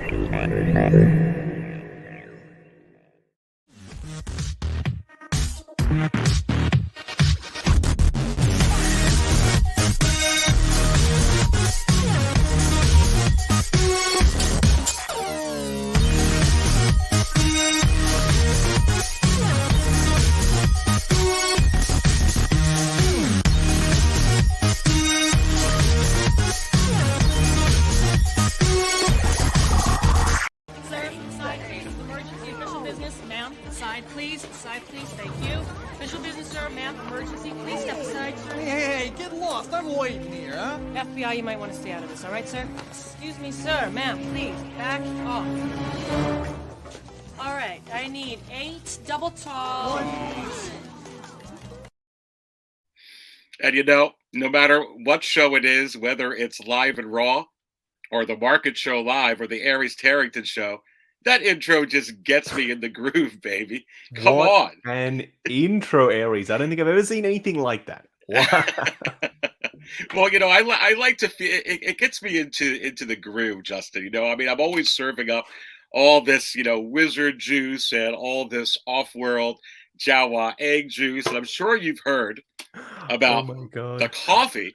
You might want to stay out of this, all right, sir? Excuse me, sir. Ma'am, please, back off. All right, I need 8 double tall. And you know, no matter what show it is, whether it's Live and Raw, or the Market Show Live, or the Aries Terrington Show, that intro just gets me in the groove, baby. Come on. An intro, Aries. I don't think I've ever seen anything like that. Wow. Well, you know, I like to feel it gets me into the groove, Justin. You know, I mean, I'm always serving up all this, you know, wizard juice and all this off-world Jawa egg juice, and I'm sure you've heard about the coffee.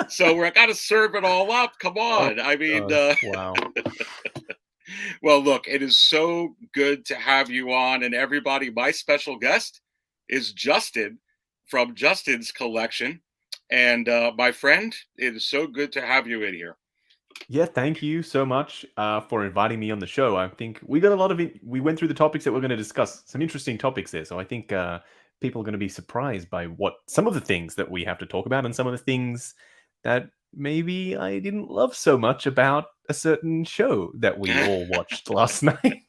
So we're got to serve it all up. Come on. I mean, wow. Well, look, it is so good to have you on, and everybody. My special guest is Justin from Justin's Collection. And my friend, it is so good to have you in here. Yeah, thank you so much for inviting me on the show. I think we got a lot of it. We went through the topics that we're going to discuss. Some interesting topics there. So I think people are going to be surprised by some of the things that we have to talk about, and some of the things that maybe I didn't love so much about a certain show that we all watched last night.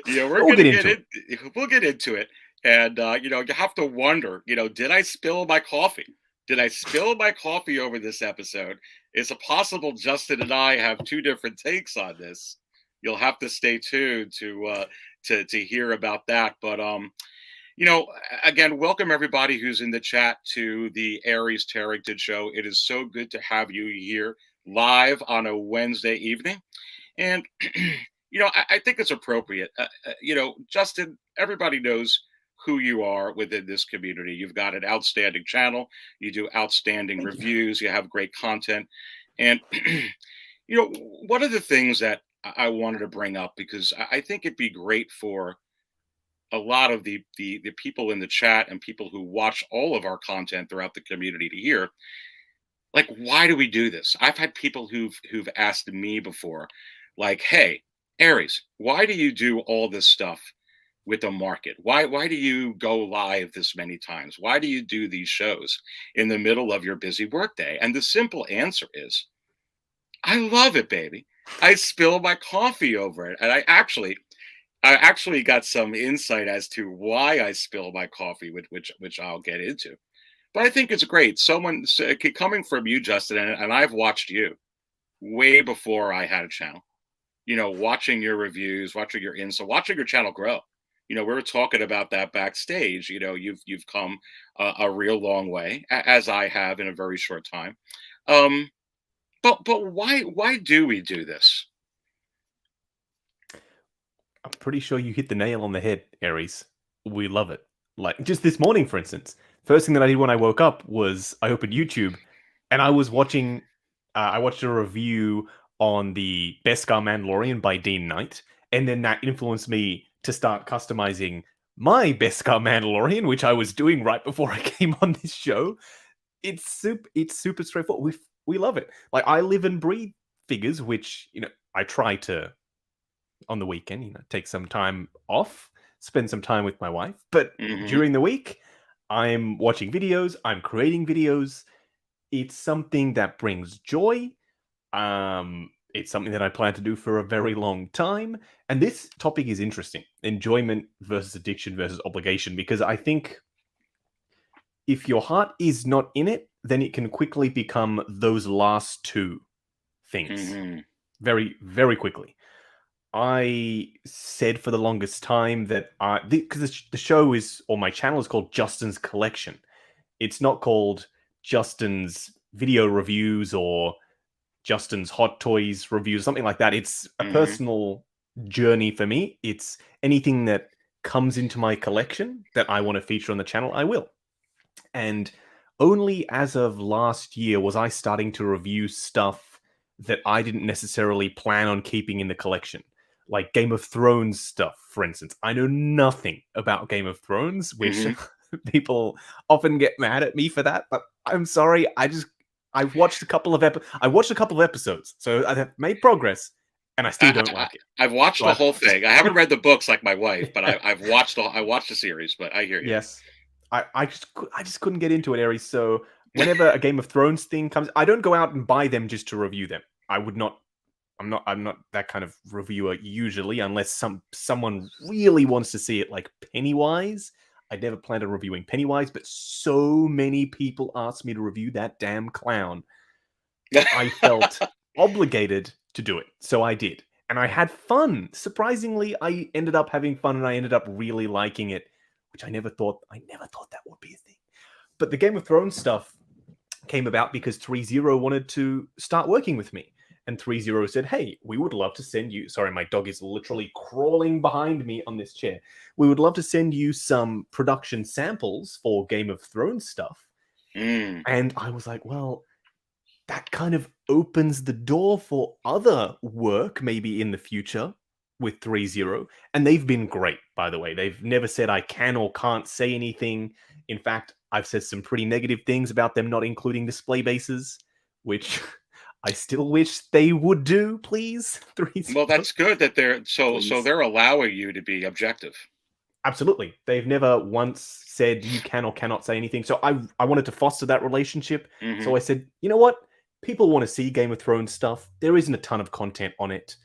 Yeah, we'll get into it. And, you know, you have to wonder, you know, did I spill my coffee? Did I spill my coffee over this episode? Is it possible Justin and I have two different takes on this? You'll have to stay tuned to hear about that. But, you know, again, welcome everybody who's in the chat to the Aries Terrington Show. It is so good to have you here live on a Wednesday evening. And, you know, I think it's appropriate. You know, Justin, everybody knows who you are within this community. You've got an outstanding channel. You do outstanding reviews. You have great content. And, you know, one of the things that I wanted to bring up, because I think it'd be great for a lot of the people in the chat and people who watch all of our content throughout the community to hear, like, why do we do this? I've had people who've asked me before, like, hey, Aries, why do you do all this stuff with the market? Why do you go live this many times? Why do you do these shows in the middle of your busy workday? And the simple answer is, I love it, baby. I spill my coffee over it. And I actually got some insight as to why I spill my coffee, which I'll get into. But I think it's great. Someone coming from you, Justin, and I've watched you way before I had a channel. You know, watching your reviews, watching your watching your channel grow. You know, we were talking about that backstage. You know, you've come a real long way, as I have in a very short time. But why do we do this? I'm pretty sure you hit the nail on the head, Aries. We love it. Like just this morning, for instance, first thing that I did when I woke up was I opened YouTube, and I was watching. I watched a review on the Beskar Mandalorian by Dean Knight, and then that influenced me to start customizing my Beskar Mandalorian, which I was doing right before I came on this show. It's super straightforward. We love it. Like, I live and breathe figures, which, you know, I try to, on the weekend, you know, take some time off, spend some time with my wife. But during the week, I'm watching videos, I'm creating videos. It's something that brings joy. It's something that I plan to do for a very long time. And this topic is interesting. Enjoyment versus addiction versus obligation. Because I think if your heart is not in it, then it can quickly become those last two things. Very, very quickly. I said for the longest time that because the show is, or my channel is called Justin's Collection. It's not called Justin's Video Reviews or Justin's Hot Toys reviews, something like that. It's a personal journey for me. It's anything that comes into my collection that I want to feature on the channel, I will. And only as of last year was I starting to review stuff that I didn't necessarily plan on keeping in the collection. Like Game of Thrones stuff, for instance. I know nothing about Game of Thrones, which people often get mad at me for that, but I'm sorry. I've watched a couple of episodes, so I've made progress, and I still don't like it. I've watched the whole thing. I haven't read the books like my wife, but I've watched the series. But I hear you. Yes, I just couldn't get into it, Aries. So whenever a Game of Thrones thing comes, I don't go out and buy them just to review them. I would not. I'm not that kind of reviewer usually, unless someone really wants to see it, like Pennywise. I never planned on reviewing Pennywise, but so many people asked me to review that damn clown. I felt obligated to do it, so I did. And I had fun. Surprisingly, I ended up having fun, and I ended up really liking it, which I never thought that would be a thing. But the Game of Thrones stuff came about because 3-0 wanted to start working with me. And 3-0 said, hey, we would love to send you... Sorry, my dog is literally crawling behind me on this chair. We would love to send you some production samples for Game of Thrones stuff. And I was like, well, that kind of opens the door for other work maybe in the future with 3-0. And they've been great, by the way. They've never said I can or can't say anything. In fact, I've said some pretty negative things about them not including display bases, which... I still wish they would do, please. 3-0. Well, that's good that they're so they're allowing you to be objective. Absolutely. They've never once said you can or cannot say anything. So I wanted to foster that relationship. So I said, you know what? People want to see Game of Thrones stuff. There isn't a ton of content on it.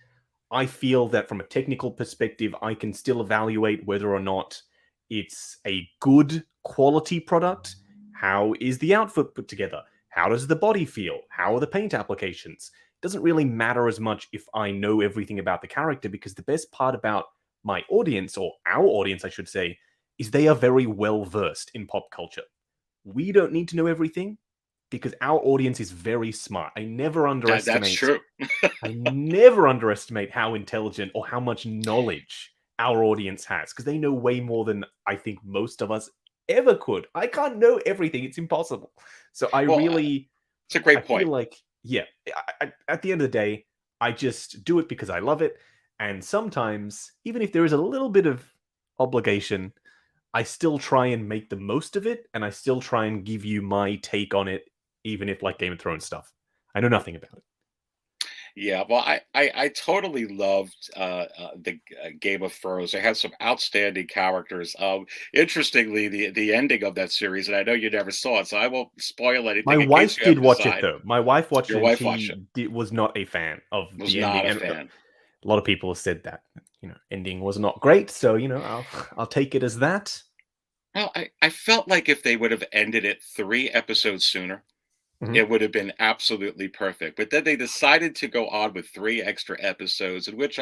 I feel that from a technical perspective, I can still evaluate whether or not it's a good quality product. How is the outfit put together? How does the body feel? How are the paint applications? It doesn't really matter as much if I know everything about the character, because the best part about my audience, or our audience, I should say, is they are very well versed in pop culture. We don't need to know everything because our audience is very smart. I never underestimate. That's true. I never underestimate how intelligent or how much knowledge our audience has, because they know way more than I think most of us ever could. I can't know everything. It's impossible. So it's a great point. I feel like, at the end of the day, I just do it because I love it. And sometimes, even if there is a little bit of obligation, I still try and make the most of it. And I still try and give you my take on it, even if like Game of Thrones stuff. I know nothing about it. Yeah, well, I totally loved the Game of Thrones. They had some outstanding characters. Interestingly, the ending of that series, and I know you never saw it, so I won't spoil anything. My wife did watch it, though. My wife watched it. Your wife watched it. Was not a fan of the ending. Not a fan. A lot of people have said that ending was not great. So I'll take it as that. Well, I felt like if they would have ended it 3 episodes sooner, it would have been absolutely perfect. But then they decided to go on with 3 extra episodes, in which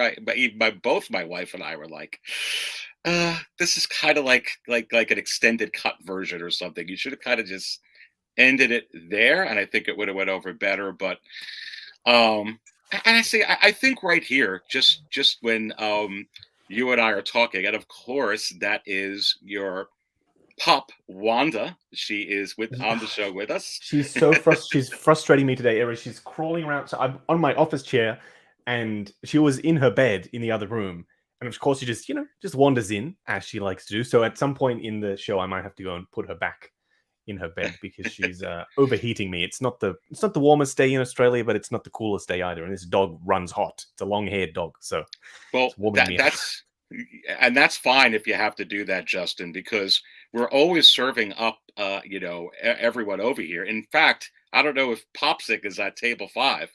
both my wife and I were like, this is kind of like an extended cut version or something. You should have kind of just ended it there, and I think it would have went over better. But and I think right here, just when you and I are talking, and of course that is your Pop Wanda. She is on the show with us. She's so she's frustrating me today, Aries. She's crawling around. So I'm on my office chair, and she was in her bed in the other room. And of course, she just wanders in, as she likes to do. So at some point in the show, I might have to go and put her back in her bed because she's overheating me. It's not the warmest day in Australia, but it's not the coolest day either. And this dog runs hot. It's a long-haired dog, so that's fine if you have to do that, Justin, because we're always serving up, everyone over here. In fact, I don't know if Popsick is at table 5,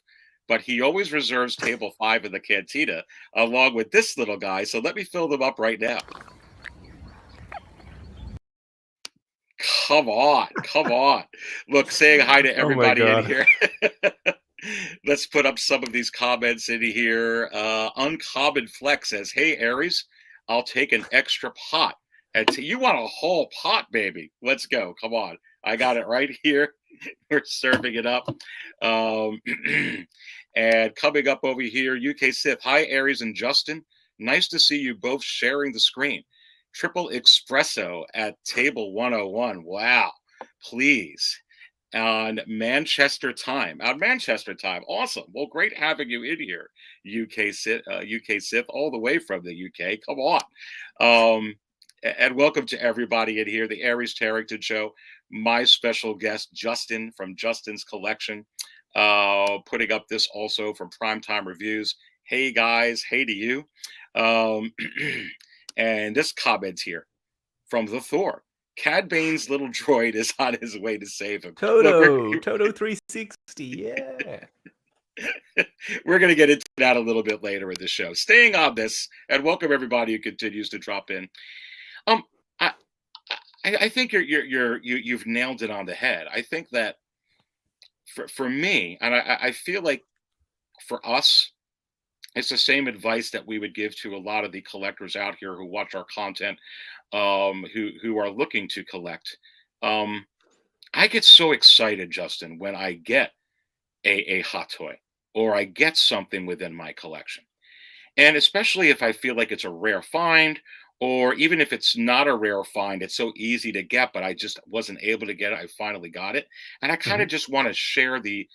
but he always reserves table 5 in the cantina along with this little guy. So let me fill them up right now. Come on. Look, saying hi to everybody in here. Let's put up some of these comments in here. Uncommon Flex says, hey, Aries, I'll take an extra pot. And you want a whole pot, baby. Let's go. Come on. I got it right here. We're serving it up. And coming up over here, UK Sith. Hi, Aries and Justin. Nice to see you both sharing the screen. Triple espresso at table 101. Wow. Please. On Manchester time. Awesome. Well, great having you in here, UK Sith, all the way from the UK. Come on. And welcome to everybody in here, the Aries Terrington Show. My special guest, Justin from Justin's Collection, putting up this also from Primetime Reviews. Hey, guys. Hey to you. And this comment here from the Thor. Cad Bane's little droid is on his way to save him. Toto 360, yeah. We're going to get into that a little bit later in the show. Staying on this, and welcome everybody who continues to drop in. I think you've nailed it on the head. I think that for me, and I feel like for us, it's the same advice that we would give to a lot of the collectors out here who watch our content, who are looking to collect. I get so excited, Justin, when I get a hot toy or I get something within my collection. And especially if I feel like it's a rare find, or even if it's not a rare find, it's so easy to get, but I just wasn't able to get it. I finally got it. And I kind of just want to share the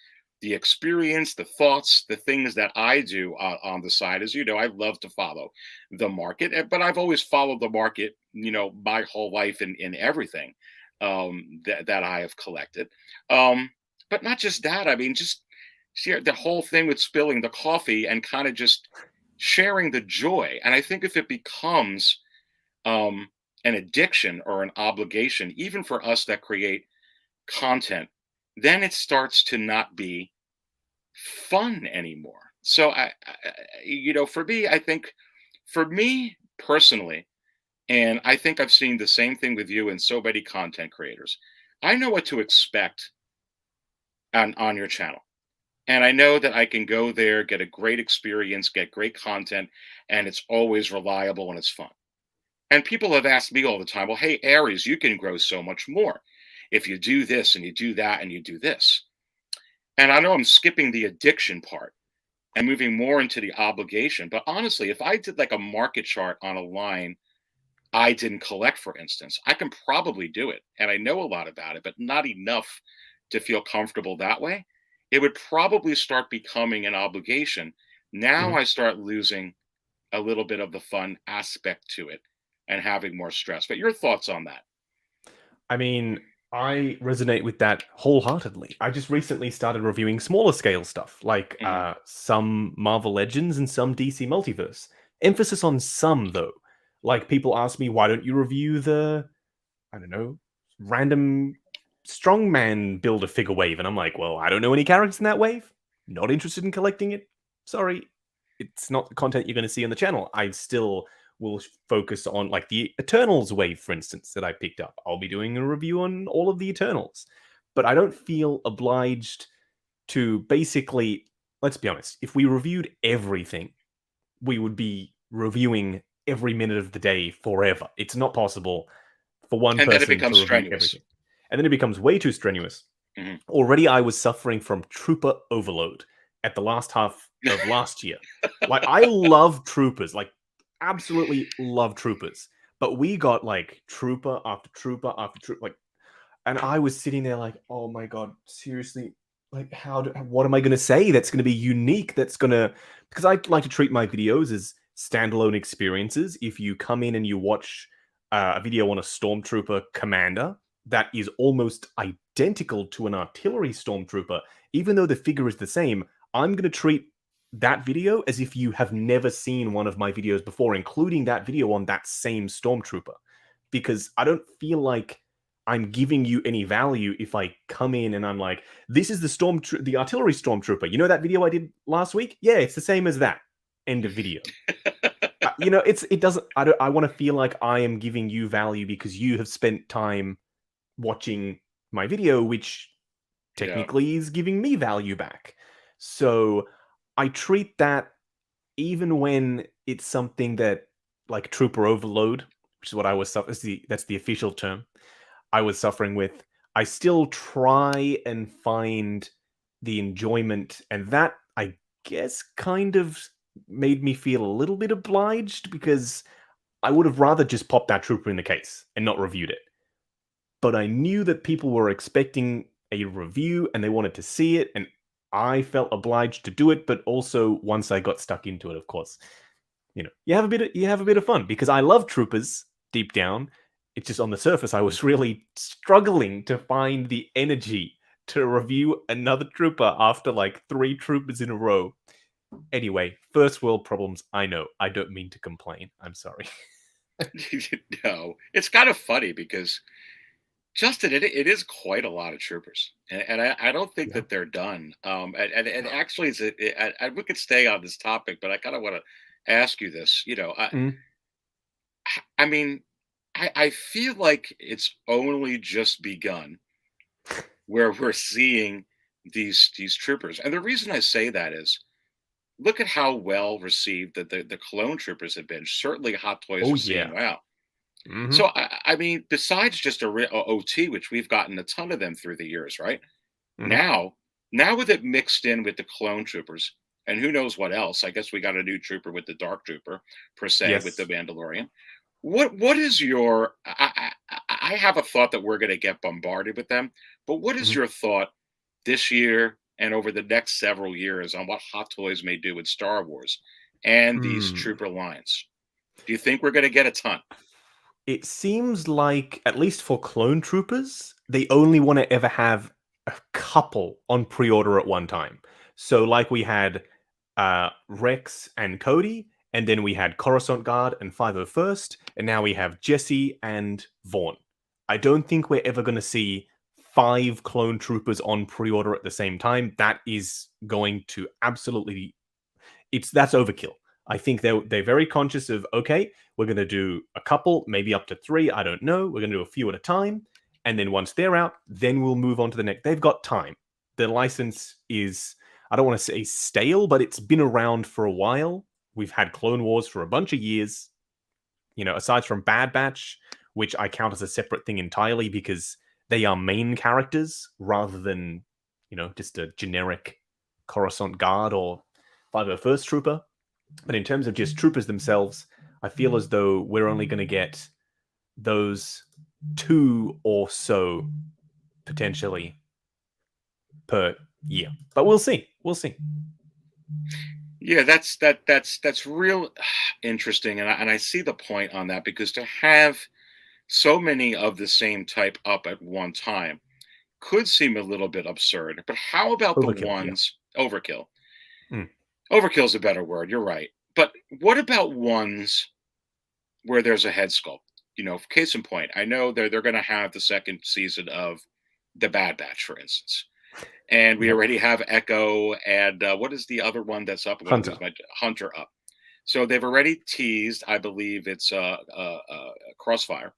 experience, the thoughts, the things that I do on the side. As you know, I love to follow the market, but I've always followed the market, my whole life in everything that I have collected. But not just that. I mean, just the whole thing with spilling the coffee and kind of just sharing the joy. And I think if it becomes an addiction or an obligation, even for us that create content, then it starts to not be fun anymore. So for me, I think for me personally, and I think I've seen the same thing with you and so many content creators, I know what to expect on your channel. And I know that I can go there, get a great experience, get great content, and it's always reliable and it's fun. And people have asked me all the time, well, hey, Aries, you can grow so much more if you do this and you do that and you do this. And I know I'm skipping the addiction part and moving more into the obligation. But honestly, if I did like a market chart on a line I didn't collect, for instance, I can probably do it. And I know a lot about it, but not enough to feel comfortable that way. It would probably start becoming an obligation. Now I start losing a little bit of the fun aspect to it and having more stress. But your thoughts on that? I mean, I resonate with that wholeheartedly. I just recently started reviewing smaller scale stuff, like some Marvel Legends and some DC Multiverse. Emphasis on some, though. Like, people ask me, why don't you review the, I don't know, random strongman builder figure wave? And I'm like, well, I don't know any characters in that wave. Not interested in collecting it. Sorry. It's not the content you're going to see on the channel. I still will focus on, like, the Eternals wave, for instance, that I picked up. I'll be doing a review on all of the Eternals. But I don't feel obliged to basically, let's be honest, if we reviewed everything, we would be reviewing every minute of the day forever. It's not possible for one person then it becomes to review everything. And then it becomes way too strenuous. Already I was suffering from trooper overload at the last half of last year. Like, I love troopers, like, absolutely love troopers. But we got, like, trooper after trooper after trooper, like, and I was sitting there like, oh my God, seriously, like, what am I going to say that's going to be unique, that's going to, because I like to treat my videos as standalone experiences. If you come in and you watch a video on a stormtrooper commander that is almost identical to an artillery stormtrooper, even though the figure is the same, I'm going to treat that video as if you have never seen one of my videos before, including that video on that same stormtrooper, because I don't feel like I'm giving you any value if I come in and I'm like, this is the artillery stormtrooper. You know that video I did last week? Yeah, it's the same as that. End of video. It doesn't. I want to feel like I am giving you value because you have spent time watching my video, which technically is giving me value back. So I treat that, even when it's something that, like, trooper overload, which is what I was suffering. That's the official term I was suffering with. I still try and find the enjoyment, and that, I guess, kind of made me feel a little bit obliged, because I would have rather just popped that trooper in the case and not reviewed it. But I knew that people were expecting a review and they wanted to see it, and I felt obliged to do it. But also, once I got stuck into it, of course, you have a bit of fun, because I love troopers deep down. It's just on the surface, I was really struggling to find the energy to review another trooper after like 3 troopers in a row. Anyway, first world problems. I know. I don't mean to complain. I'm sorry. No, it's kind of funny because Justin, it is quite a lot of troopers, and I don't think Yeah. that they're done. And actually, we could stay on this topic, but I kind of want to ask you this. Mm. I mean, I feel like it's only just begun where we're seeing these troopers, and the reason I say that is, look at how well received the clone troopers have been. Certainly, Hot Toys Oh are yeah. seeing wow. Mm-hmm. So I mean, besides just a OT, which we've gotten a ton of them through the years, right? Mhm. Now with it mixed in with the clone troopers, and who knows what else? I guess we got a new trooper with the Dark Trooper per se with the Yes. Mandalorian. What is your? I have a thought that we're going to get bombarded with them, but what is Mhm. your thought this year and over the next several years on what Hot Toys may do with Star Wars and these Hmm. trooper lines? Do you think we're going to get a ton? It seems like, at least for clone troopers, they only want to ever have a couple on pre-order at one time. So, like, we had Rex and Cody, and then we had Coruscant Guard and 501st, and now we have Jesse and Vaughn. I don't think we're ever going to see 5 clone troopers on pre-order at the same time. That is going to absolutely, that's overkill. I think they're very conscious of, okay, we're going to do a couple, maybe up to 3. I don't know. We're going to do a few at a time, and then once they're out, then we'll move on to the next. They've got time. The license is, I don't want to say stale, but it's been around for a while. We've had Clone Wars for a bunch of years. Aside from Bad Batch, which I count as a separate thing entirely because they are main characters rather than, just a generic Coruscant Guard or 501st Trooper. But in terms of just troopers themselves, I feel as though we're only going to get those 2 or so potentially per year. But we'll see. We'll see. Yeah, that's real interesting, and I see the point on that because to have so many of the same type up at one time could seem a little bit absurd. But how about the Overkill, yeah. ones overkill? Mm. Overkill is a better word. You're right. But what about ones where there's a head sculpt? Case in point, I know they're going to have the second season of the Bad Batch, for instance. And we Yep. already have Echo, and what is the other one that's up? I'm gonna lose my Hunter up. So they've already teased, I believe it's Crossfire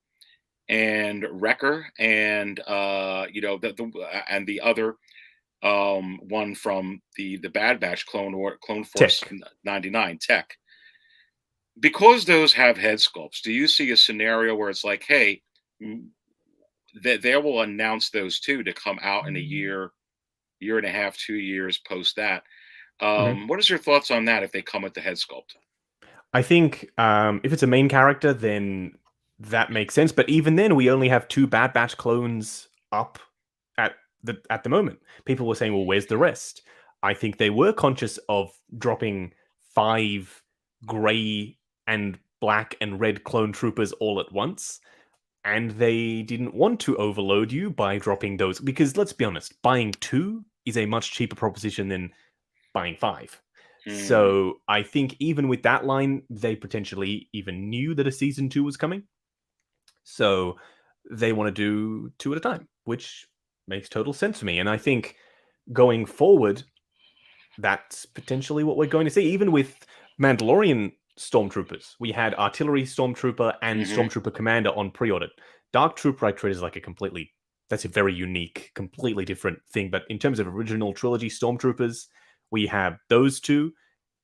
and Wrecker, and and the other one from the Bad Batch Clone Force Tech. 99 Tech. Because those have head sculpts, do you see a scenario where it's like, hey, they will announce those two to come out in a year and a half, 2 years post that? Mhm. What is your thoughts on that if they come with the head sculpt? I think if it's a main character, then that makes sense. But even then, we only have 2 Bad Batch clones up at the moment. People were saying, well, where's the rest? I think they were conscious of dropping 5 gray and black and red clone troopers all at once. And they didn't want to overload you by dropping those. Because let's be honest, buying 2 is a much cheaper proposition than buying 5. So I think even with that line, they potentially even knew that a season 2 was coming. So they want to do 2 at a time, which makes total sense to me. And I think going forward, that's potentially what we're going to see. Even with Mandalorian Stormtroopers, we had Artillery Stormtrooper and Stormtrooper Commander on pre-order. Dark Trooper I treat as like that's a very unique, completely different thing. But in terms of original trilogy Stormtroopers, we have those 2,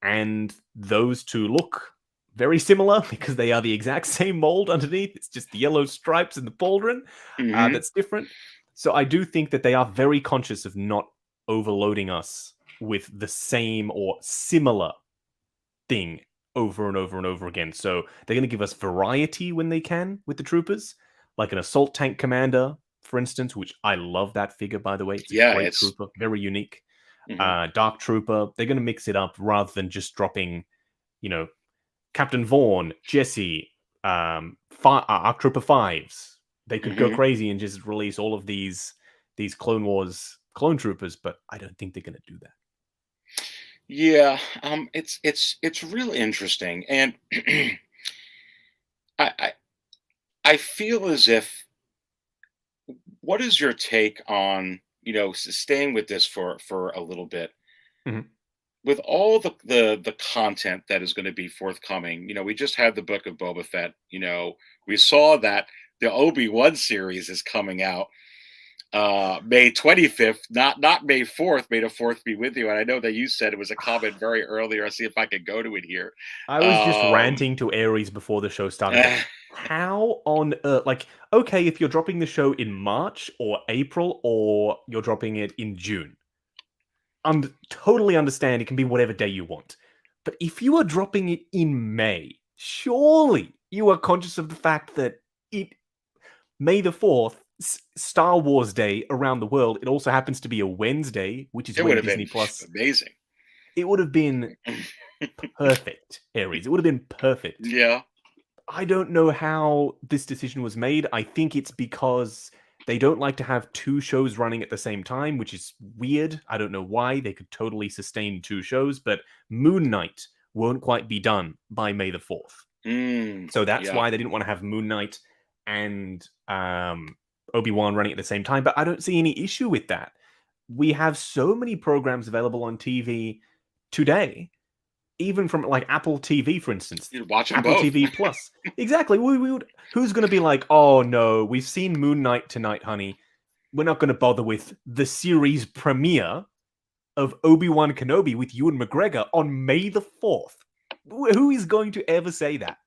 and those 2 look very similar because they are the exact same mold underneath. It's just the yellow stripes and the pauldron that's different. So I do think that they are very conscious of not overloading us with the same or similar thing over and over and over again. So they're going to give us variety when they can with the troopers, like an assault tank commander, for instance, which I love that figure, by the way. It's a great trooper, very unique. Dark Trooper. They're going to mix it up rather than just dropping, Captain Vaughn, Jesse, Arc Trooper 5s. They could go crazy and just release all of these Clone Wars clone troopers, but I don't think they're going to do that. Yeah, it's really interesting, and I feel as if. What is your take on staying with this for a little bit? With all the content that is going to be forthcoming, we just had the Book of Boba Fett. We saw that the Obi-Wan series is coming out May 25th, not May 4th. May the 4th be with you. And I know that you said it was a comment very earlier. I'll see if I can go to it here. I was just ranting to Aries before the show started. How on earth? Like, okay, if you're dropping the show in March or April, or you're dropping it in June, totally understand it can be whatever day you want. But if you are dropping it in May, surely you are conscious of the fact that May the 4th, Star Wars Day around the world. It also happens to be a Wednesday, which is when Disney Plus. Amazing. It would have been perfect, Aries. It would have been perfect. Yeah. I don't know how this decision was made. I think it's because they don't like to have two shows running at the same time, which is weird. I don't know why. They could totally sustain two shows, but Moon Knight won't quite be done by May the 4th. So that's why they didn't want to have Moon Knight and Obi-Wan running at the same time, but I don't see any issue with that. We have so many programs available on TV today, even from like Apple TV, for instance. You'd watch them Apple both. TV Plus. Exactly. Who's going to be like, oh no, we've seen Moon Knight tonight, honey. We're not going to bother with the series premiere of Obi-Wan Kenobi with Ewan McGregor on May the 4th. Who is going to ever say that?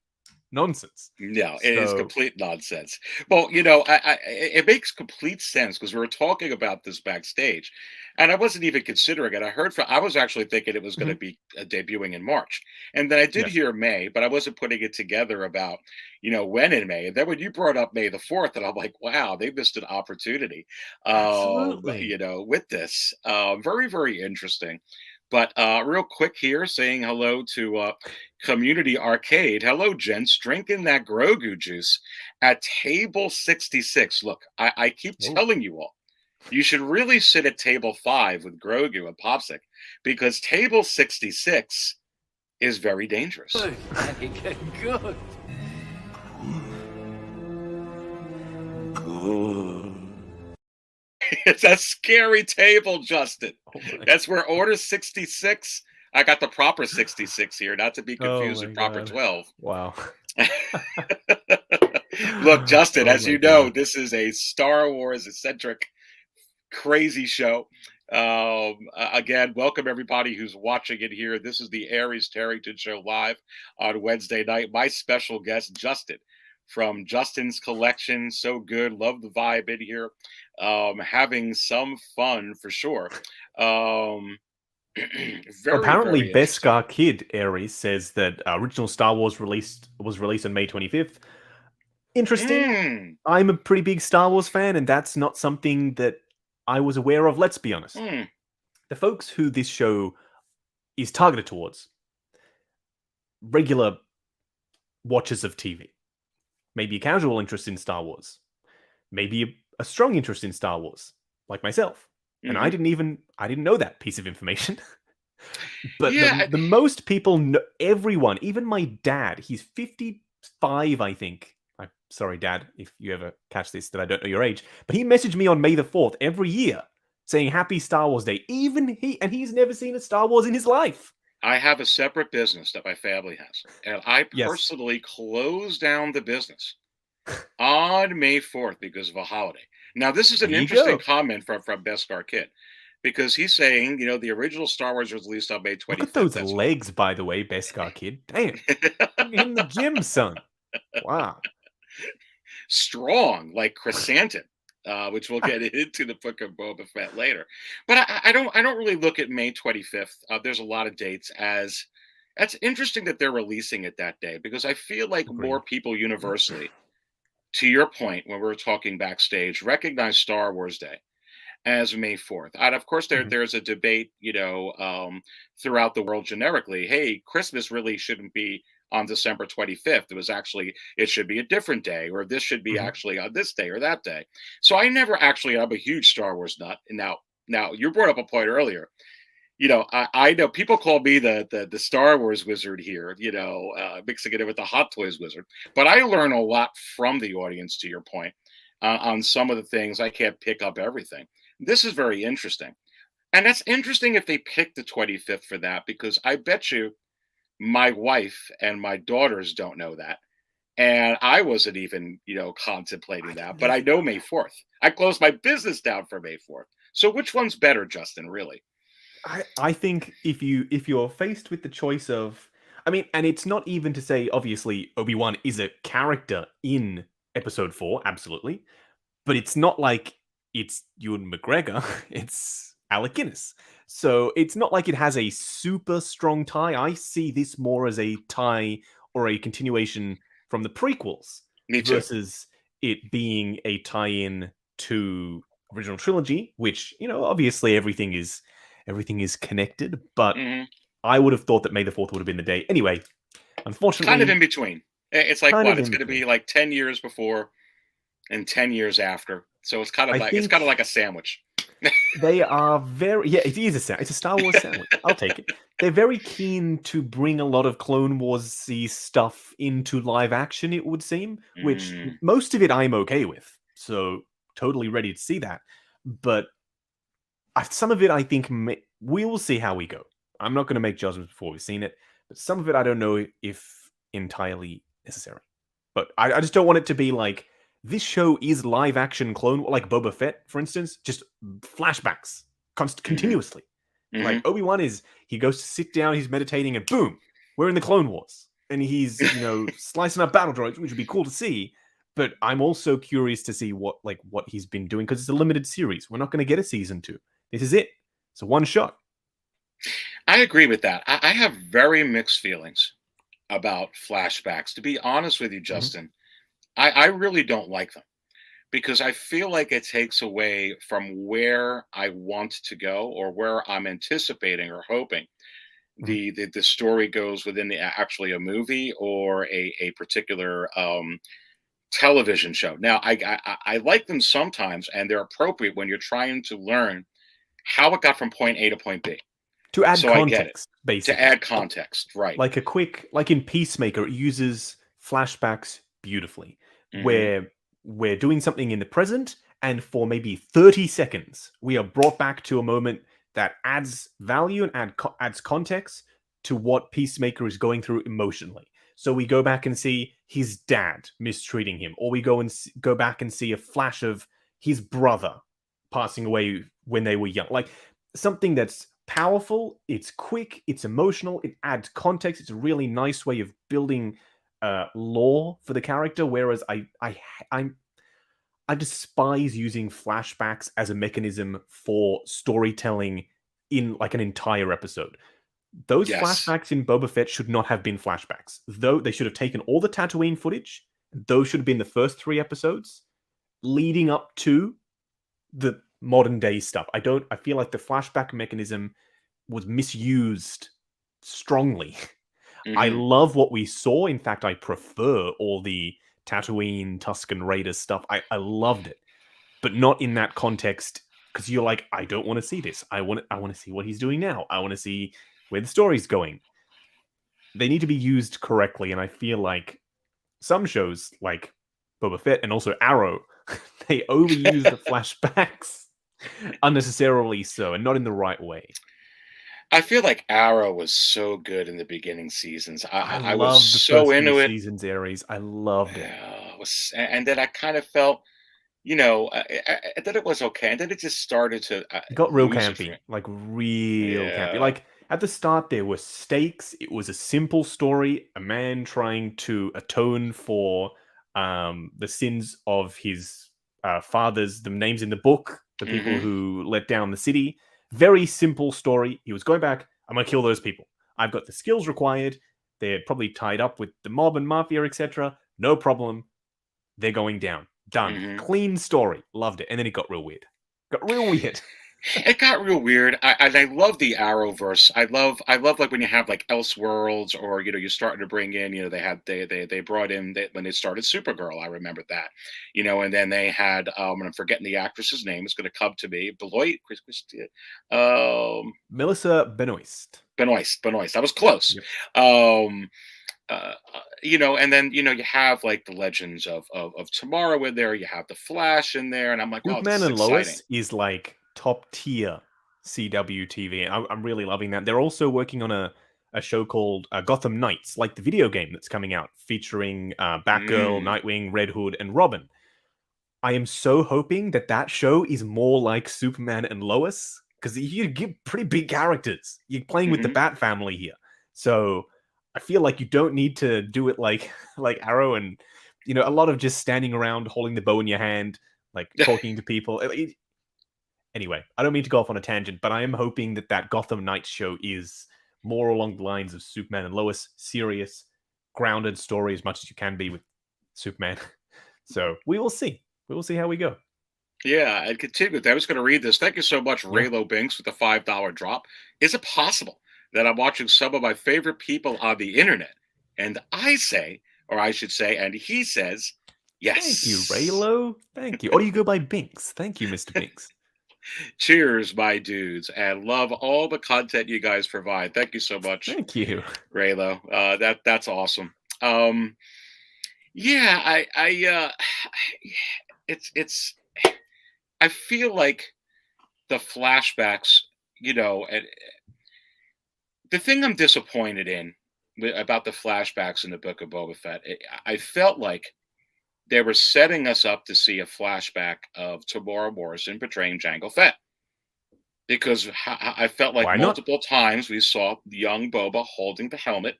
Nonsense. No, it is complete nonsense. Well, it makes complete sense because we were talking about this backstage, and I wasn't even considering it. I was actually thinking it was going to be debuting in March, and then I did hear May, but I wasn't putting it together about when in May. And then when you brought up May the 4th, and I'm like, wow, they missed an opportunity. Absolutely. With this, very, very interesting. But real quick here, saying hello to Community Arcade. Hello, gents. Drinking that Grogu juice at table 66. Look, I keep telling you all, you should really sit at table 5 with Grogu and Popsic, because table 66 is very dangerous. Good. It's a scary table, Justin. That's where Order 66. I got the proper 66 here, not to be confused with proper 12. Wow. Look, Justin, as you know, this is a Star Wars eccentric, crazy show. Again, welcome everybody who's watching it here. This is the Aries Terrington Show live on Wednesday night. My special guest, Justin, from Justin's Collection. So good. Love the vibe in here. Having some fun for sure. Apparently, Beskar Kid Aries says that original Star Wars was released on May 25th. Interesting. I'm a pretty big Star Wars fan, and that's not something that I was aware of. Let's be honest. The folks who this show is targeted towards, regular watchers of TV, maybe a casual interest in Star Wars, maybe a strong interest in Star Wars, like myself. And I didn't know that piece of information. But the most people know, everyone, even my dad, he's 55, I think. I'm sorry, Dad, if you ever catch this, that I don't know your age. But he messaged me on May the 4th every year saying Happy Star Wars Day. He's never seen a Star Wars in his life. I have a separate business that my family has. And I personally closed down the business on May 4th because of a holiday. Now, this is an interesting comment from Beskar Kid, because he's saying, the original Star Wars was released on May 25th. Look at those legs, by the way, Beskar Kid. Damn. In the gym, son. Wow. Strong, like chrysanthemum. which we'll get into the Book of Boba Fett later. But I don't really look at May 25th. There's a lot of dates as that's interesting that they're releasing it that day because I feel like more people universally, to your point when we were talking backstage, recognize Star Wars Day as May 4th. And of course, there's a debate, throughout the world generically. Hey, Christmas really shouldn't be on December 25th. It should be a different day, or this should be actually on this day or that day. So I'm a huge Star Wars nut. And now you brought up a point earlier. I know people call me the Star Wars wizard here, mixing it in with the Hot Toys wizard. But I learn a lot from the audience, to your point, on some of the things. I can't pick up everything. This is very interesting. And that's interesting if they pick the 25th for that, because I bet you my wife and my daughters don't know that. And I wasn't even, contemplating that. But I know May 4th. I closed my business down for May 4th. So which one's better, Justin, really? I think if you're faced with the choice of, and it's not even to say, obviously, Obi-Wan is a character in Episode 4, absolutely. But it's not like it's Ewan McGregor, it's Alec Guinness. So it's not like it has a super strong tie. I see this more as a tie or a continuation from the prequels. Me too. Versus it being a tie-in to original trilogy, which, obviously everything is connected, but I would have thought that May the 4th would have been the day. Anyway, unfortunately... Kind of in between. It's like what? It's going to be like 10 years before and 10 years after. So it's kind of like a sandwich. They are very... Yeah, it is a sandwich. It's a Star Wars sandwich. I'll take it. They're very keen to bring a lot of Clone Wars-y stuff into live action, it would seem, which most of it I'm okay with. So totally ready to see that. But some of it, I think, we will see how we go. I'm not going to make judgments before we've seen it, but some of it, I don't know if entirely necessary. But I just don't want it to be like, this show is live action Clone, like Boba Fett, for instance, just flashbacks continuously. Like Obi-Wan he goes to sit down, he's meditating, and boom, we're in the Clone Wars. And he's, slicing up battle droids, which would be cool to see. But I'm also curious to see what he's been doing, because it's a limited series. We're not going to get a season 2. This is it. It's a one shot. I agree with that. I have very mixed feelings about flashbacks. To be honest with you, Justin, I really don't like them, because I feel like it takes away from where I want to go, or where I'm anticipating or hoping the story goes within actually a movie or a particular television show. Now, I like them sometimes, and they're appropriate when you're trying to learn how it got from point A to point B. To add context, basically. To add context, right. Like like in Peacemaker, it uses flashbacks beautifully, where we're doing something in the present, and for maybe 30 seconds, we are brought back to a moment that adds value and adds context to what Peacemaker is going through emotionally. So we go back and see his dad mistreating him, or we go back and see a flash of his brother passing away when they were young. Like something that's powerful, it's quick, it's emotional, it adds context. It's a really nice way of building lore for the character. Whereas I despise using flashbacks as a mechanism for storytelling in like an entire episode. Those flashbacks in Boba Fett should not have been flashbacks. Though they should have taken all the Tatooine footage. Those should have been the first 3 episodes leading up to the modern day stuff. I feel like the flashback mechanism was misused strongly. I love what we saw. In fact, I prefer all the Tatooine Tusken Raiders stuff. I loved it, but not in that context, because you're like, I don't want to see this. I want to see what he's doing now. I want to see where the story's going. They need to be used correctly, and I feel like some shows like Boba Fett and also Arrow, they overuse the flashbacks unnecessarily so, and not in the right way. I feel like Arrow was so good in the beginning seasons. I loved was the so first into few it. Seasons, Aries. I loved it. And then I kind of felt, that it was okay. And then it just started to It got real lose campy. it. Like real campy. Yeah. Like at the start there were stakes. It was a simple story. A man trying to atone for the sins of his fathers, the names in the book, the people who let down the city. Very simple story. He was going back. I'm going to kill those people. I've got the skills required. They're probably tied up with the mob and mafia, etc. No problem. They're going down. Done. Clean story. Loved it. And then it got real weird. It got real weird. I love the Arrowverse. I love like when you have like Elseworlds, or you're starting to bring in. They brought in when they started Supergirl. I remember that. And then they had and I'm forgetting the actress's name. It's going to come to me. Beloit, Melissa Benoist. Benoist. I was close. Yep. And then you have like the Legends of Tomorrow in there. You have the Flash in there, and I'm like, Superman and Lois is like top tier CW TV. I'm really loving that. They're also working on a show called Gotham Knights, like the video game that's coming out, featuring Batgirl, Nightwing, Red Hood, and Robin. I am so hoping that show is more like Superman and Lois, because you get pretty big characters. You're playing with the Bat family here, so I feel like you don't need to do it like Arrow, and a lot of just standing around holding the bow in your hand, like talking to people. Anyway, I don't mean to go off on a tangent, but I am hoping that Gotham Knights show is more along the lines of Superman and Lois, serious, grounded story as much as you can be with Superman. So we will see. We will see how we go. Yeah, and continue. I was going to read this. Thank you so much, Raylo Binks, with the $5 drop. Is it possible that I'm watching some of my favorite people on the internet, and I say, or I should say, and he says, yes. Thank you, Raylo. Thank you. Or do you go by Binks? Thank you, Mr. Binks. Cheers, my dudes, and love all the content you guys provide. Thank you so much. Thank you, Raylo. That's awesome. It's I feel like the flashbacks, and the thing I'm disappointed in about the flashbacks in the Book of Boba Fett, I felt like they were setting us up to see a flashback of Tamora Morrison portraying Jango Fett. Because I felt like multiple times we saw young Boba holding the helmet.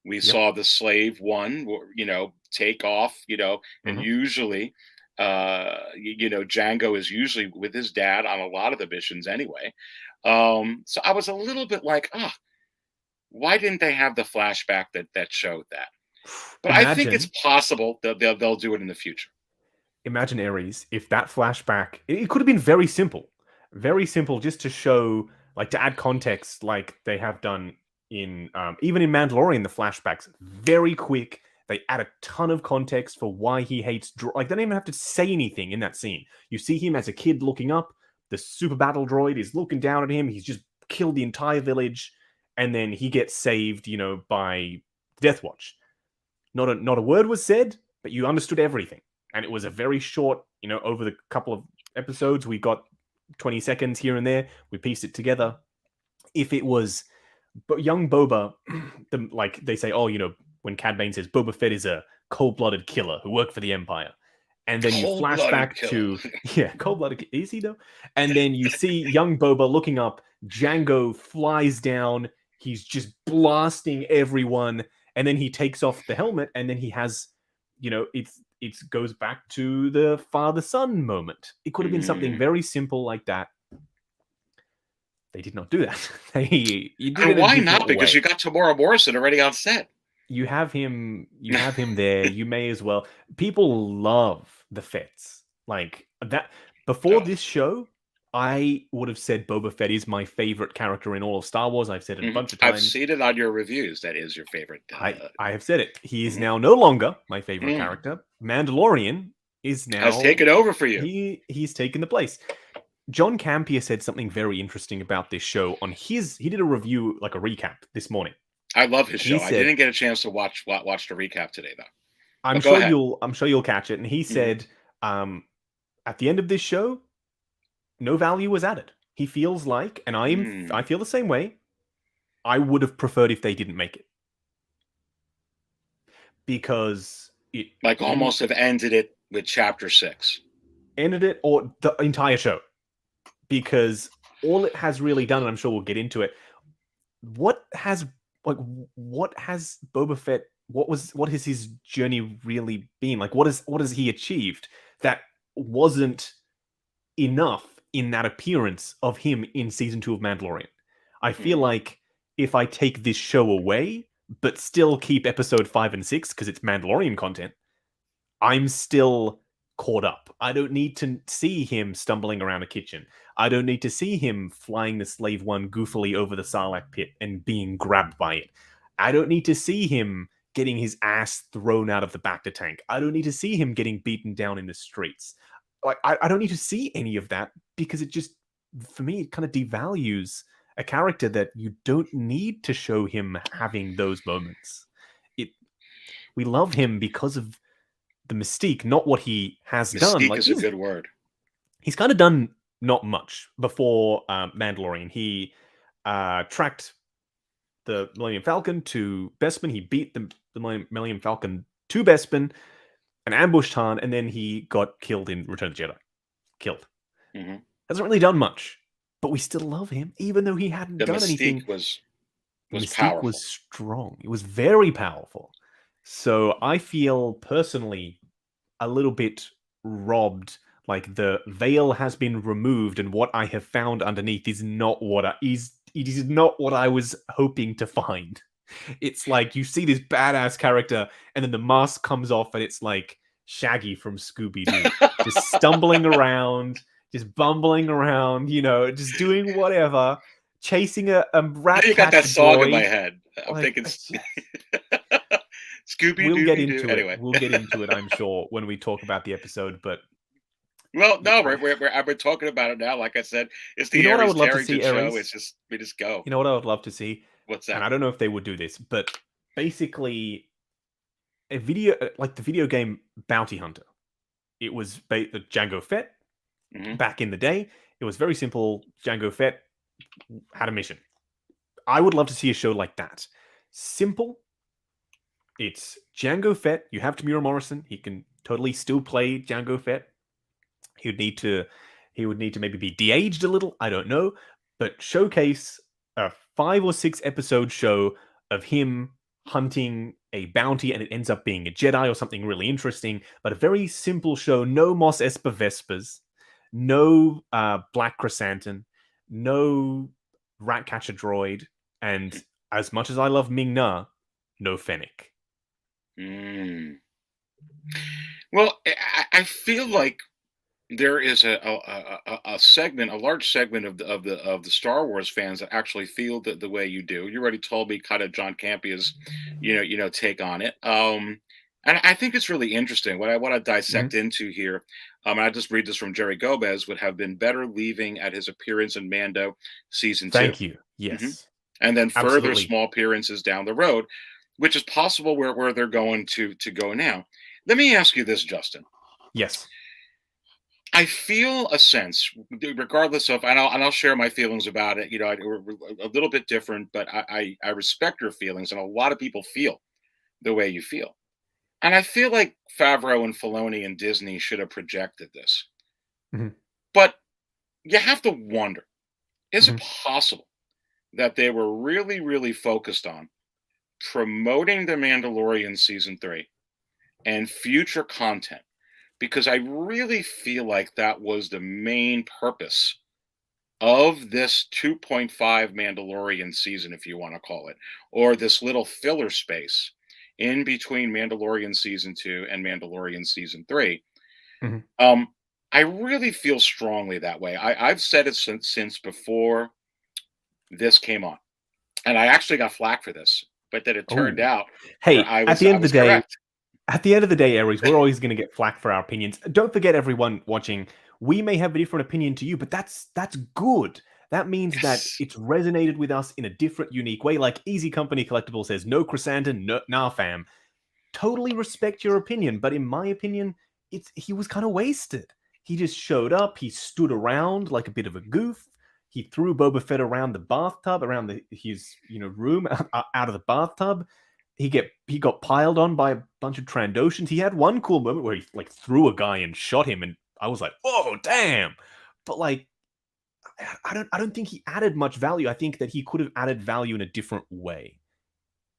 We saw the slave one, take off, and usually, Jango is usually with his dad on a lot of the missions anyway. So I was a little bit like, why didn't they have the flashback that showed that? But I think it's possible that they'll do it in the future. Imagine, Aries, if that flashback, it could have been very simple just to show, like, to add context, like they have done in even in Mandalorian. The flashbacks very quick. They add a ton of context for why he hates like, they don't even have to say anything in that scene. You see him as a kid looking up. The super battle droid is looking down at him. He's just killed the entire village, and then he gets saved, by Death Watch. Not a word was said, but you understood everything. And it was a very short, over the couple of episodes, we got 20 seconds here and there. We pieced it together. If it was young Boba, like they say, when Cad Bane says Boba Fett is a cold-blooded killer who worked for the Empire. And then you flash back to, cold-blooded, is he though? And then you see young Boba looking up, Jango flies down, he's just blasting everyone, and then he takes off the helmet, and then he has, it goes back to the father-son moment. It could have been something very simple like that. They did not do that. Why not? Because you got Tamora Morrison already on set. You have him there. You may as well. People love the Fetts. Like that. Before this show, I would have said Boba Fett is my favorite character in all of Star Wars. I've said it a bunch of times. I've seen it on your reviews. That is your favorite. I have said it. He is now no longer my favorite character. Mandalorian is now has taken over for you. He's taken the place. John Campea said something very interesting about this show on his. He did a review, like a recap, this morning. I love his show. I didn't get a chance to watch the recap today, though. I'm sure you'll catch it. And he said, at the end of this show, no value was added. He feels like, and I feel the same way. I would have preferred if they didn't make it, because it almost have ended it with chapter 6, ended it, or the entire show, because all it has really done, and I'm sure we'll get into it. What has Boba Fett? What has his journey really been like? What has he achieved that wasn't enough in that appearance of him in season 2 of Mandalorian. I feel like if I take this show away, but still keep episode 5 and 6 because it's Mandalorian content, I'm still caught up. I don't need to see him stumbling around a kitchen. I don't need to see him flying the Slave One goofily over the Sarlacc pit and being grabbed by it. I don't need to see him getting his ass thrown out of the Bacta tank. I don't need to see him getting beaten down in the streets. Like, I don't need to see any of that because it just, for me, it kind of devalues a character that you don't need to show him having those moments. We love him because of the mystique, not what he has done. Mystique like, is a good word. He's kind of done not much before Mandalorian. He tracked the Millennium Falcon to Bespin. He beat the Millennium Falcon to Bespin and ambushed Han, and then he got killed in Return of the Jedi. Killed. Hasn't really done much, but we still love him, even though he hadn't done anything. The mystique was powerful. Was strong. It was very powerful. So I feel personally a little bit robbed. Like, the veil has been removed, and what I have found underneath is not what it is not what I was hoping to find. It's like you see this badass character, and then the mask comes off, and it's like Shaggy from Scooby-Doo, just stumbling around, just bumbling around, just doing whatever, chasing a rat. You got that song in my head. I'm thinking Scooby-Doo. We'll get into anyway. it. We'll get into it, I'm sure, when we talk about the episode. But well, no, I've been talking about it now. Like I said, it's the Aries Terrington Show. It's just we just go. You know what I would love to see? What's that? And I don't know if they would do this, but basically, a video like the video game Bounty Hunter. It was Jango Fett back in the day. It was very simple. Jango Fett had a mission. I would love to see a show like that. Simple. It's Jango Fett. You have Tamura Morrison. He can totally still play Jango Fett. He would need to maybe be de-aged a little. I don't know. But showcase a 5 or 6 episode show of him hunting a bounty, and it ends up being a Jedi or something really interesting. But a very simple show. No Mos Espa Vespers. No Black Chrysanthemum. No Ratcatcher Droid. And as much as I love Ming-Na, no Fennec. Well, I feel like there is a segment, a large segment of the Star Wars fans that actually feel the way you do. You already told me kind of John Campia's, take on it. And I think it's really interesting. What I want to dissect into here, and I just read this from Jerry Gomez, would have been better leaving at his appearance in Mando season 2. Thank you. Yes. And then further small appearances down the road, which is possible where they're going to go now. Let me ask you this, Justin. Yes. I feel a sense, regardless of, and I'll share my feelings about it. We're a little bit different, but I respect your feelings, and a lot of people feel the way you feel. And I feel like Favreau and Filoni and Disney should have projected this. But you have to wonder, is it possible that they were really, really focused on promoting The Mandalorian Season 3 and future content? Because I really feel like that was the main purpose of this 2.5 Mandalorian season, if you want to call it, or this little filler space in between Mandalorian Season 2 and Mandalorian Season 3. I really feel strongly that way. I've said it since before this came on. And I actually got flack for this, but then it turned out. Hey, at the end of the day, Aries, we're always going to get flack for our opinions. Don't forget, everyone watching, we may have a different opinion to you, but that's good. That means that it's resonated with us in a different, unique way. Like Easy Company Collectible says, no Chrysanthemum, nah fam. Totally respect your opinion, but in my opinion, he was kind of wasted. He just showed up. He stood around like a bit of a goof. He threw Boba Fett around the bathtub, around his room, out of the bathtub. He got piled on by a bunch of Trandoshans. He had one cool moment where he threw a guy and shot him, and I was like, "Oh, damn!" But I don't think he added much value. I think that he could have added value in a different way.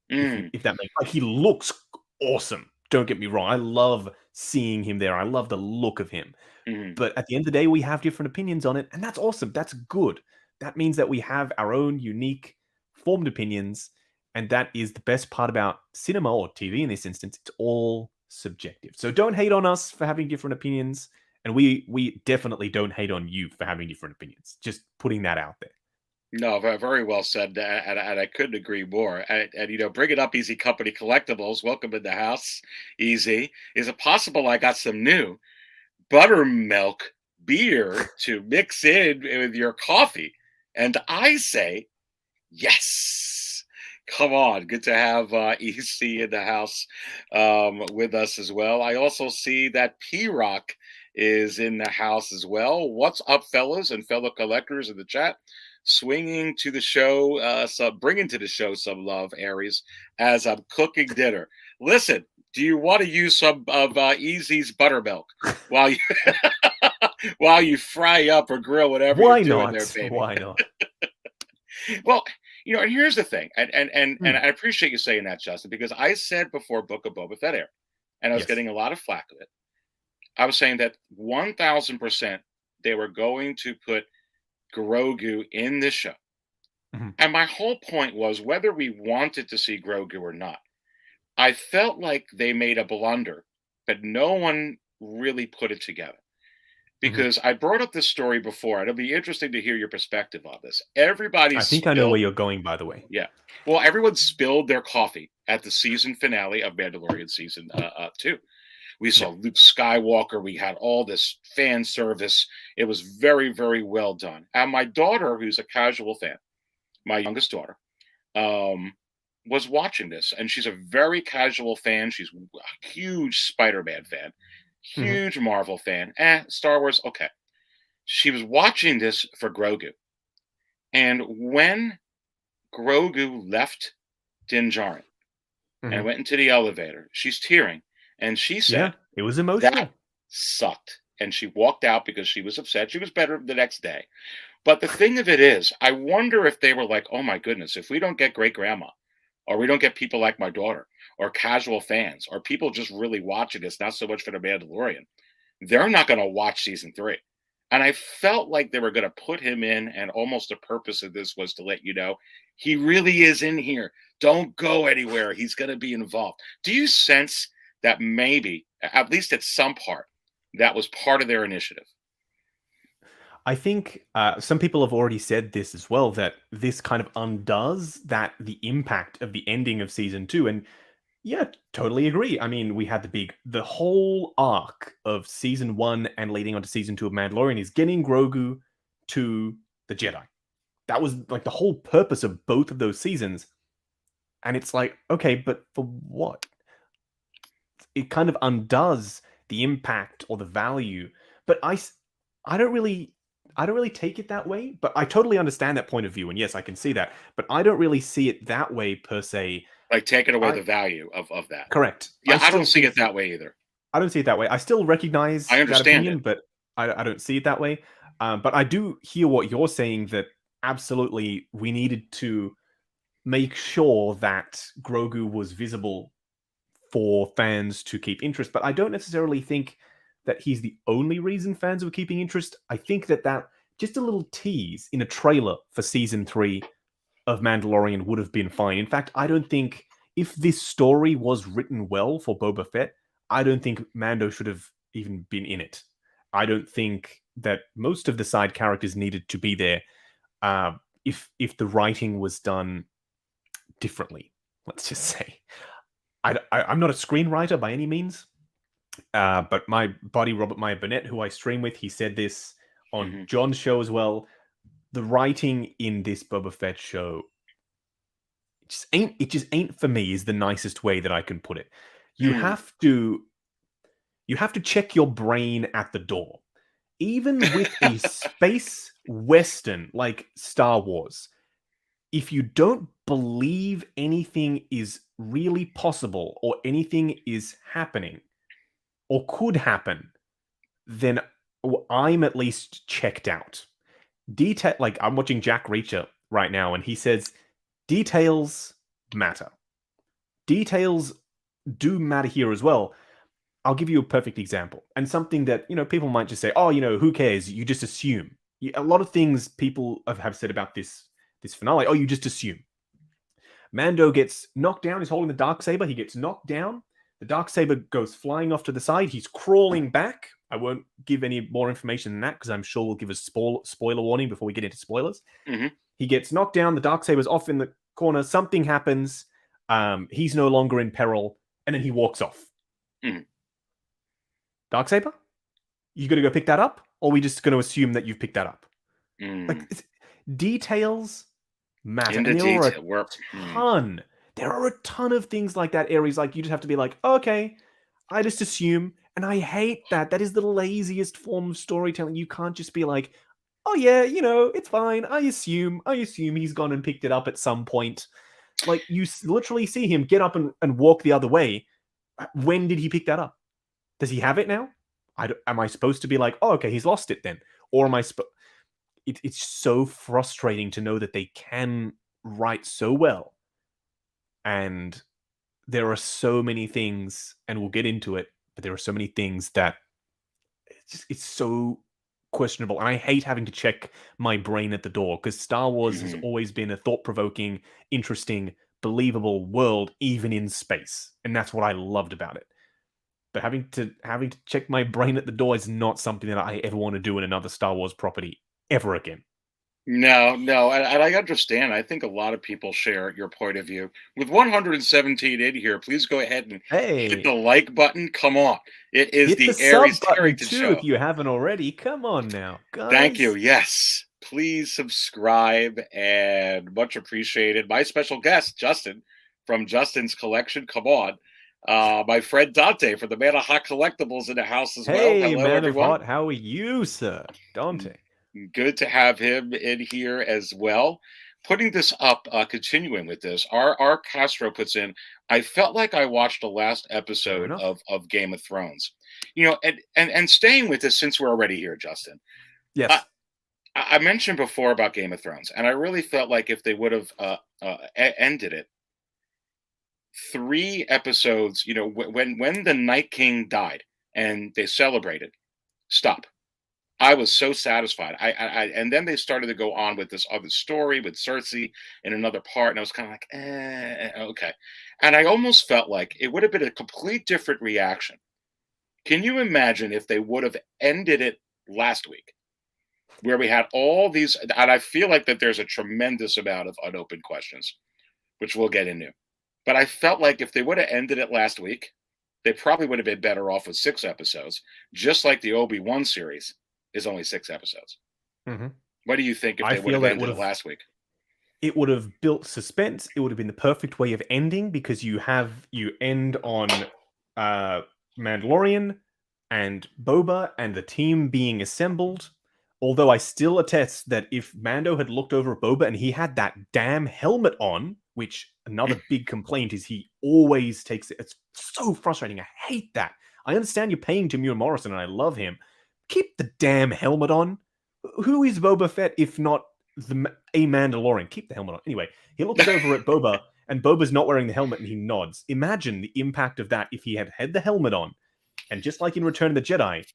If that makes he looks awesome. Don't get me wrong. I love seeing him there. I love the look of him. Mhm. But at the end of the day, we have different opinions on it, and that's awesome. That's good. That means that we have our own unique formed opinions, and that is the best part about cinema or TV in this instance. It's all subjective. So don't hate on us for having different opinions, and we definitely don't hate on you for having different opinions. Just putting that out there. No, very well said, and I couldn't agree more. And you know, bring it up, Easy Company Collectibles. Welcome in the house, Easy. Is it possible I got some new buttermilk beer to mix in with your coffee? And I say, yes. Come on, good to have EC in the house with us as well. I also see that P Rock is in the house as well. What's up, fellas and fellow collectors in the chat? Swinging to the show, bringing to the show some love, Aries, as I'm cooking dinner. Listen, do you want to use some of Easy's buttermilk while you while you fry up or grill whatever Why you're doing not? there, baby? Why not? Well, you know, and here's the thing, and I appreciate you saying that, Justin, because I said before Book of Boba Fett aired, and I was Yes. getting a lot of flack of it. I was saying that 1,000% they were going to put Grogu in this show. Mhm. And my whole point was whether we wanted to see Grogu or not, I felt like they made a blunder, but no one really put it together. Because I brought up this story before, and it'll be interesting to hear your perspective on this. Everybody I think I know where you're going, by the way. Yeah. Well, everyone spilled their coffee at the season finale of Mandalorian season 2. We saw Luke Skywalker. We had all this fan service. It was very, very well done. And my daughter, who's a casual fan, my youngest daughter, was watching this. And she's a very casual fan. She's a huge Spider-Man fan, huge Marvel fan. Star Wars, okay. She was watching this for Grogu. And when Grogu left Din Djarin and went into the elevator, she's tearing. And she said, it was emotional. That sucked. And she walked out because she was upset. She was better the next day. But the thing of it is, I wonder if they were like, oh my goodness, if we don't get great grandma, or we don't get people like my daughter, or casual fans, or people just really watching this, not so much for the Mandalorian, they're not going to watch season 3. And I felt like they were going to put him in, and almost the purpose of this was to let you know he really is in here. Don't go anywhere. He's going to be involved. Do you sense that maybe, at least at some part, that was part of their initiative? I think some people have already said this as well, that this kind of undoes the impact of the ending of season 2. And yeah, totally agree. I mean, we had the whole arc of season 1 and leading on to season 2 of Mandalorian is getting Grogu to the Jedi. That was like the whole purpose of both of those seasons. And it's like, okay, but for what? It kind of undoes the impact or the value. But I don't really take it that way. But I totally understand that point of view. And yes, I can see that. But I don't really see it that way per se. Like taking away the value of that. Correct. Yeah, I don't see it that way either. I don't see it that way. I still recognize that opinion, but I don't see it that way. But I do hear what you're saying, that absolutely we needed to make sure that Grogu was visible for fans to keep interest. But I don't necessarily think that he's the only reason fans were keeping interest. I think that just a little tease in a trailer for season 3 of Mandalorian would have been fine. In fact, I don't think, if this story was written well for Boba Fett, I don't think Mando should have even been in it. I don't think that most of the side characters needed to be there if the writing was done differently, let's just say. I'm not a screenwriter by any means, but my buddy Robert Meyer Burnett, who I stream with, he said this on John's show as well. The writing in this Boba Fett show, it just ain't for me, is the nicest way that I can put it. You have to check your brain at the door. Even with a space western like Star Wars, if you don't believe anything is really possible or anything is happening or could happen, then I'm at least checked out. Like, I'm watching Jack Reacher right now, and he says details matter. Details do matter here as well. I'll give you a perfect example, and something that, people might just say, oh, who cares? You just assume. A lot of things people have said about this finale. Oh, you just assume. Mando gets knocked down. He's holding the Darksaber. He gets knocked down. The Darksaber goes flying off to the side. He's crawling back. I won't give any more information than that because I'm sure we'll give a spoiler warning before we get into spoilers. Mm-hmm. He gets knocked down. The Darksaber's off in the corner. Something happens. He's no longer in peril. And then he walks off. Mm-hmm. Darksaber? You going to go pick that up? Or are we just going to assume that you've picked that up? Details matter. There are a ton of things like that, Aries. Like, you just have to be like, okay, I just assume. And I hate that. That is the laziest form of storytelling. You can't just be like, oh yeah, it's fine. I assume he's gone and picked it up at some point. Like, you literally see him get up and walk the other way. When did he pick that up? Does he have it now? Am I supposed to be like, oh, okay, he's lost it then? Or am I it's so frustrating to know that they can write so well. And there are so many things, and we'll get into it, but there are so many things that it's so questionable. And I hate having to check my brain at the door, because Star Wars has always been a thought-provoking, interesting, believable world, even in space. And that's what I loved about it. But having to check my brain at the door is not something that I ever want to do in another Star Wars property ever again. No, and I understand. I think a lot of people share your point of view. With 117 in here, please go ahead and hit the like button. Come on. It is hit the the Aries sub Terrington too, Show. if you haven't already. Come on now, guys. Thank you. Yes. Please subscribe, and much appreciated. My special guest, Justin, from Justin's Collection. Come on. My friend Dante from the Man of Hot Collectibles in the house as well. Hello, Man everyone. of Hot, how are you, sir? Dante. Good to have him in here as well. Putting this up, continuing with this, our Castro puts in, I felt like I watched the last episode of Game of Thrones. And staying with this, since we're already here, Justin. Yes. I mentioned before about Game of Thrones, and I really felt like if they would have ended it 3 episodes, when the Night King died and they celebrated, stop. I was so satisfied. And then they started to go on with this other story with Cersei in another part, and I was kind of like, okay. And I almost felt like it would have been a complete different reaction. Can you imagine if they would have ended it last week, where we had all these, and I feel like that there's a tremendous amount of unopened questions, which we'll get into. But I felt like if they would have ended it last week, they probably would have been better off with 6 episodes, just like the Obi-Wan series is only 6 episodes. Mm-hmm. What do you think if they would have ended it last week? It would have built suspense. It would have been the perfect way of ending, because you end on Mandalorian and Boba and the team being assembled. Although I still attest that if Mando had looked over at Boba and he had that damn helmet on, which another big complaint is he always takes it. It's so frustrating. I hate that. I understand you're paying Temuera Morrison and I love him. Keep the damn helmet on. Who is Boba Fett if not a Mandalorian? Keep the helmet on. Anyway, he looks over at Boba, and Boba's not wearing the helmet, and he nods. Imagine the impact of that if he had the helmet on. And just like in Return of the Jedi,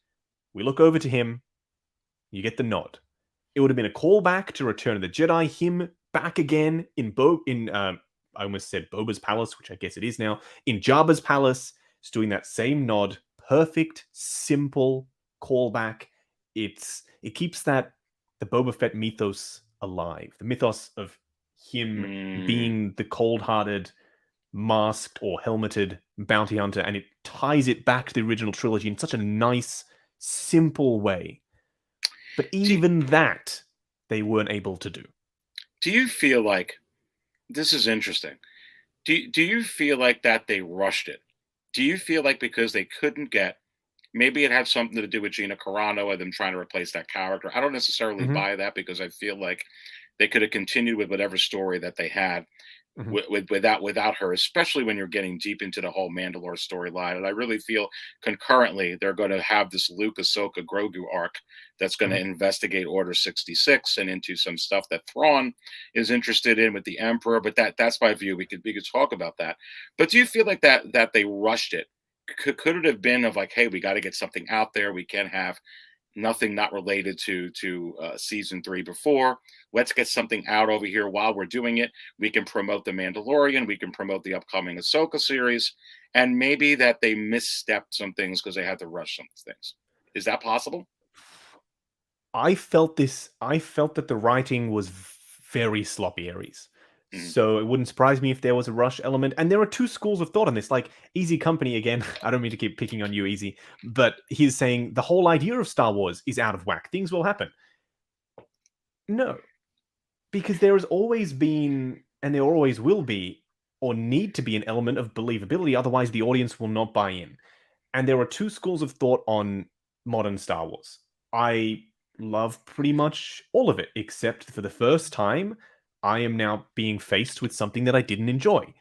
we look over to him, you get the nod. It would have been a callback to Return of the Jedi, him back again in I almost said Boba's palace, which I guess it is now, in Jabba's palace, just doing that same nod. Perfect, simple callback. It keeps the Boba Fett mythos alive. The mythos of him being the cold-hearted, masked or helmeted bounty hunter, and it ties it back to the original trilogy in such a nice, simple way. But even that, they weren't able to do. Do you feel like, this is interesting, do you feel like that they rushed it? Do you feel like because they couldn't get, maybe it had something to do with Gina Carano and them trying to replace that character? I don't necessarily buy that, because I feel like they could have continued with whatever story that they had. without her, especially when you're getting deep into the whole Mandalore storyline. And I really feel concurrently they're going to have this Luke, Ahsoka, Grogu arc that's going to investigate Order 66 and into some stuff that Thrawn is interested in with the Emperor. But that's my view. We could talk about that. But do you feel like that they rushed it? Could it have been of like, hey, we got to get something out there. We can't have nothing not related to season 3 before. Let's get something out over here while we're doing it. We can promote the Mandalorian. We can promote the upcoming Ahsoka series. And maybe that they misstepped some things because they had to rush some things. Is that possible? I felt that the writing was very sloppy, Aries. So it wouldn't surprise me if there was a rush element. And there are two schools of thought on this. Like Easy Company, again, I don't mean to keep picking on you, Easy, but he's saying the whole idea of Star Wars is out of whack. Things will happen. No. Because there has always been, and there always will be, or need to be an element of believability. Otherwise, the audience will not buy in. And there are two schools of thought on modern Star Wars. I love pretty much all of it, except for the first time, I am now being faced with something that I didn't enjoy.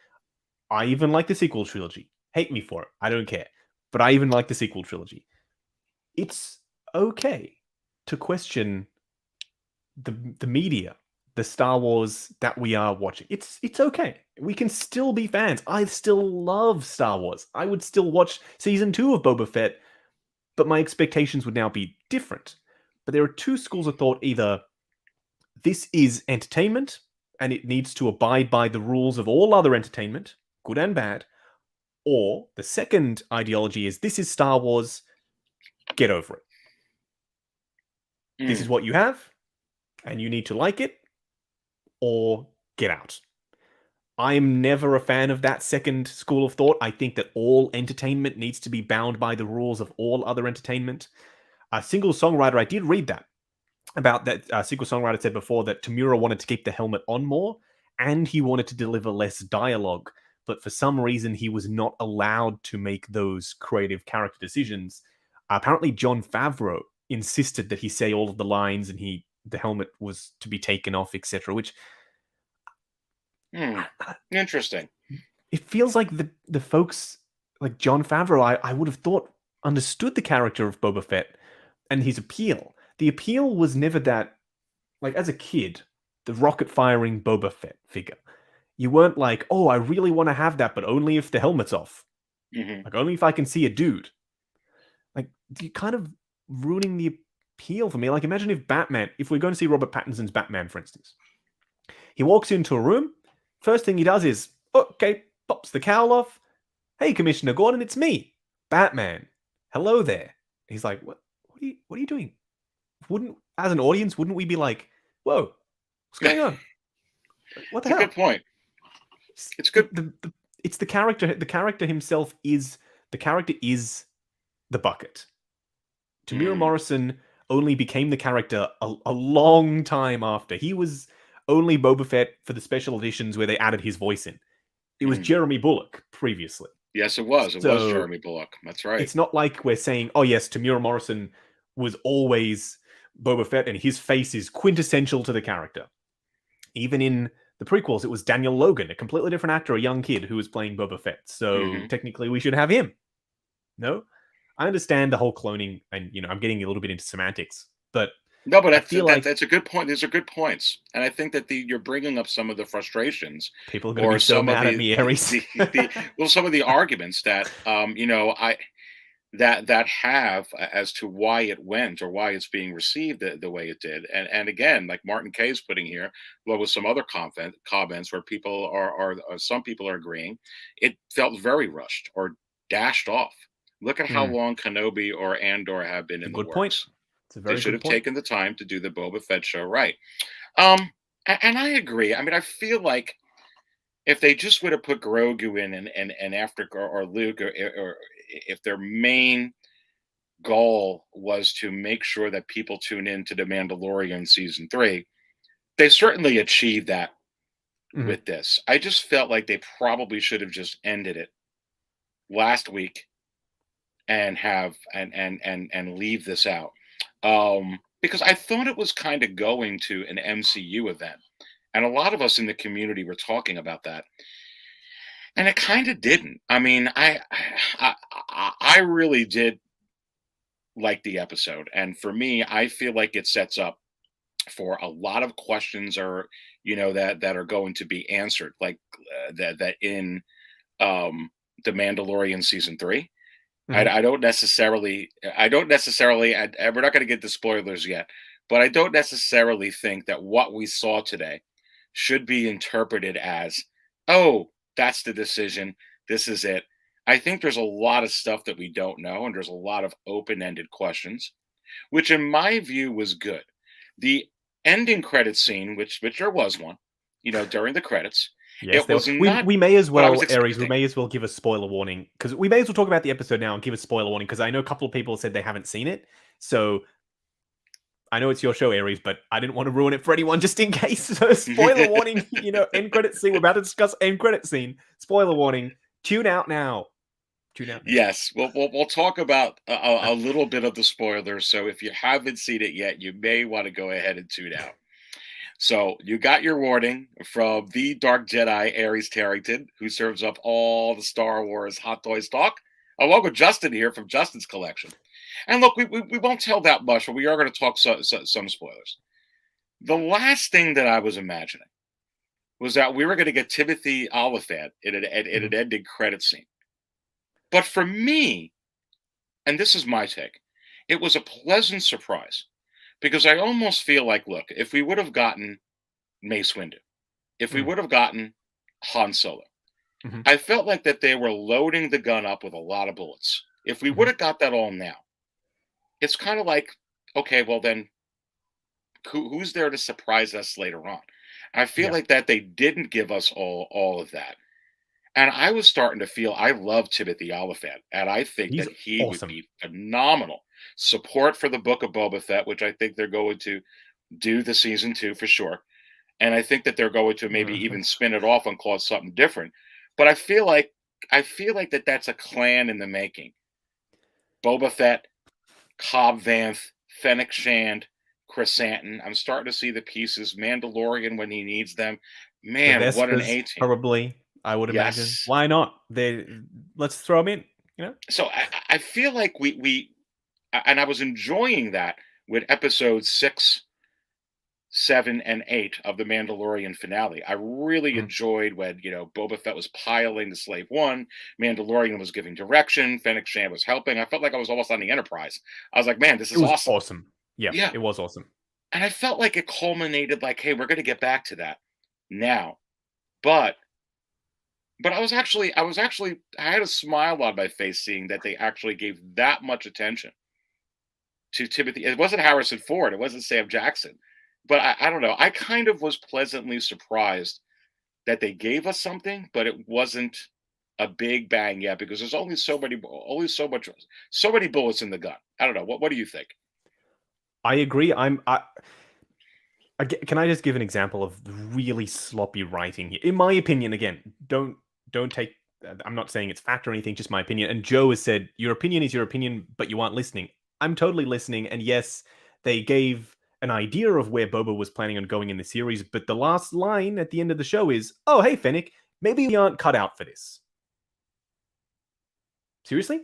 I even like the sequel trilogy. Hate me for it. I don't care. But I even like the sequel trilogy. It's okay to question the media, the Star Wars that we are watching. It's okay. We can still be fans. I still love Star Wars. I would still watch season 2 of Boba Fett, but my expectations would now be different. But there are two schools of thought. Either this is entertainment, and it needs to abide by the rules of all other entertainment, good and bad. Or the second ideology is this is Star Wars, get over it. This is what you have, and you need to like it, or get out. I'm never a fan of that second school of thought. I think that all entertainment needs to be bound by the rules of all other entertainment. A single songwriter, I did read that. About that single songwriter said before that Tamura wanted to keep the helmet on more, and he wanted to deliver less dialogue, but for some reason he was not allowed to make those creative character decisions. Apparently Jon Favreau insisted that he say all of the lines and the helmet was to be taken off, etc. Which interesting. It feels like the folks like Jon Favreau, I would have thought understood the character of Boba Fett and his appeal. The appeal was never that, like, as a kid, the rocket-firing Boba Fett figure. You weren't like, oh, I really want to have that, but only if the helmet's off. Like, only if I can see a dude. Like, you're kind of ruining the appeal for me. Like, imagine if we're going to see Robert Pattinson's Batman, for instance. He walks into a room, first thing he does is, okay, pops the cowl off. Hey, Commissioner Gordon, it's me, Batman. Hello there. He's like, what are you doing? As an audience, wouldn't we be like, whoa, what's going on? What the hell? That's a good point. It's good. It's the character. The character himself is the bucket. Tamura Morrison only became the character a long time after. He was only Boba Fett for the special editions where they added his voice in. It was Jeremy Bulloch previously. Yes, it was. It was Jeremy Bulloch. That's right. It's not like we're saying, oh yes, Tamura Morrison was always Boba Fett and his face is quintessential to the character. Even in the prequels, it was Daniel Logan, a completely different actor, a young kid who was playing Boba Fett. So technically we should have him. No? I understand the whole cloning and, I'm getting a little bit into semantics, but no, but that's a good point. These are good points. And I think that you're bringing up some of the frustrations. People are going to be so mad at me, Aries. Some of the arguments that, that have as to why it went or why it's being received the way it did. And again, like Martin K is putting here, well, with some other comments where people are some people are agreeing, it felt very rushed or dashed off. Look at how long Kenobi or Andor have been in the works. Point. They should have taken the time to do the Boba Fett show right. And I agree. I mean, I feel like if they just would have put Grogu in and after or Luke, or if their main goal was to make sure that people tune in to The Mandalorian season 3, they certainly achieved that with this. I just felt like they probably should have just ended it last week and leave this out. Because I thought it was kind of going to an MCU event. And a lot of us in the community were talking about that. And it kind of didn't. I mean, I really did like the episode. And for me, I feel like it sets up for a lot of questions or that are going to be answered like that in the Mandalorian season 3. I don't necessarily and we're not going to get the spoilers yet, but I don't necessarily think that what we saw today should be interpreted as, oh, that's the decision, this is it. I think there's a lot of stuff that we don't know, and there's a lot of open-ended questions, which in my view was good. The ending credit scene, which there was one, during the credits. Yes, it was not we may as well, what I was Aries, we expecting. may as well give a spoiler warning, because we may as well talk about the episode now and give a spoiler warning, because I know a couple of people said they haven't seen it. So I know it's your show, Aries, but I didn't want to ruin it for anyone just in case. So spoiler warning, end credit scene. We're about to discuss end credit scene. Spoiler warning. Tune out now. Tune out now. Yes, we'll talk about a little bit of the spoilers. So if you haven't seen it yet, you may want to go ahead and tune out. So you got your warning from the Dark Jedi, Aries Terrington, who serves up all the Star Wars Hot Toys talk, along with Justin here from Justin's collection. And look, we won't tell that much, but we are going to talk some spoilers. The last thing that I was imagining was that we were going to get Timothy Oliphant in an ending credit scene. But for me, and this is my take, it was a pleasant surprise. Because I almost feel like, look, if we would have gotten Mace Windu, if we would have gotten Han Solo, I felt like that they were loading the gun up with a lot of bullets. If we would have got that all now, it's kind of like, okay, well then, who's there to surprise us later on? I feel like that they didn't give us all of that. And I was starting to feel, I love Timothy Oliphant, and I think He's that he awesome. would be phenomenal. Support for the Book of Boba Fett, which I think they're going to do the season 2 for sure. And I think that they're going to maybe even spin it off and call it something different. But I feel like that's a clan in the making. Boba Fett, Cobb Vanth, Fennec Shand, Chrysanthemum. I'm starting to see the pieces. Mandalorian when he needs them. Man, what an A-team. Probably, I would imagine. Why not? Let's throw them in. So I feel like we and I was enjoying that with episodes 6, 7, and 8 of the Mandalorian finale. I really enjoyed when, Boba Fett was piloting the Slave One, Mandalorian was giving direction, Fennec Shand was helping. I felt like I was almost on the Enterprise. I was like, man, this is awesome. Awesome. Yeah, it was awesome. And I felt like it culminated like, hey, we're going to get back to that now. But I had a smile on my face seeing that they actually gave that much attention to Timothy. It wasn't Harrison Ford. It wasn't Sam Jackson. But I don't know. I kind of was pleasantly surprised that they gave us something, but it wasn't a big bang yet because there's only so many bullets in the gun. I don't know. What do you think? I agree. Can I just give an example of really sloppy writing here? In my opinion, again, don't take. I'm not saying it's fact or anything, just my opinion. And Joe has said, your opinion is your opinion, but you aren't listening. I'm totally listening. And yes, they gave an idea of where Boba was planning on going in the series, but the last line at the end of the show is, oh, hey, Fennec, maybe we aren't cut out for this. Seriously?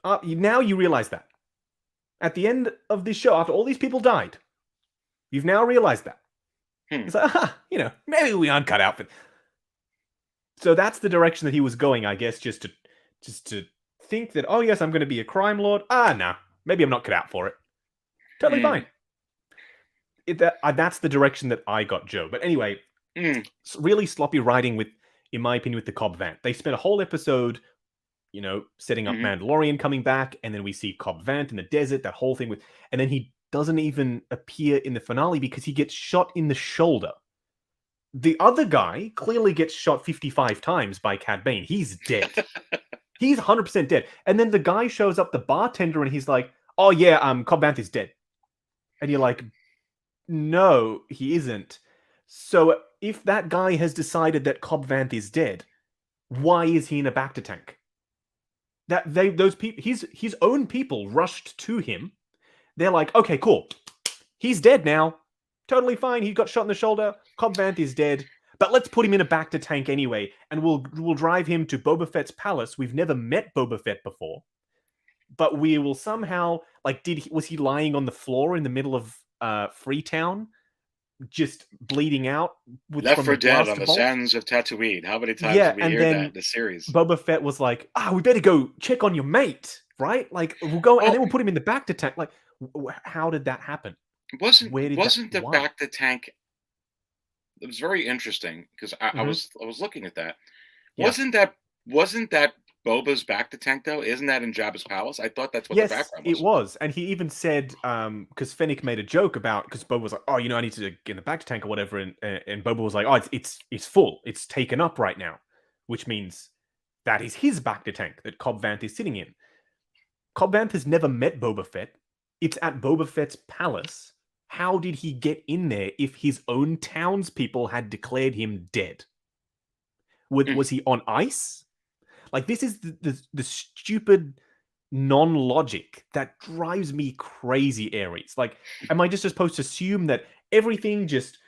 Now you realize that. At the end of this show, after all these people died, you've now realized that. It's like, maybe we aren't cut out for. So that's the direction that he was going, I guess, just to think that, oh yes, I'm going to be a crime lord. No, maybe I'm not cut out for it. Totally fine. That's the direction that I got, Joe. But anyway, really sloppy writing in my opinion, with the Cobb Vanth. They spent a whole episode, setting up Mandalorian coming back, and then we see Cobb Vanth in the desert, that whole thing and then he doesn't even appear in the finale because he gets shot in the shoulder. The other guy clearly gets shot 55 times by Cad Bane. He's dead. He's 100% dead. And then the guy shows up, the bartender, and he's like, oh yeah, Cobb Vanth is dead. And you're like, no, he isn't. So if that guy has decided that Cobb Vanth is dead, why is he in a Bacta tank? Those people, his own people rushed to him. They're like, okay, cool. He's dead now. Totally fine. He got shot in the shoulder. Cobb Vanth is dead. But let's put him in a bacta tank anyway, and we'll drive him to Boba Fett's palace. We've never met Boba Fett before, but we will somehow was he lying on the floor in the middle of Freetown, just bleeding out Left from for the dead blaster on the bolt? sands of Tatooine. How many times have we heard that in the series? Boba Fett was like, we better go check on your mate, right? Like, we'll go and then we'll put him in the bacta tank. Like, how did that happen? Wasn't the bacta tank? It was very interesting because I was looking at that. Yeah. Wasn't that Boba's bacta tank though? Isn't that in Jabba's palace? I thought that's what the background was. Yes, it was. And he even said, because Fennec made a joke about, because Boba was like, I need to get in the bacta tank or whatever, and Boba was like, it's full, it's taken up right now, which means that is his bacta tank that Cobb Vanth is sitting in. Cobb Vanth has never met Boba Fett. It's at Boba Fett's palace. How did he get in there if his own townspeople had declared him dead? Was he on ice? Like, this is the stupid non-logic that drives me crazy, Aries. Like, am I just supposed to assume that everything just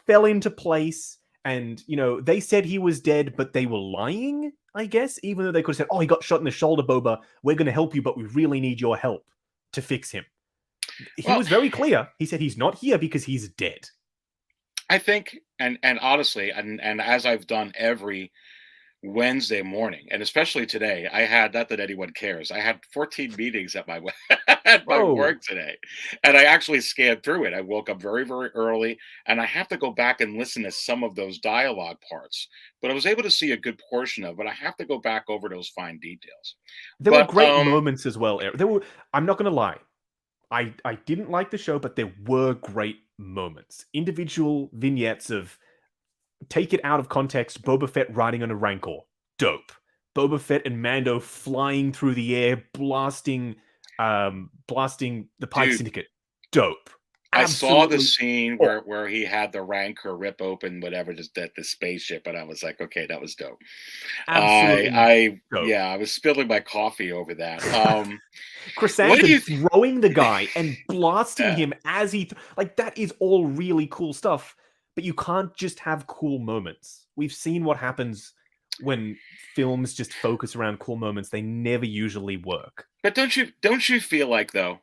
fell into place and, they said he was dead, but they were lying, I guess? Even though they could have said, he got shot in the shoulder, Boba. We're going to help you, but we really need your help to fix him. He was very clear. He said he's not here because he's dead. I think, and honestly, and as I've done every Wednesday morning, and especially today, I had, not that anyone cares, I had 14 meetings at my work today, and I actually scanned through it. I woke up very, very early, and I have to go back and listen to some of those dialogue parts, but I was able to see a good portion of it. I have to go back over those fine details. There were great moments as well. I'm not going to lie. I didn't like the show, but there were great moments. Individual vignettes of, take it out of context, Boba Fett riding on a Rancor. Dope. Boba Fett and Mando flying through the air, blasting the Pike Syndicate. Dope. Absolutely. I saw the scene where he had the Rancor rip open whatever, just the spaceship, and I was like, okay, that was dope. Absolutely. I was spilling my coffee over that. Chrysanthemum throwing the guy and blasting him as he that is all really cool stuff, but you can't just have cool moments. We've seen what happens when films just focus around cool moments. They never usually work. But don't you feel like, though?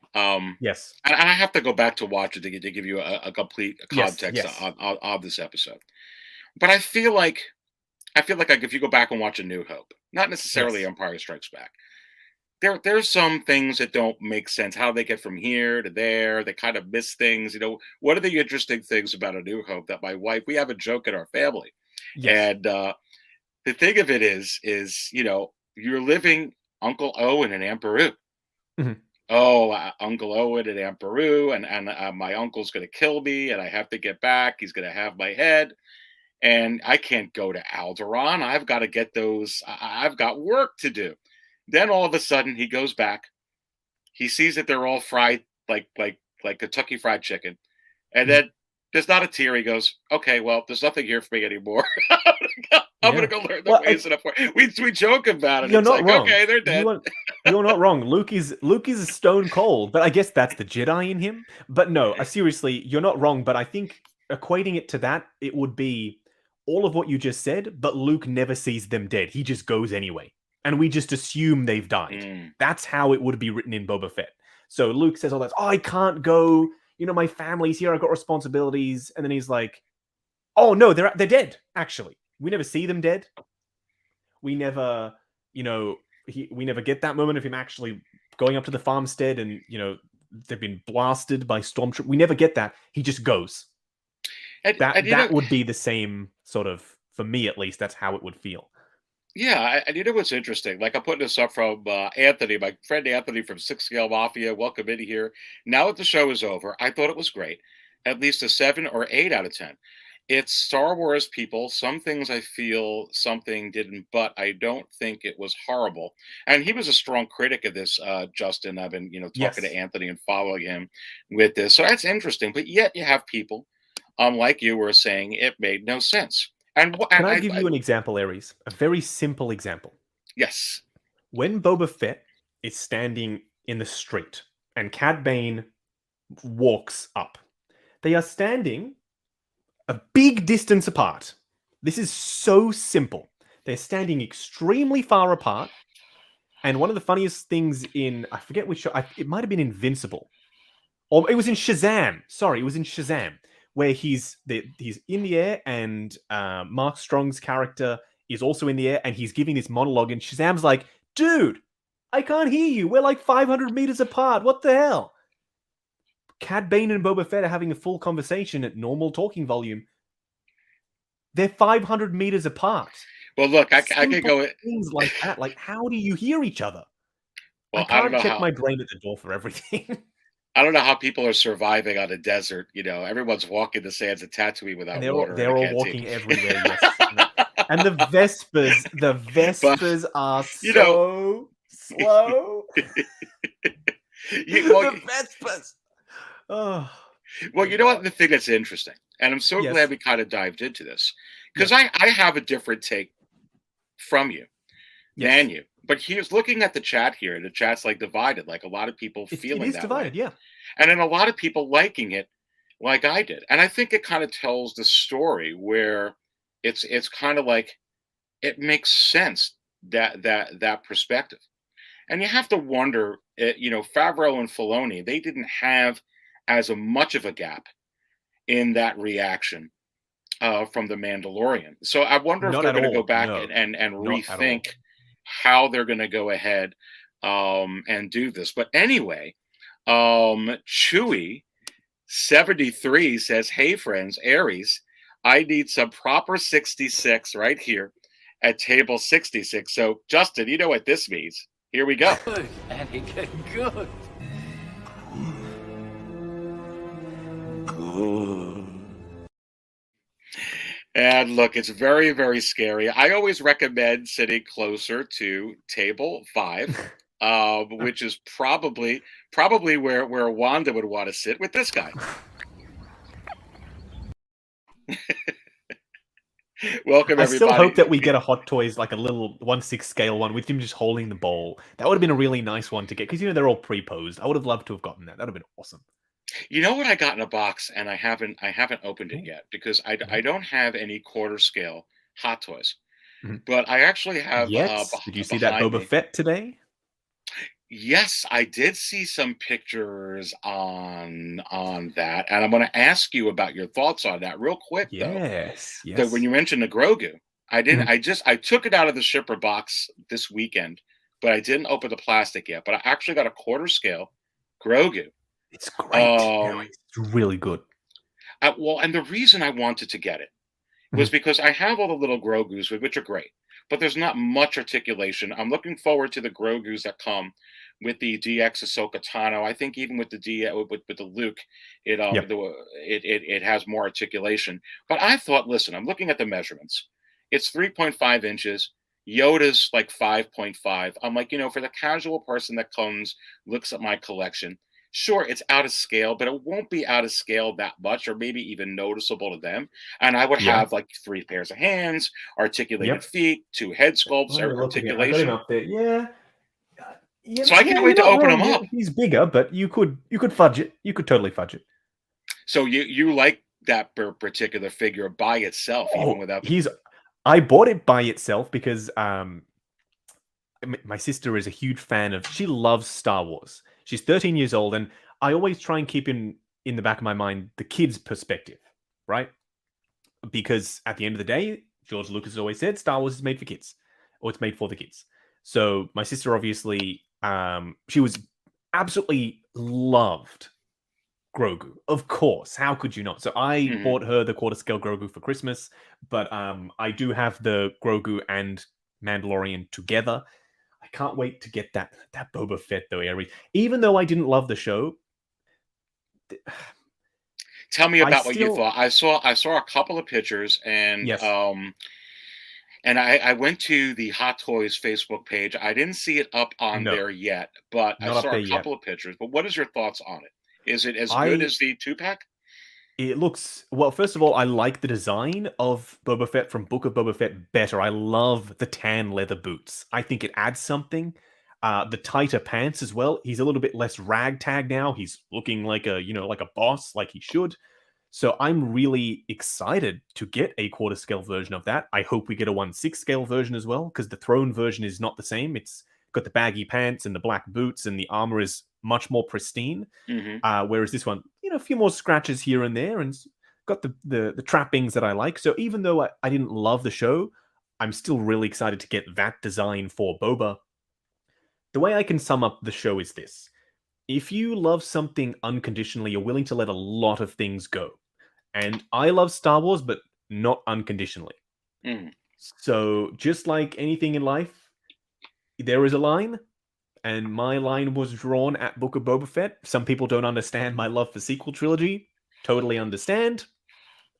Yes. And I have to go back to watch it to give you a complete context of this episode. But I feel like if you go back and watch A New Hope, not necessarily Empire Strikes Back, there's some things that don't make sense. How they get from here to there, they kind of miss things. What are the interesting things about A New Hope that my wife, we have a joke in our family, and the thing of it is you're living Uncle Owen and Aunt Beru. Mm-hmm. Uncle Owen and Aunt Beru, and my uncle's going to kill me, and I have to get back. He's going to have my head, and I can't go to Alderaan. I've got to get those. I've got work to do. Then all of a sudden he goes back. He sees that they're all fried like Kentucky Fried Chicken, and then there's not a tear. He goes, "Okay, well, there's nothing here for me anymore. I'm gonna go learn the ways of the Force." We joke about it. You're not wrong. Okay, they're dead. You're not wrong. Luke is stone cold, but I guess that's the Jedi in him. But no, seriously, you're not wrong. But I think equating it to that, it would be all of what you just said. But Luke never sees them dead. He just goes anyway, and we just assume they've died. That's how it would be written in Boba Fett. So Luke says all that. I can't go. My family's here. I've got responsibilities. And then he's like, "Oh no, they're dead. Actually, we never see them dead. We never, we never get that moment of him actually going up to the farmstead and they've been blasted by stormtroopers. We never get that. He just goes. That would be the same sort of, for me at least. That's how it would feel." Yeah, and what's interesting? Like, I'm putting this up from Anthony, my friend Anthony from 6 Scale Mafia. Welcome in here. Now that the show is over, I thought it was great. At least a 7 or 8 out of 10. It's Star Wars, people. Some things I feel something didn't, but I don't think it was horrible. And he was a strong critic of this, Justin. I've been, talking to Anthony and following him with this. So that's interesting. But yet you have people, like you were saying, it made no sense. Can I give you an example, Aries? A very simple example. Yes. When Boba Fett is standing in the street and Cad Bane walks up, They are standing a big distance apart. This is so simple. They're standing extremely far apart. And one of the funniest things in, I forget which show, it might have been Invincible. Or it was in Shazam. Sorry, it was in Shazam, where he's in the air and Mark Strong's character is also in the air and he's giving this monologue and Shazam's like, dude, I can't hear you. We're like 500 meters apart. What the hell? Cad Bane and Boba Fett are having a full conversation at normal talking volume. They're 500 meters apart. Well, look, I can go things like that. Like, how do you hear each other? Well, I can't check my brain at the door for everything. I don't know how people are surviving on a desert. You know, everyone's walking the sands of Tatooine without water. They're all walking everywhere. Yes. And the Vespers are so slow. The Vespers. Oh. Well, you know what? The thing that's interesting, and I'm so glad we kind of dived into this, because I have a different take from you than you. But here's looking at the chat here, and the chat's like divided, like a lot of people feeling that divided, way. And then a lot of people liking it like I did. And I think it kind of tells the story where it's kind of like it makes sense that perspective. And you have to wonder, you know, Favreau and Filoni, they didn't have as much of a gap in that reaction from The Mandalorian. So I wonder if they're going to go back and rethink how they're going to go ahead and do this. But anyway, Chewy73 says, hey, friends, Aries, I need some proper 66 right here at table 66. So, Justin, you know what this means. Here we go. Good, Anakin, good. Good. And look, it's very, very scary. I always recommend sitting closer to table 5, which is probably where Wanda would want to sit with this guy. Welcome, everybody. I still hope that we get a Hot Toys, like a little 1/6 scale one with him just holding the bowl. That would have been a really nice one to get, because, you know, they're all pre-posed. I would have loved to have gotten that. That would have been awesome. You know what I got in a box, and I haven't opened it yet, because I don't have any quarter scale Hot Toys, but I actually have. Yes. Did you see that Boba Fett today? Yes, I did see some pictures on that, and I'm going to ask you about your thoughts on that real quick. Yes. So when you mentioned the Grogu, I didn't. I took it out of the shipper box this weekend, but I didn't open the plastic yet. But I actually got a quarter scale Grogu. It's great. It's really good. Well, and the reason I wanted to get it was because I have all the little Grogus, which are great, but there's not much articulation. I'm looking forward to the Grogus that come with the DX Ahsoka Tano. I think even with the with the Luke, it has more articulation. But I thought, listen, I'm looking at the measurements. It's 3.5 inches. Yoda's like 5.5. I'm like, you know, for the casual person that comes, looks at my collection, sure, it's out of scale, but it won't be out of scale that much, or maybe even noticeable to them. And I would have like 3 pairs of hands, articulated feet, 2 head sculpts, articulation. I got him up there. Yeah. So I can't wait to open them up. He's bigger, but you could fudge it. You could totally fudge it. So you like that particular figure by itself, even without. I bought it by itself because my sister is a huge fan of. She loves Star Wars. She's 13 years old, and I always try and keep in the back of my mind the kids' perspective, right? Because at the end of the day, George Lucas has always said Star Wars is made for kids, or it's made for the kids. So my sister obviously, she was absolutely loved Grogu. Of course, how could you not? So I bought her the quarter scale Grogu for Christmas, but I do have the Grogu and Mandalorian together. I can't wait to get that Boba Fett though, Aries. Even though I didn't love the show. Tell me about what you thought. I saw a couple of pictures, and and I went to the Hot Toys Facebook page. I didn't see it up on there yet, but I saw a couple of pictures. But what is your thoughts on it? Is it as good as the 2-pack? It looks, well, first of all, I like the design of Boba Fett from Book of Boba Fett better. I love the tan leather boots. I think it adds something. The tighter pants as well. He's a little bit less ragtag now. He's looking like a boss, like he should. So I'm really excited to get a quarter scale version of that. I hope we get a 1/6 scale version as well, because the throne version is not the same. It's got the baggy pants and the black boots, and the armor is much more pristine. Whereas this one, a few more scratches here and there, and got the trappings that I like. So even though I didn't love the show, I'm still really excited to get that design for Boba. The way I can sum up the show is this. If you love something unconditionally, you're willing to let a lot of things go. And I love Star Wars, but not unconditionally. So just like anything in life, there is a line, and my line was drawn at Book of Boba Fett. Some people don't understand my love for sequel trilogy. Totally understand.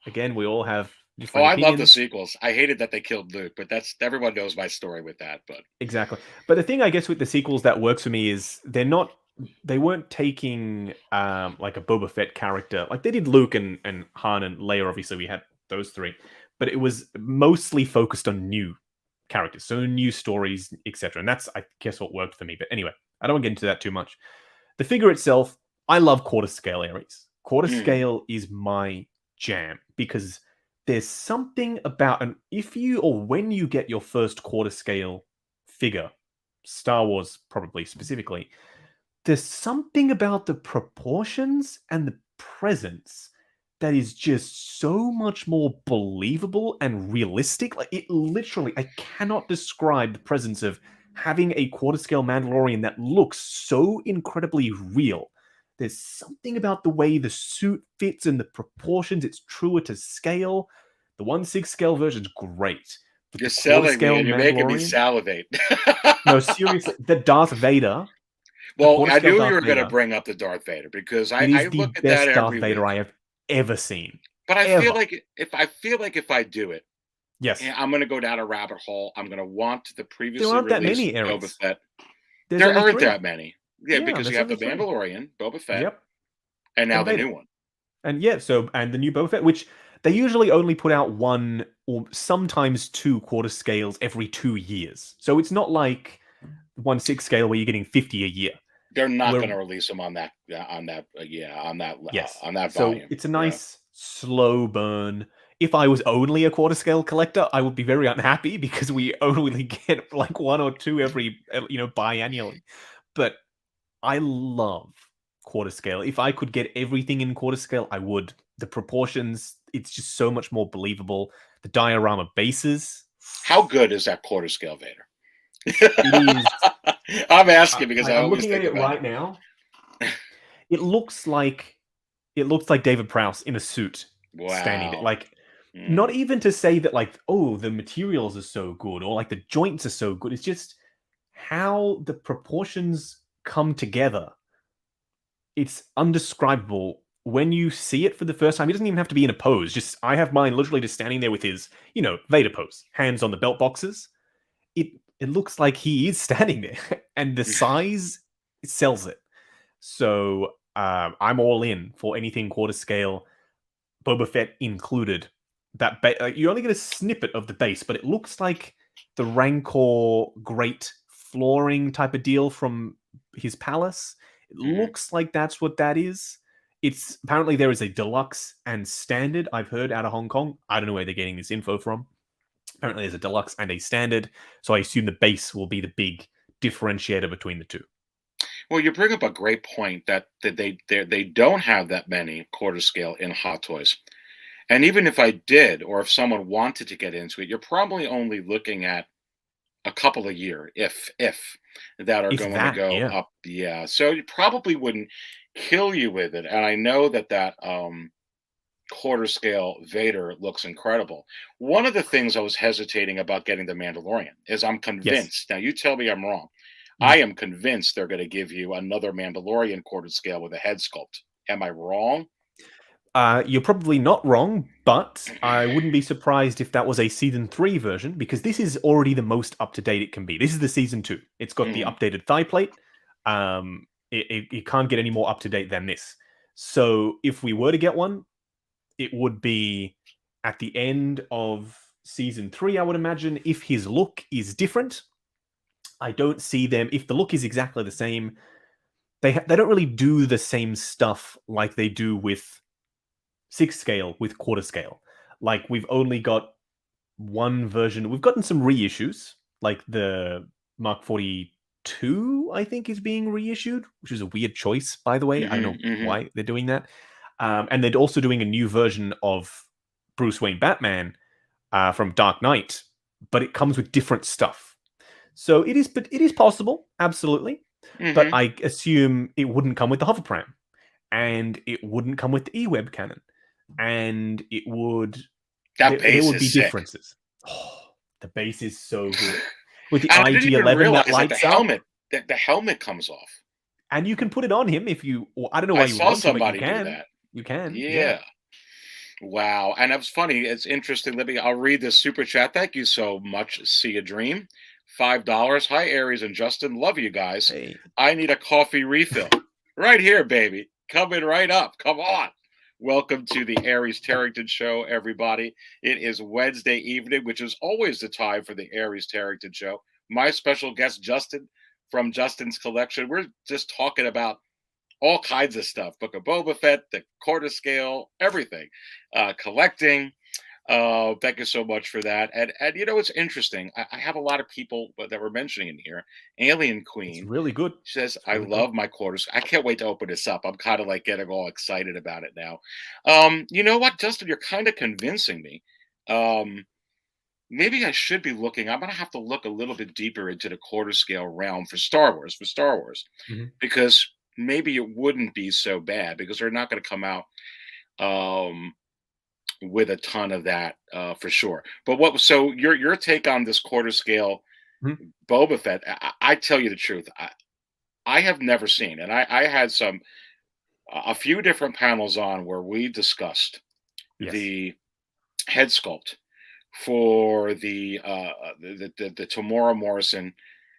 Again, we all have different opinions. I love the sequels. I hated that they killed Luke, but everyone knows my story with that. But exactly. But the thing I guess with the sequels that works for me is they weren't taking like a Boba Fett character. Like they did Luke and Han and Leia, obviously we had those three. But it was mostly focused on new characters, so new stories, etc. And that's, I guess, what worked for me. But anyway, I don't want to get into that too much. The figure itself, I love quarter scale Aries. Quarter scale is my jam, because there's something about, and when you get your first quarter scale figure, Star Wars probably specifically, there's something about the proportions and the presence that is just so much more believable and realistic. Like, it literally, I cannot describe the presence of having a quarter scale Mandalorian that looks so incredibly real. There's something about the way the suit fits and the proportions. It's truer to scale. The 1/6 scale version's great. But you're selling me, and you're making me salivate. No, seriously, the Darth Vader. Well, I knew you were going to bring up the Darth Vader, because I look at that every Darth Vader I have ever seen. But I feel like if I do it, yes, I'm going to go down a rabbit hole. I'm going to want the previously there aren't released that many Boba Fett. There aren't that many. Yeah, because you have the Mandalorian, Boba Fett, and now the new one. And and the new Boba Fett, which they usually only put out one or sometimes two quarter scales every 2 years. So it's not like 1/6 scale where you're getting 50 a year. They're not going to release them on that volume. So it's a nice slow burn. If I was only a quarter scale collector, I would be very unhappy, because we only get like one or two every biannually. But I love quarter scale. If I could get everything in quarter scale, I would. The proportions, it's just so much more believable. The diorama bases. How good is that quarter scale Vader? It is. I'm asking because I'm looking at it right now. It looks like David Prowse in a suit, standing there. Like, not even to say that, like, oh, the materials are so good, or like the joints are so good. It's just how the proportions come together. It's undescribable when you see it for the first time. He doesn't even have to be in a pose. Just, I have mine literally just standing there with his, Vader pose, hands on the belt boxes. It looks like he is standing there, and the size sells it. So I'm all in for anything quarter scale, Boba Fett included. That you only get a snippet of the base, but it looks like the Rancor Great flooring type of deal from his palace. It looks like that's what that is. It's apparently there is a deluxe and standard, I've heard, out of Hong Kong. I don't know where they're getting this info from. Apparently there's a deluxe and a standard, so I assume the base will be the big differentiator between the two. Well, you bring up a great point that they don't have that many quarter scale in Hot Toys. And even if I did, or if someone wanted to get into it, you're probably only looking at a couple a year, if that are going to go up. Yeah. So you probably wouldn't kill you with it. And I know that quarter scale Vader looks incredible. One of the things I was hesitating about getting the Mandalorian is I'm convinced. Yes. Now, you tell me I'm wrong. I am convinced they're going to give you another Mandalorian quarter scale with a head sculpt. Am I wrong? You're probably not wrong, but I wouldn't be surprised if that was a season 3 version, because this is already the most up-to-date it can be. This is the season 2. It's got the updated thigh plate. It can't get any more up-to-date than this. So if we were to get one, it would be at the end of season 3, I would imagine, if his look is different. I don't see them. If the look is exactly the same, they don't really do the same stuff like they do with 6 scale with quarter scale. Like, we've only got one version. We've gotten some reissues, like the Mark 42, I think, is being reissued, which is a weird choice, by the way. I don't know why they're doing that. And they're also doing a new version of Bruce Wayne Batman from Dark Knight, but it comes with different stuff. So it is possible, absolutely. But I assume it wouldn't come with the hoverpram, and it wouldn't come with the e-web cannon, and it would. There would be differences. Oh, the base is so good with the IG-11 that lights up. The helmet comes off, and you can put it on him if you. Or I don't know why you want to, but you can. Do that. You can. Yeah. Wow. And it's funny. It's interesting. I'll read this super chat. Thank you so much. See a dream. $5. Hi, Aries and Justin. Love you guys. Hey. I need a coffee refill. Right here, baby. Coming right up. Come on. Welcome to the Aries Terrington Show, everybody. It is Wednesday evening, which is always the time for the Aries Terrington Show. My special guest, Justin, from Justin's collection. We're just talking about all kinds of stuff. Book of Boba Fett, the quarter scale, everything. Collecting. Thank you so much for that. And you know, it's interesting. I have a lot of people that were mentioning in here. Alien Queen. It's really good. She says, I love my quarters. I can't wait to open this up. I'm kind of like getting all excited about it now. You know what, Justin? You're kind of convincing me. Maybe I should be looking. I'm going to have to look a little bit deeper into the quarter scale realm for Star Wars, because maybe it wouldn't be so bad, because they're not going to come out with a ton of that for sure. But so your take on this quarter scale Boba Fett? I tell you the truth, I have never seen, and I had a few different panels on where we discussed the head sculpt for the Tamora Morrison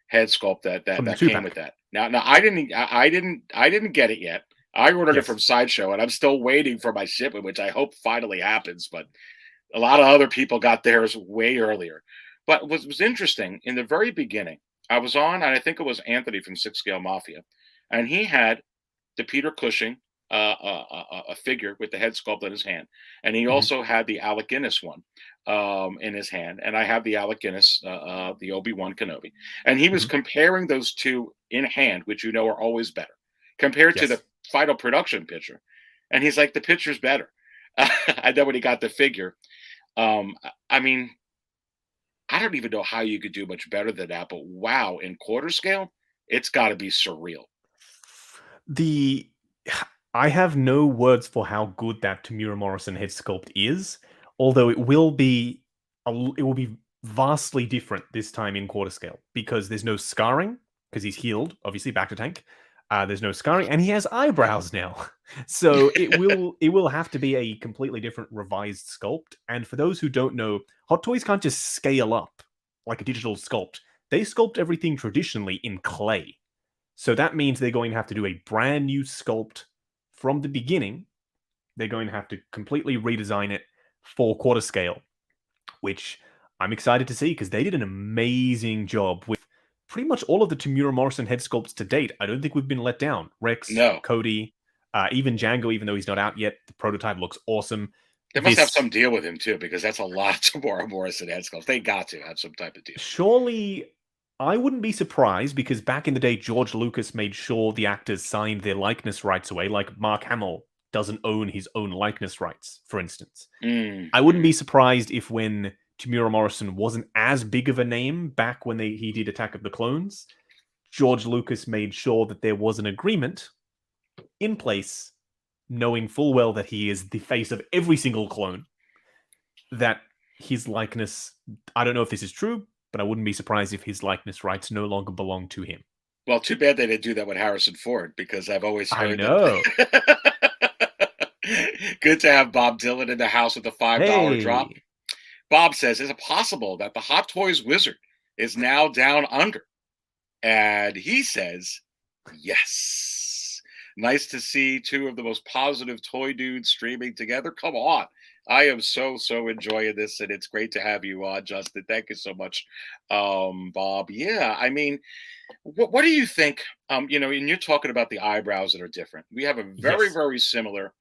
head sculpt that came with that. Now I didn't get it yet. I ordered it from Sideshow, and I'm still waiting for my shipment, which I hope finally happens. But a lot of other people got theirs way earlier. But what was interesting, in the very beginning, I was on, and I think it was Anthony from Six Scale Mafia, and he had the Peter Cushing a figure with the head sculpt in his hand, and he also had the Alec Guinness one in his hand, and I have the Alec Guinness, the Obi-Wan Kenobi, and he was comparing those two in hand, which are always better, compared to the final production picture, and he's like, the picture's better. And then when he got the figure, I mean, I don't even know how you could do much better than that, but wow, in quarter scale, it's got to be surreal. I have no words for how good that Tamura Morrison head sculpt is, although it will be vastly different this time in quarter scale, because there's no scarring, because he's healed, obviously, back to tank. There's no scarring, and he has eyebrows now. So it will have to be a completely different revised sculpt. And for those who don't know, Hot Toys can't just scale up like a digital sculpt. They sculpt everything traditionally in clay. So that means they're going to have to do a brand new sculpt from the beginning. They're going to have to completely redesign it for quarter scale, which I'm excited to see, because they did an amazing job with pretty much all of the Tamura Morrison head sculpts to date. I don't think we've been let down. Rex, Cody, even Django, even though he's not out yet, the prototype looks awesome. They must have some deal with him too, because that's a lot of Tamura Morrison head sculpts. They got to have some type of deal. Surely, I wouldn't be surprised, because back in the day, George Lucas made sure the actors signed their likeness rights away, like Mark Hamill doesn't own his own likeness rights, for instance. I wouldn't be surprised if when Tamura Morrison wasn't as big of a name back when he did Attack of the Clones, George Lucas made sure that there was an agreement in place, knowing full well that he is the face of every single clone, that his likeness, I don't know if this is true, but I wouldn't be surprised if his likeness rights no longer belong to him. Well, too bad they didn't do that with Harrison Ford, because I've always heard I know. Good to have Bob Dylan in the house with the $5 drop. Bob says, is it possible that the Hot Toys wizard is now down under? And he says, yes. Nice to see two of the most positive toy dudes streaming together. Come on. I am so enjoying this, and it's great to have you on, Justin. Thank you so much, Bob. Yeah, I mean, what do you think? And you're talking about the eyebrows that are different. We have a very similar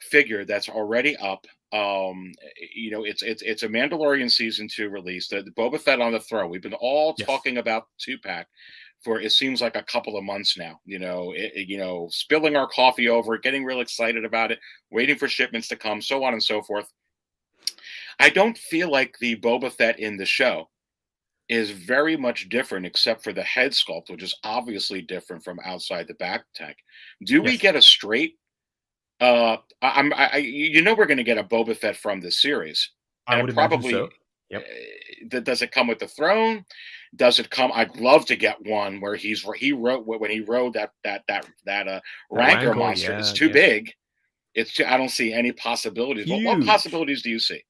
figure that's already up. It's a Mandalorian season 2 release. The Boba Fett on the Throne. We've been all talking about 2-pack for it seems like a couple of months now. Spilling our coffee over it, getting real excited about it, waiting for shipments to come, so on and so forth. I don't feel like the Boba Fett in the show is very much different, except for the head sculpt, which is obviously different from outside the back tech. Do we get a straight? We're going to get a Boba Fett from this series. I would probably. So. Yep. Does it come with the throne? Does it come? I'd love to get one where he rode that rancor monster. It's too big. I don't see any possibilities. Well, what possibilities do you see?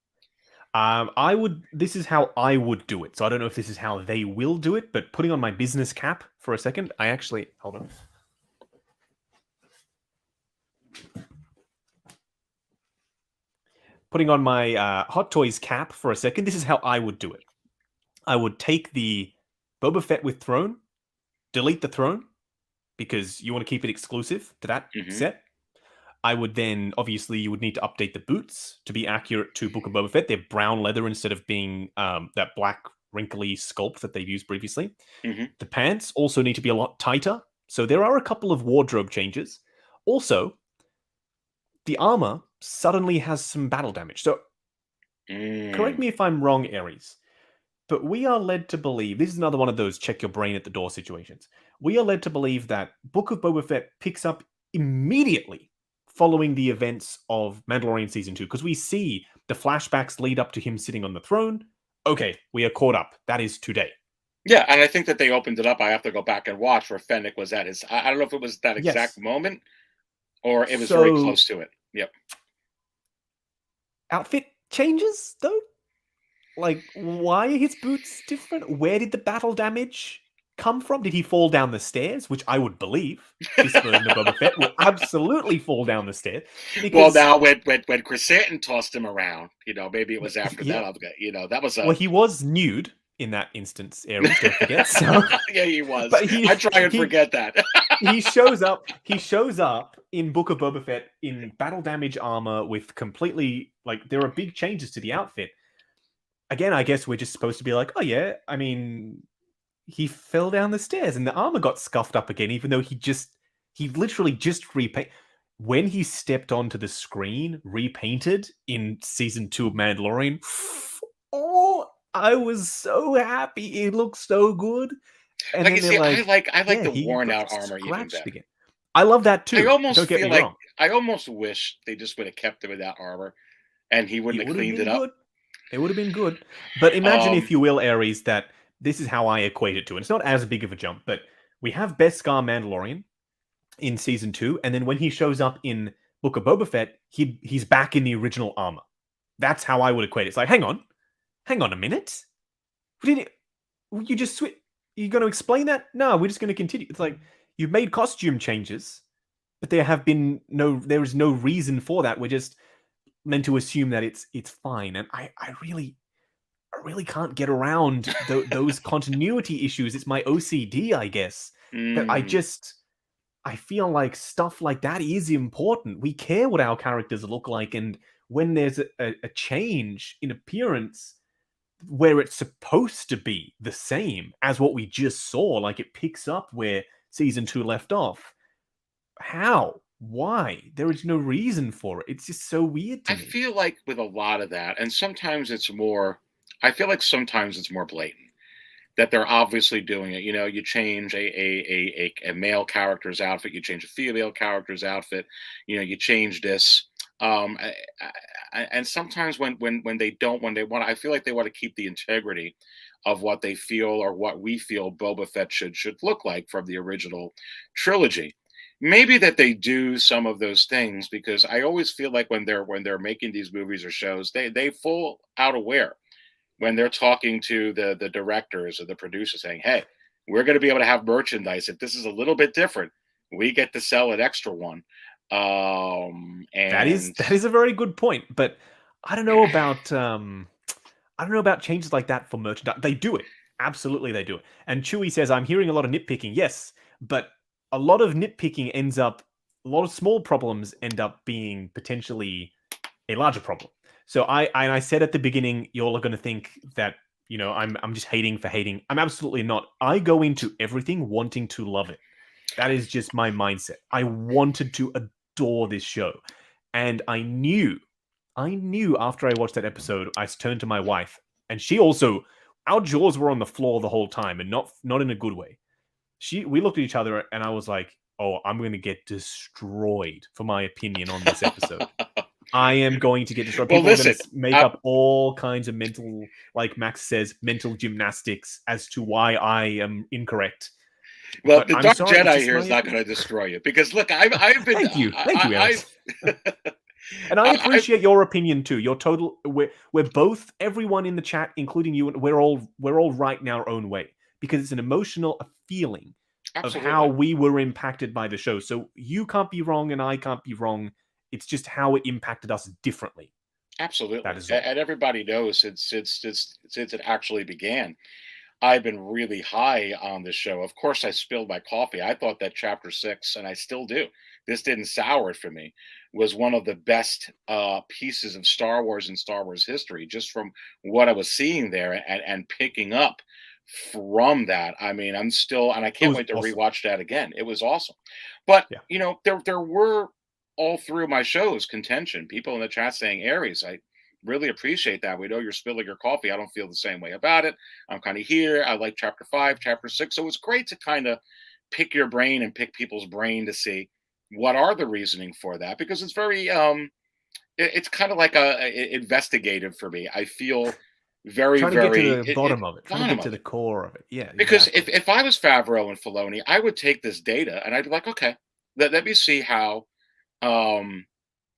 This is how I would do it. So I don't know if this is how they will do it, but putting on my business cap for a second, hold on. Putting on my Hot Toys cap for a second, this is how I would do it. I would take the Boba Fett with throne, delete the throne, because you want to keep it exclusive to that set. I would then, obviously, you would need to update the boots to be accurate to Book of Boba Fett. They're brown leather instead of being that black, wrinkly sculpt that they've used previously. The pants also need to be a lot tighter. So there are a couple of wardrobe changes. Also, the armor suddenly has some battle damage. So, correct me if I'm wrong, Aries, but we are led to believe, this is another one of those check your brain at the door situations. We are led to believe that Book of Boba Fett picks up immediately following the events of Mandalorian Season 2, because we see the flashbacks lead up to him sitting on the throne. Okay, we are caught up. That is today. Yeah, and I think that they opened it up. I have to go back and watch where Fennec was at his... I don't know if it was that exact moment, or it was very close to it. Yep. Outfit changes, though? Like, why are his boots different? Where did the battle damage come from? Did he fall down the stairs? Which I would believe this version of Boba Fett will absolutely fall down the stairs. Well, now, when Chrysanthemum tossed him around, maybe it was after that. That was a... Well, he was nude in that instance, Aries, don't forget. So... yeah, he was. But I try and forget that. He shows up in Book of Boba Fett in battle damage armor with completely, like, there are big changes to the outfit. Again, I guess we're just supposed to be like, oh yeah, I mean, he fell down the stairs and the armor got scuffed up again, even though he literally just repainted. When he stepped onto the screen, repainted in season 2 of Mandalorian, I was so happy. It looked so good. And I like the worn out armor even better. Again. I love that too. I almost wish they just would have kept him with that armor and he wouldn't have cleaned it up. It would have been good. But imagine, if you will, Aries, that this is how I equate it to. And it's not as big of a jump, but we have Beskar Mandalorian in season 2, and then when he shows up in Book of Boba Fett, he's back in the original armor. That's how I would equate it. It's like, hang on a minute. You just switch? Are you going to explain that? No, we're just going to continue. It's like, you've made costume changes, but there is no reason for that. We're just meant to assume that it's fine. And I really can't get around those continuity issues. It's my OCD, I guess. That I feel like stuff like that is important. We care what our characters look like, and when there's a change in appearance where it's supposed to be the same as what we just saw, like it picks up where season 2 left off. How? Why? There is no reason for it. It's just so weird to me. I feel like with a lot of that, and sometimes it's more blatant, that they're obviously doing it. You change a male character's outfit, you change a female character's outfit, you change this. And sometimes when they want, I feel like they want to keep the integrity of what they feel or what we feel Boba Fett should look like from the original trilogy. Maybe that they do some of those things, because I always feel like when they're making these movies or shows, they full out aware when they're talking to the directors or the producers saying, hey, we're going to be able to have merchandise. If this is a little bit different, we get to sell an extra one. And that is a very good point, but I don't know about changes like that for merchandise. They do it. Absolutely, they do it. And Chewie says, I'm hearing a lot of nitpicking. Yes, but a lot of nitpicking ends up a lot of small problems end up being potentially a larger problem. So I said at the beginning, you're going to think that, you know, I'm just hating for hating. I'm absolutely not. I go into everything wanting to love it. That is just my mindset. I wanted to adore this show. And I knew after I watched that episode, I turned to my wife, and she also, our jaws were on the floor the whole time, and not in a good way. We looked at each other, and I was like, oh, I'm going to get destroyed for my opinion on this episode. I am going to get destroyed. People are going to make up all kinds of mental, like Max says, mental gymnastics as to why I am incorrect. Well, but the Dark Jedi here is not going to destroy you, because look, I've been. Thank you, Alex. And I appreciate your opinion too. Your total. We're both, everyone in the chat, including you, we're all right in our own way, because it's an emotional feeling of how we were impacted by the show. So you can't be wrong, and I can't be wrong. It's just how it impacted us differently. Absolutely, and everybody knows since it actually began, I've been really high on the show. Of course, I spilled my coffee. I thought that Chapter 6, and I still do, this didn't sour it for me, was one of the best pieces of Star Wars and Star Wars history, just from what I was seeing there and picking up from that. I mean, I'm still, and I can't wait to rewatch that again. It was awesome. But, you know, there were all through my shows contention. People in the chat saying, Aries, I really appreciate that. We know you're spilling your coffee. I don't feel the same way about it. I'm kind of here. I like Chapter 5, Chapter 6. So it's great to kind of pick your brain and pick people's brain to see what are the reasoning for that, because it's very it's kind of like a investigative for me. I feel very trying to get to the bottom of it, trying to get to the core of it. Yeah, because if I was Favreau and Filoni, I would take this data and I'd be like, okay, let me see how.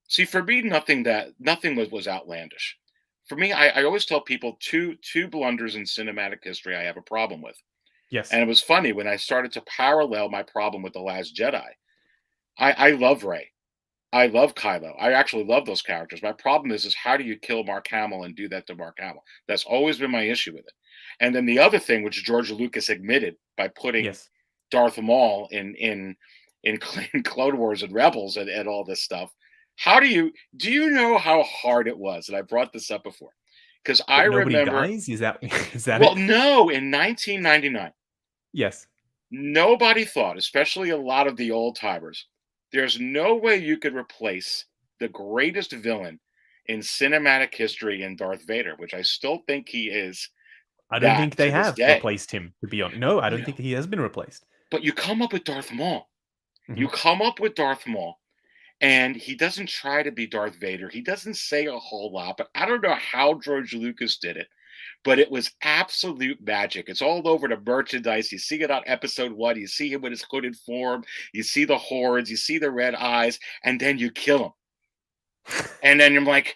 See, for me, nothing was outlandish. For me, I always tell people two blunders in cinematic history I have a problem with. Yes, and it was funny when I started to parallel my problem with The Last Jedi. I love Rey. I love Kylo. I actually love those characters. My problem is how do you kill Mark Hamill and do that to Mark Hamill? That's always been my issue with it. And then the other thing, which George Lucas admitted by putting Darth Maul in Clone Wars and Rebels and all this stuff. Do you know how hard it was? And I brought this up before, because I remember. Dies? Is that well, no, in 1999. Yes. Nobody thought, especially a lot of the old timers, there's no way you could replace the greatest villain in cinematic history in Darth Vader, which I still think he is. I don't think they have replaced him, to be honest. No, I don't think he has been replaced. But you come up with Darth Maul. Mm-hmm. You come up with Darth Maul, and he doesn't try to be Darth Vader. He doesn't say a whole lot, but I don't know how George Lucas did it, but it was absolute magic. It's all over the merchandise. You see it on Episode 1. You see him in his hooded form. You see the hordes. You see the red eyes, and then you kill him. And then you're like,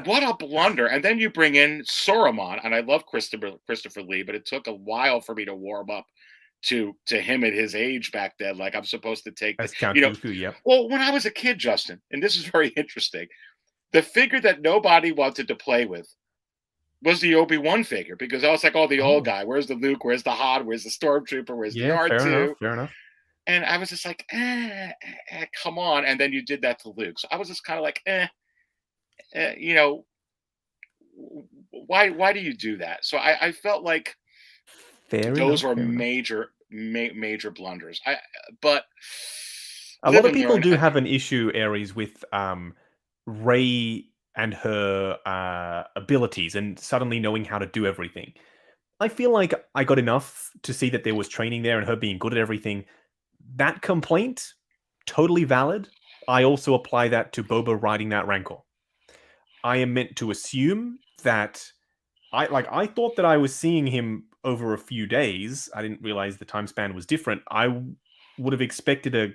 what a blunder. And then you bring in Saruman, and I love Christopher Lee, but it took a while for me to warm up to him at his age back then. Like, I'm supposed to take this. Well, when I was a kid, Justin, and this is very interesting, the figure that nobody wanted to play with was the Obi-Wan figure, because I was like, the old guy. Where's the Luke? Where's the Han? Where's the Stormtrooper? Where's the R2? Fair enough. And I was just like, come on. And then you did that to Luke. So I was just kind of like, you know, why do you do that? So I felt like those were major blunders. But a lot of people do have an issue, Aries, with Rey and her abilities and suddenly knowing how to do everything. I feel like I got enough to see that there was training there and her being good at everything. That complaint, totally valid. I also apply that to Boba riding that Rancor. I am meant to assume that I thought that I was seeing him over a few days. I didn't realize the time span was different. I would have expected a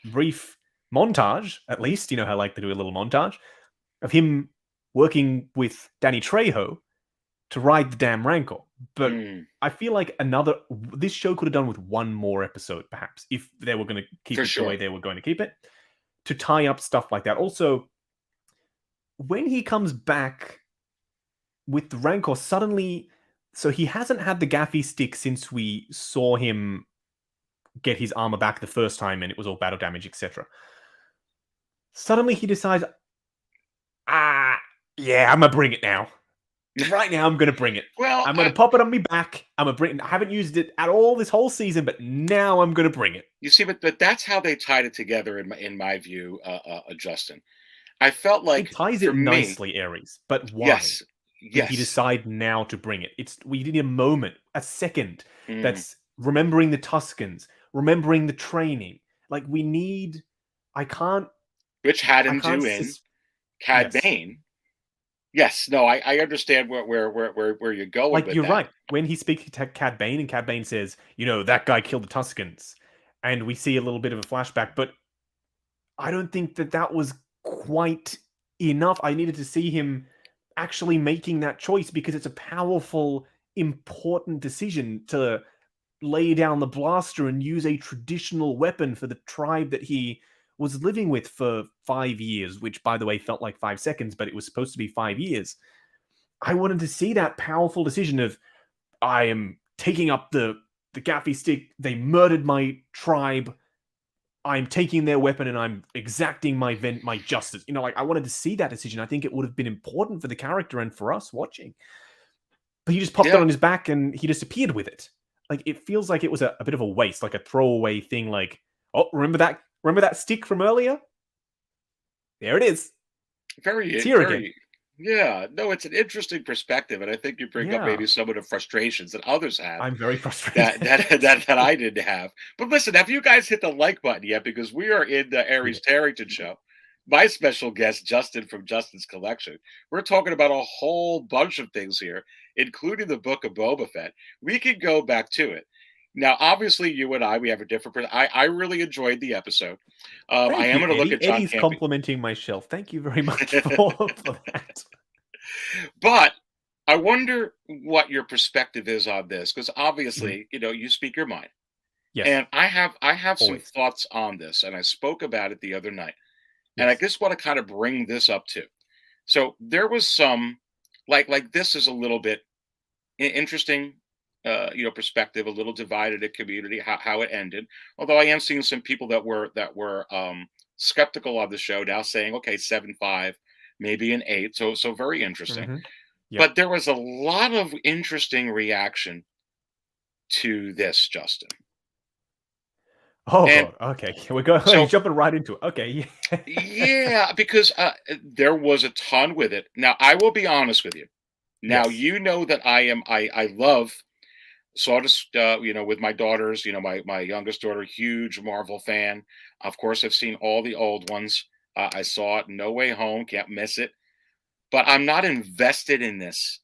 brief montage, at least. You know how I like to do a little montage of him working with Danny Trejo to ride the damn Rancor. But I feel like this show could have done with one more episode, perhaps, if they were going to keep it the way they were going to keep it, to tie up stuff like that. Also, when he comes back with the Rancor, suddenly, so he hasn't had the gaffy stick since we saw him get his armor back the first time and it was all battle damage, etc. Suddenly he decides, yeah, I'm gonna bring it now. Right now, I'm gonna bring it. Well, I'm gonna pop it on me back. I'm gonna bring it. I haven't used it at all this whole season, but now I'm gonna bring it. you see, but that's how they tied it together in my view, Justin. I felt It like ties for it me, nicely, Aries. But why yes, did he yes. decide now to bring it? We need a moment, a second. Mm. That's remembering the Tuscans, remembering the training. Like we need. I can't. Which had I him can't. doing Cad Yes. Bane. Yes, no, I understand where you're going Like with you're that. right. When he speaks to Cad Bane, and Cad Bane says, that guy killed the Tuscans, and we see a little bit of a flashback, but I don't think that was quite enough. I needed to see him actually making that choice because it's a powerful, important decision to lay down the blaster and use a traditional weapon for the tribe that he was living with for 5 years, which, by the way, felt like 5 seconds, but it was supposed to be 5 years. I wanted to see that powerful decision of, I am taking up the gaffy stick. They murdered my tribe. I'm taking their weapon and I'm exacting my justice. Like I wanted to see that decision. I think it would have been important for the character and for us watching. But he just popped it Yeah. on his back and he just appeared with it. Like it feels like it was a bit of a waste, like a throwaway thing. Like, oh, remember that stick from earlier? There it is. It's here again. Yeah, no, it's an interesting perspective, and I think you bring up Yeah. maybe some of the frustrations that others have I'm very frustrated. that I didn't have. But listen, have you guys hit the like button yet? Because we are in the Aries Terrington Show. My special guest, Justin from Justin's Collection. We're talking about a whole bunch of things here, including the Book of Boba Fett. We can go back to it. Now, obviously, you and we have a different. I really enjoyed the episode. I am going to look at John Eddie's Campy. complimenting my shelf. Thank you very much for that. But I wonder what your perspective is on this, because obviously, you speak your mind. Yes. And I have some Always. thoughts on this, and I spoke about it the other night. And I just want to kind of bring this up too. So there was some like this is a little bit interesting, perspective, a little divided at community, how it ended. Although I am seeing some people that were skeptical of the show now saying, okay, 7.5, maybe an 8. So very interesting. Mhm. Yep. But there was a lot of interesting reaction to this, Justin. Oh, And God. Okay. We're going so- jumping right into it. Okay. yeah, because there was a ton with it. Now, I will be honest with you. Now, Yes. you know that I love saw this, with my daughters, my youngest daughter, huge Marvel fan. Of course, I've seen all the old ones. I saw it, No Way Home, can't miss it. But I'm not invested in this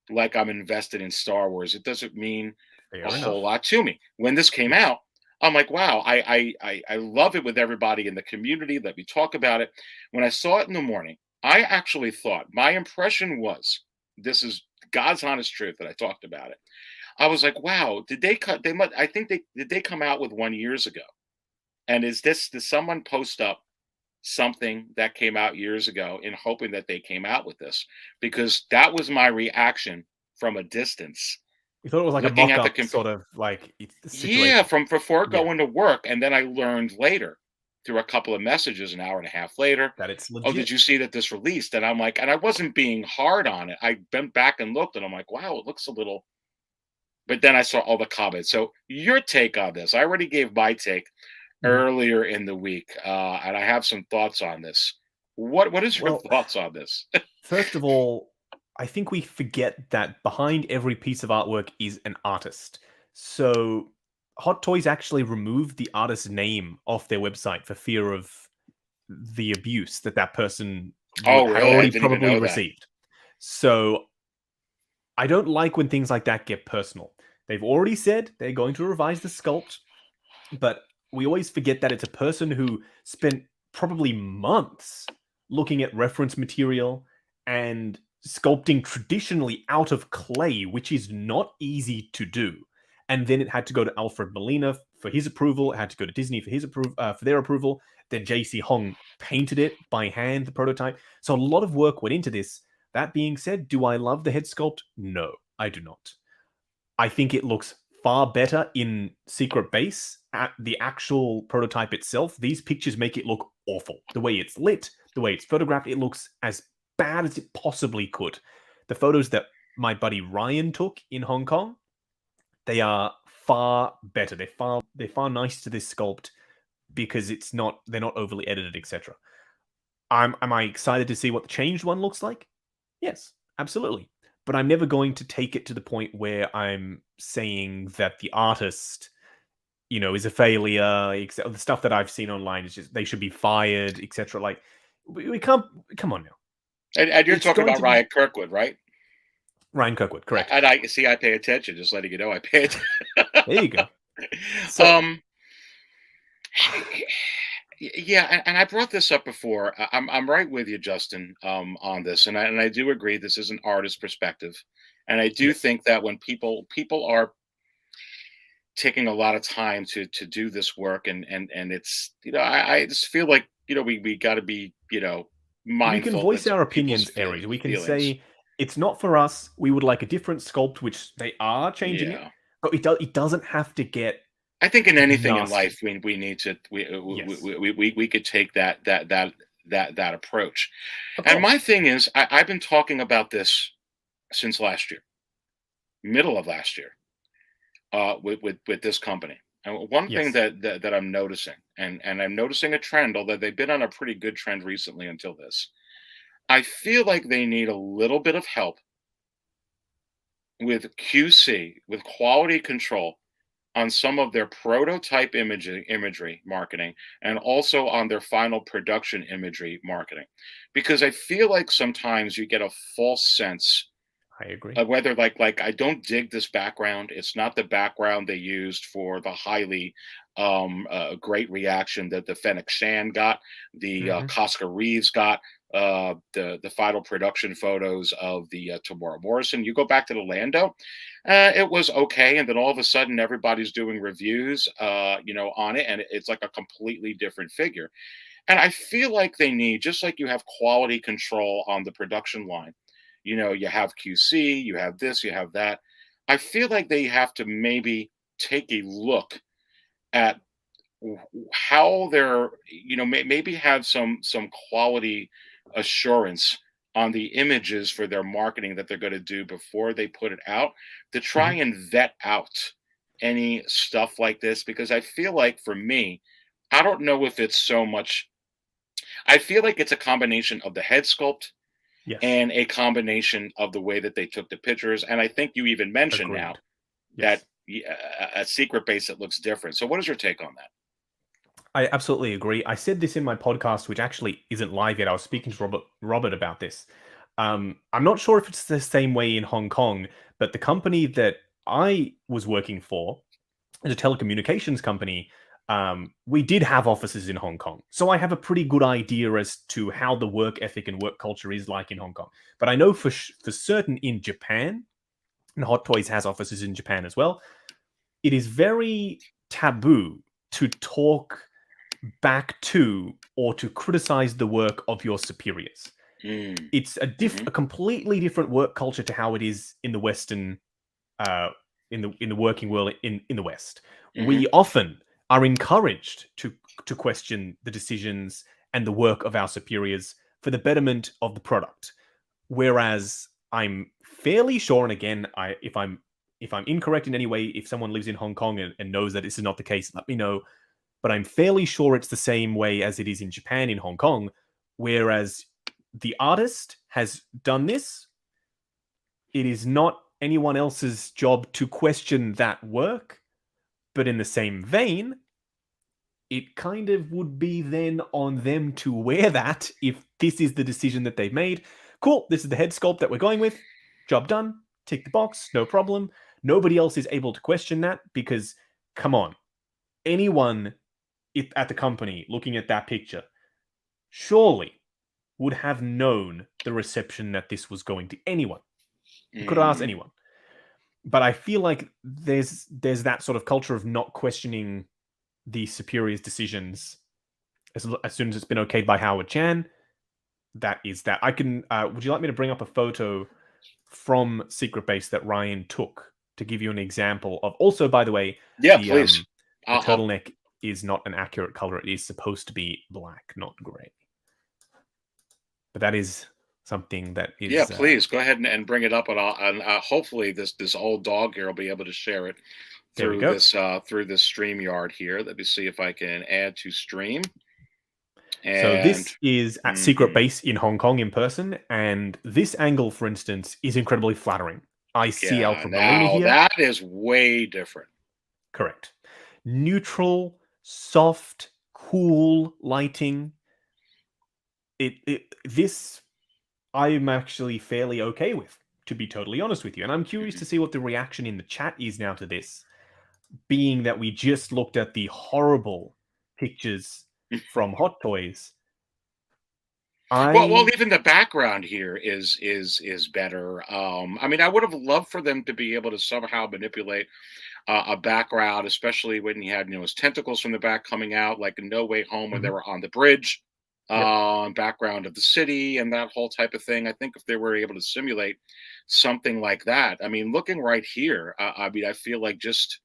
like I'm invested in Star Wars. It doesn't mean Fair a enough. whole lot to me. When this came out, I'm like, wow, I love it with everybody in the community. Let me talk about it. When I saw it in the morning, I actually thought, my impression was, this is God's honest truth that I talked about it. I was like, wow, did they come out with one years ago? And did someone post up something that came out years ago in hoping that they came out with this? Because that was my reaction from a distance. You thought it was like looking a at the mock-up sort of like situation. Yeah, from before going to work. And then I learned later through a couple of messages an hour and a half later, that it's legit. oh, did you see that this released? And I'm like, and I wasn't being hard on it. I went back and looked and I'm like, wow, it looks a little. But then I saw all the comments. So your take on this, I already gave my take earlier in the week, and I have some thoughts on this. What is your thoughts on this? First of all, I think we forget that behind every piece of artwork is an artist. So Hot Toys actually removed the artist's name off their website for fear of the abuse that person Oh, had really? I already didn't even probably know that. received. So I don't like when things like that get personal. They've already said they're going to revise the sculpt, but we always forget that it's a person who spent probably months looking at reference material and sculpting traditionally out of clay, which is not easy to do. And then it had to go to Alfred Molina for his approval. It had to go to Disney for their approval. Then J.C. Hong painted it by hand, the prototype. So a lot of work went into this. That being said, do I love the head sculpt? No, I do not. I think it looks far better in Secret Base at the actual prototype itself, these pictures make it look awful. The way it's lit, the way it's photographed, it looks as bad as it possibly could. The photos that my buddy Ryan took in Hong Kong, they are far better. They're far nicer to this sculpt because they're not overly edited, etc. Am I excited to see what the changed one looks like? Yes, absolutely. But I'm never going to take it to the point where I'm saying that the artist, is a failure. The stuff that I've seen online is just they should be fired, etc. Like we can't. Come on now. And you're talking about Ryan Kirkwood, right? Ryan Kirkwood, correct. And I pay attention. Just letting you know, I pay attention. There you go. So, yeah, and I brought this up before. I'm right with you, Justin, on this, and I do agree this is an artist perspective, and I do think that when people are taking a lot of time to do this work, and it's I just feel like we got to be mindful. We can voice our opinions, Aries. We can say it's not for us. We would like a different sculpt, which they are changing it, but it doesn't have to get. I think in anything in life, we need to we could take that approach. And my thing is, I've been talking about this since last year, middle of last year, with this company. And one thing that I'm noticing, and I'm noticing a trend, although they've been on a pretty good trend recently until this, I feel like they need a little bit of help with QC, with quality control, on some of their prototype imagery marketing, and also on their final production imagery marketing, because I feel like sometimes you get a false sense. I agree. Of whether like I don't dig this background. It's not the background they used for the highly great reaction that the Fennec Shan got, the Casca Reeves got, the final production photos of the Tamora Morrison. You go back to the Lando, it was okay, and then all of a sudden everybody's doing reviews on it, and it's like a completely different figure. And I feel like they need, just like you have quality control on the production line, you have QC, you have this, you have that. I feel like they have to maybe take a look at how they're maybe have some quality assurance on the images for their marketing that they're going to do before they put it out, to try and vet out any stuff like this. Because I feel like, for me, I don't know if it's so much, I feel like it's a combination of the head sculpt and a combination of the way that they took the pictures. And I think you even mentioned now that a secret base that looks different. So what is your take on that? I absolutely agree. I said this in my podcast, which actually isn't live yet. I was speaking to Robert about this. I'm not sure if it's the same way in Hong Kong, but the company that I was working for is a telecommunications company. We did have offices in Hong Kong, so I have a pretty good idea as to how the work ethic and work culture is like in Hong Kong. But I know for certain in Japan, and Hot Toys has offices in Japan as well, it is very taboo to talk back to or to criticize the work of your superiors. It's a completely different work culture to how it is in the Western, in the working world in the West. We often are encouraged to question the decisions and the work of our superiors for the betterment of the product. Whereas I'm fairly sure, and again, if I'm incorrect in any way, if someone lives in Hong Kong and knows that this is not the case, let me know. But I'm fairly sure it's the same way as it is in Japan, in Hong Kong, whereas the artist has done this. It is not anyone else's job to question that work, but in the same vein, it kind of would be then on them to wear that if this is the decision that they've made. Cool, this is the head sculpt that we're going with. Job done. Tick the box, no problem. Nobody else is able to question that because, come on, anyone at the company looking at that picture surely would have known the reception that this was going to. Anyone. You could ask anyone. But I feel like there's that sort of culture of not questioning the superior's decisions as soon as it's been okayed by Howard Chan. That is that. I can. Would you like me to bring up a photo from Secret Base that Ryan took to give you an example of? Also, by the way, please. The turtleneck is not an accurate color. It is supposed to be black, not gray. But that is something that is... Yeah, please go ahead and bring it up, and hopefully this old dog here will be able to share it through this StreamYard here. Let me see if I can add to stream. And, so this is at Secret Base in Hong Kong in person, and this angle, for instance, is incredibly flattering. I see Alpha Molina here. That is way different. Correct. Neutral, soft, cool lighting. This I'm actually fairly okay with, to be totally honest with you. And I'm curious to see what the reaction in the chat is now to this, being that we just looked at the horrible pictures from Hot Toys. Well, even the background here is better. I mean, I would have loved for them to be able to somehow manipulate a background, especially when you had his tentacles from the back coming out, like in No Way Home when they were on the bridge. Background of the city and that whole type of thing. I think if they were able to simulate something like that, I mean, looking right here, I mean, I feel like just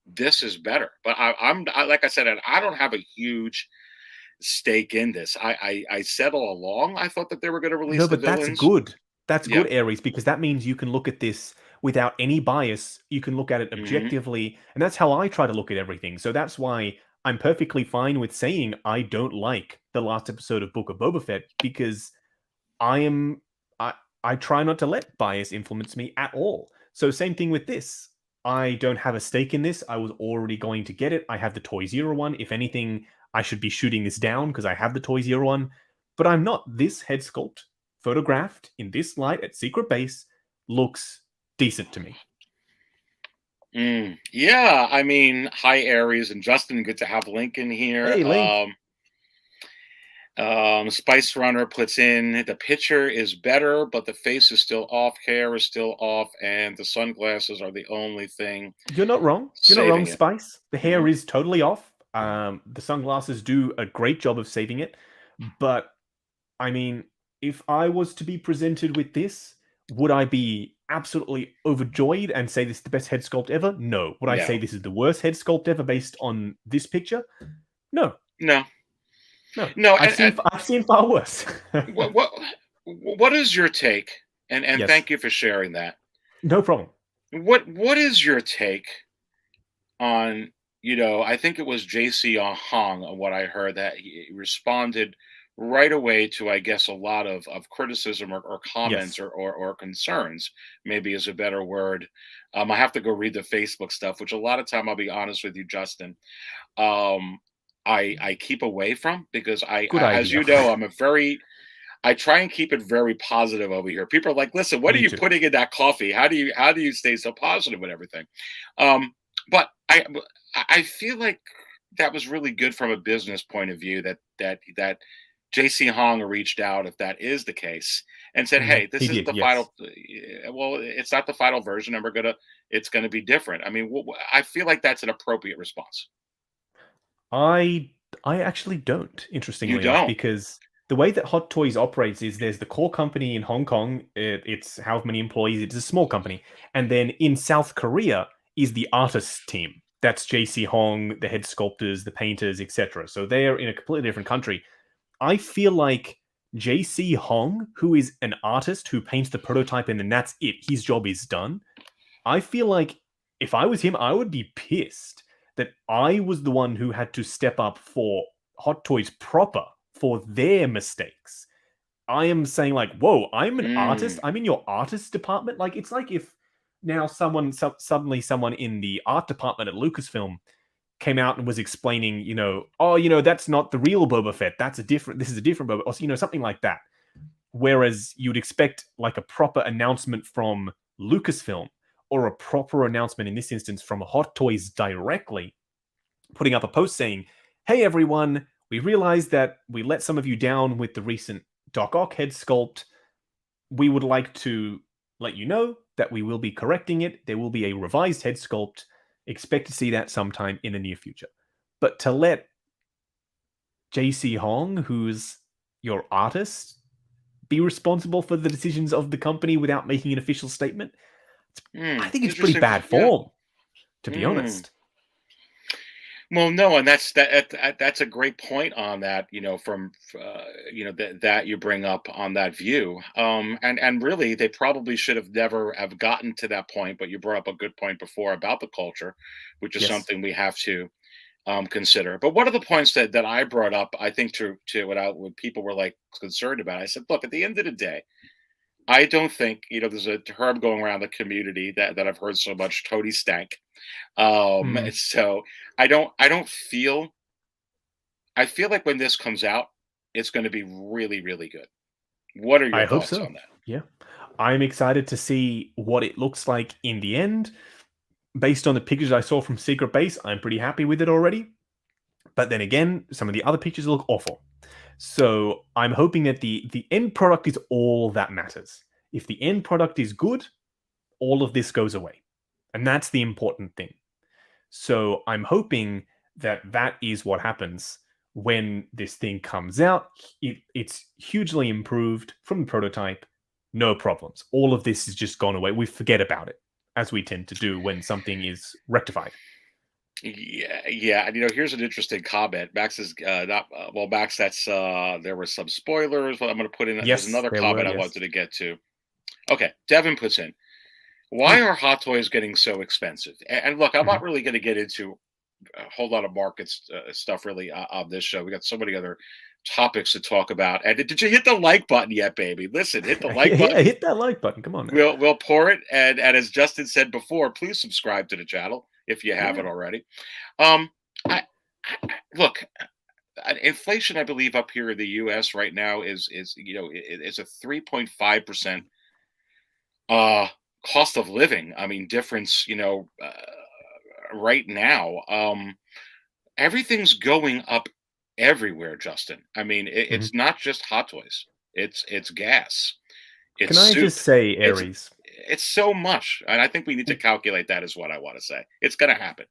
this is better. But I'm like I said, I don't have a huge stake in this. I said all along I thought that they were going to release the villains. That's good. That's good, Aries, because that means you can look at this without any bias. You can look at it objectively, and that's how I try to look at everything. So that's why I'm perfectly fine with saying I don't like the last episode of Book of Boba Fett, because I try not to let bias influence me at all. So same thing with this. I don't have a stake in this. I was already going to get it. I have the Toy Zero one. If anything, I should be shooting this down because I have the Toy Zero one. But I'm not. This head sculpt, photographed in this light at Secret Base, looks decent to me. Yeah, I mean, hi Aries and Justin, good to have Lincoln here. Hey, Link. Spice Runner puts in the picture is better, but the face is still off, hair is still off, and the sunglasses are the only thing. You're not wrong. You're not wrong, Spice. The hair is totally off. The sunglasses do a great job of saving it. But I mean, if I was to be presented with this, would I be absolutely overjoyed and say this is the best head sculpt ever? No. Would I say this is the worst head sculpt ever based on this picture? No. I've seen far worse. What is your take? And thank you for sharing that. No problem. What is your take on, I think it was JC Hong, on what I heard, that he responded right away to, I guess, a lot of criticism or comments or concerns, maybe is a better word. I have to go read the Facebook stuff, which a lot of time, I'll be honest with you, Justin, I keep away from, because as you know, I try and keep it very positive over here. People are like, listen, what are you putting in that coffee? How do you stay so positive with everything? But I feel like that was really good from a business point of view, that JC Hong reached out, if that is the case, and said, hey, this is the final. Well, it's not the final version, and it's going to be different. I mean, I feel like that's an appropriate response. I actually don't, interestingly enough, because the way that Hot Toys operates is there's the core company in Hong Kong. It's however many employees. It's a small company. And then in South Korea is the artist team. That's JC Hong, the head sculptors, the painters, etc. So they're in a completely different country. I feel like JC Hong, who is an artist who paints the prototype and then that's it, his job is done. I feel like if I was him, I would be pissed that I was the one who had to step up for Hot Toys proper for their mistakes. I am saying like, whoa, I'm an artist. I'm in your artist department. Like, it's like if now suddenly someone in the art department at Lucasfilm came out and was explaining, that's not the real Boba Fett. This is a different Boba, or, something like that. Whereas you'd expect like a proper announcement from Lucasfilm, or a proper announcement in this instance from Hot Toys directly, putting up a post saying, hey everyone, we realized that we let some of you down with the recent Doc Ock head sculpt. We would like to let you know that we will be correcting it. There will be a revised head sculpt. Expect to see that sometime in the near future. But to let JC Hong, who's your artist, be responsible for the decisions of the company without making an official statement, I think it's pretty bad form, to be honest. Well, no, and that's a great point on that. From that you bring up on that view. And really, they probably should have never have gotten to that point. But you brought up a good point before about the culture, which is Yes. something we have to consider. But one of the points that I brought up, I think to when people were like concerned about, I said, look, at the end of the day, I don't think there's a term going around the community that I've heard so much, Tony Stank. Mm, So I don't feel I feel like when this comes out, it's going to be really, really good. What are I your hope thoughts so. on that? Yeah. I'm excited to see what it looks like in the end. Based on the pictures I saw from Secret Base, I'm pretty happy with it already. But then again, some of the other pictures look awful. So I'm hoping that the end product is all that matters. If the end product is good, all of this goes away. And that's the important thing. So I'm hoping that that is what happens when this thing comes out. It's hugely improved from the prototype. No problems. All of this has just gone away. We forget about it, as we tend to do when something is rectified. Yeah, yeah. And here's an interesting comment. Max is not well, Max. That's there were some spoilers. But I'm going to put in. There's Yes, another there were, comment I yes. wanted to get to. Okay, Devin puts in. Why Hmm. are hot toys getting so expensive? And look, I'm Mhm. not really going to get into a whole lot of markets stuff really on this show. We got so many other topics to talk about. And did you hit the like button yet, baby? Listen, hit the like Yeah, button. hit that like button. Come on now. We'll pour it. And as Justin said before, please subscribe to the channel if you Yeah. haven't already. Um, look, inflation, I believe, up here in the U.S. right now is a 3.5% uh cost of living. I mean, difference. Right now, everything's going up everywhere, Justin. I mean, Mhm. it's not just Hot Toys. It's gas. It's Can I soup. just say, It's Aries? it's so much, and I think we need to calculate that. Is what I want to say. It's going to happen.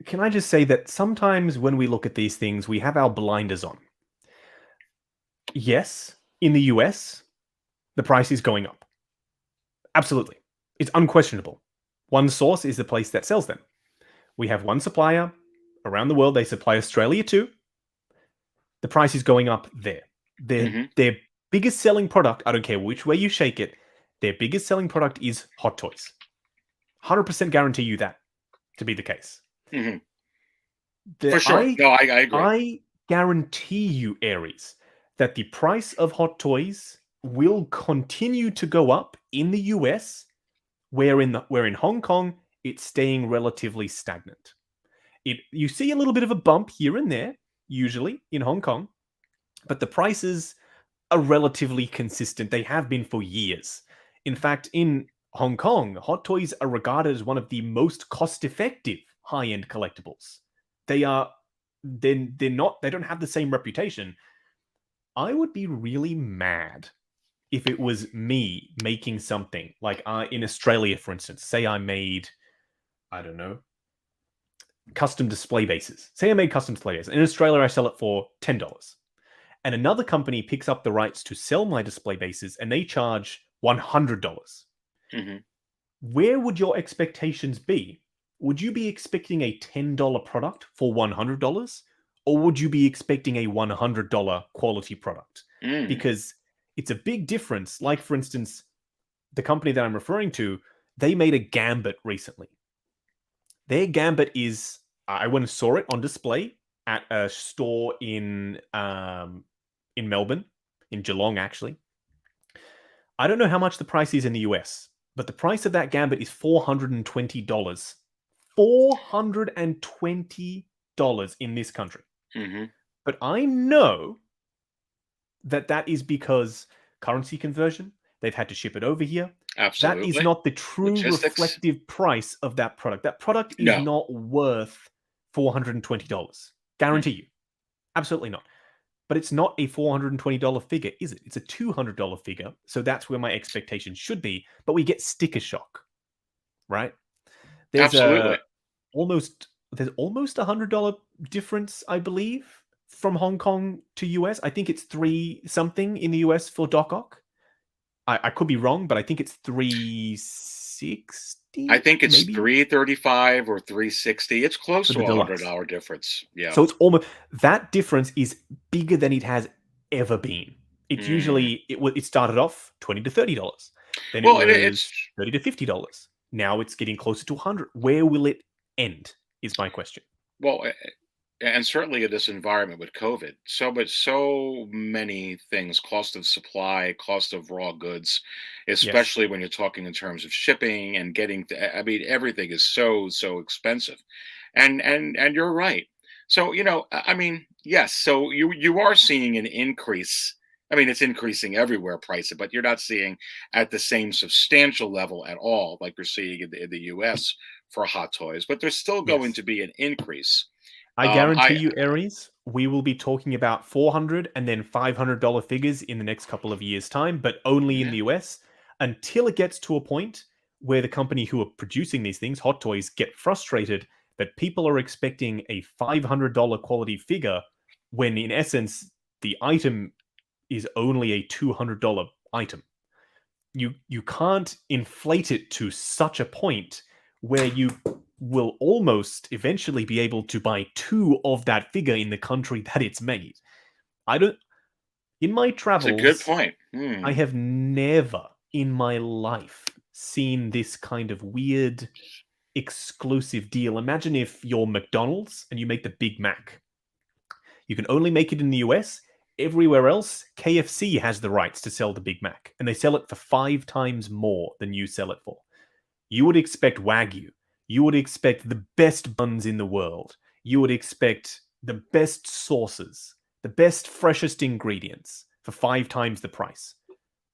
Can I just say that sometimes when we look at these things, we have our blinders on. Yes, in the US, the price is going up. Absolutely. It's unquestionable. One source is the place that sells them. We have one supplier around the world. They supply Australia too. The price is going up there. Hmm. Their biggest selling product, I don't care which way you shake it, their biggest selling product is Hot Toys. 100% guarantee you that to be the case. Hmm. For The, sure. No, I agree. I guarantee you, Aries, that the price of Hot Toys will continue to go up in the US, where in Hong Kong it's staying relatively stagnant. You see a little bit of a bump here and there, usually in Hong Kong, but the prices are relatively consistent. They have been for years. In fact, in Hong Kong, Hot Toys are regarded as one of the most cost-effective high-end collectibles. They're not, they don't have the same reputation. I would be really mad if it was me making something like in Australia, for instance. Say I made, I don't know, custom display bases. Say I made custom display bases. In Australia, I sell it for $10. And another company picks up the rights to sell my display bases and they charge $100. Hmm. Where would your expectations be? Would you be expecting a $10 product for $100? Or would you be expecting a $100 quality product? Mm. Because it's a big difference. Like, for instance, the company that I'm referring to, they made a Gambit recently. Their Gambit is, I went and saw it on display at a store in Melbourne, in Geelong, actually. I don't know how much the price is in the US, but the price of that Gambit is $420. $420 in this country. Hmm. But I know that that is because currency conversion, they've had to ship it over here. That is Absolutely. not the true Logistics. reflective price of that product. That product is No. not worth $420. Guarantee you. Absolutely not. But it's not a $420 figure, is it? It's a $200 figure. So that's where my expectations should be. But we get sticker shock, right? There's Absolutely. almost $100 difference, I believe, from Hong Kong to US. I think it's 3 something in the US for Doc Ock. I could be wrong, but I think it's 360. I think it's maybe? 335 or 360. It's close For to the deluxe. $100 difference. Yeah. So it's almost, that difference is bigger than it has ever been. It's usually it started off $20 to $30. Then Well, it it's was $30 to $50. Now it's getting closer to 100. Where will it end? Is my question. well, and certainly in this environment with COVID, so many things, cost of supply, cost of raw goods, especially when you're talking in terms of shipping and getting, I mean, everything is so expensive. And you're right. So, I mean, yes, so you are seeing an increase. I mean, it's increasing everywhere, pricing, but you're not seeing at the same substantial level at all, like you're seeing in the US for Hot Toys, but there's still going Yes. to be an increase. I guarantee you, Aries, we will be talking about $400 and then $500 figures in the next couple of years' time, but only in Yeah. the US, until it gets to a point where the company who are producing these things, Hot Toys, get frustrated that people are expecting a $500 quality figure when, in essence, the item is only a $200 item. You can't inflate it to such a point where you will almost eventually be able to buy two of that figure in the country that it's made. In my It's a travels, good point. I have never in my life seen this kind of weird exclusive deal. Imagine if you're McDonald's and you make the Big Mac. You can only make it in the US. Everywhere else, KFC has the rights to sell the Big Mac, and they sell it for 5 times more than you sell it for. You would expect Wagyu. You would expect the best buns in the world. You would expect the best sauces, the best, freshest ingredients for 5 times the price.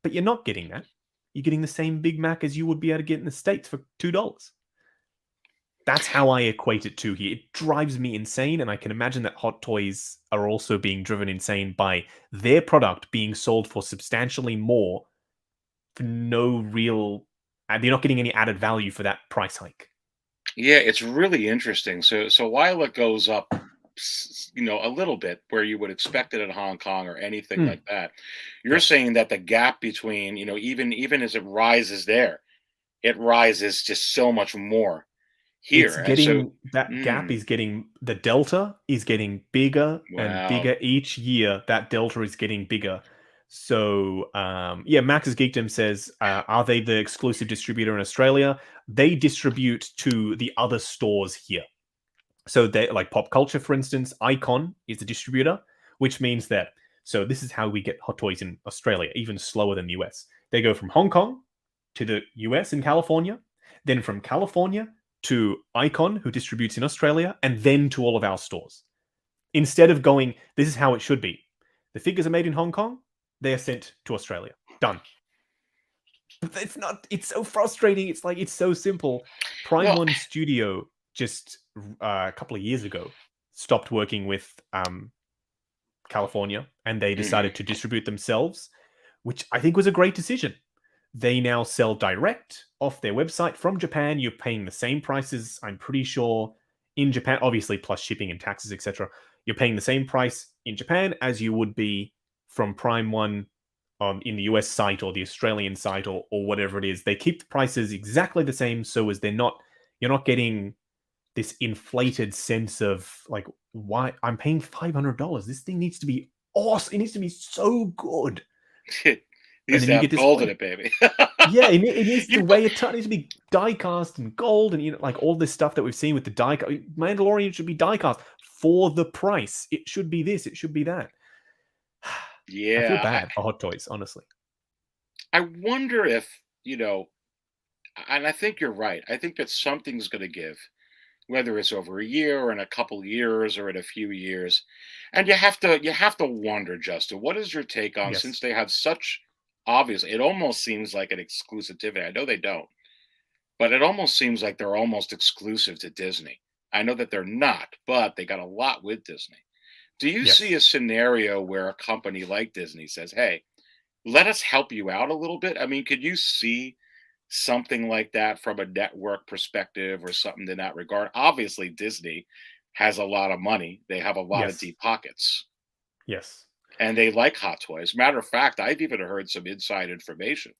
But you're not getting that. You're getting the same Big Mac as you would be able to get in the States for $2. That's how I equate it to here. It drives me insane, and I can imagine that Hot Toys are also being driven insane by their product being sold for substantially more for no real... They're not getting any added value for that price hike. Yeah, it's really interesting. So while it goes up, a little bit where you would expect it in Hong Kong or anything like that, you're Yes. saying that the gap between, even as it rises there, it rises just so much more It's here. And so, getting... that gap is getting... the delta is getting bigger and wow. bigger each year. That delta is getting bigger. So, Max's Geekdom says, are they the exclusive distributor in Australia? They distribute to the other stores here. So they, like Pop Culture, for instance, Icon is the distributor, which means that... so this is how we get Hot Toys in Australia, even slower than the US. They go from Hong Kong to the US and California, then from California to Icon, who distributes in Australia, and then to all of our stores. Instead of going, this is how it should be. The figures are made in Hong Kong, they are sent to Australia. Done. It's not... it's so frustrating. It's like, it's so simple. Prime Well, One Studio just a couple of years ago stopped working with California, and they decided to distribute themselves, which I think was a great decision. They now sell direct off their website from Japan. You're paying the same prices, I'm pretty sure, in Japan, obviously plus shipping and taxes, etc. You're paying the same price in Japan as you would be from Prime One in the US site or the Australian site or whatever it is. They keep the prices exactly the same, so as you're not getting this inflated sense of like, why I'm paying $500. This thing needs to be awesome. It needs to be so good. it And needs then to you have get this gold in it, baby. yeah, it needs to weigh a ton. It needs to be die cast and gold, and like all this stuff that we've seen with the die cast. Mandalorian should be die cast for the price. It should be this. It should be that. Yeah, I feel bad for Hot Toys, honestly. I wonder if, and I think you're right. I think that something's going to give, whether it's over a year or in a couple years or in a few years. And you have to wonder, Justin, what is your take on, Yes. since they have such obvious, it almost seems like an exclusivity. I know they don't, but it almost seems like they're almost exclusive to Disney. I know that they're not, but they got a lot with Disney. Do you Yes. see a scenario where a company like Disney says, hey, let us help you out a little bit? I mean, could you see something like that from a network perspective or something in that regard? Obviously, Disney has a lot of money. They have a lot of Yes. deep pockets. Yes. And they like Hot Toys. Matter of fact, I've even heard some inside information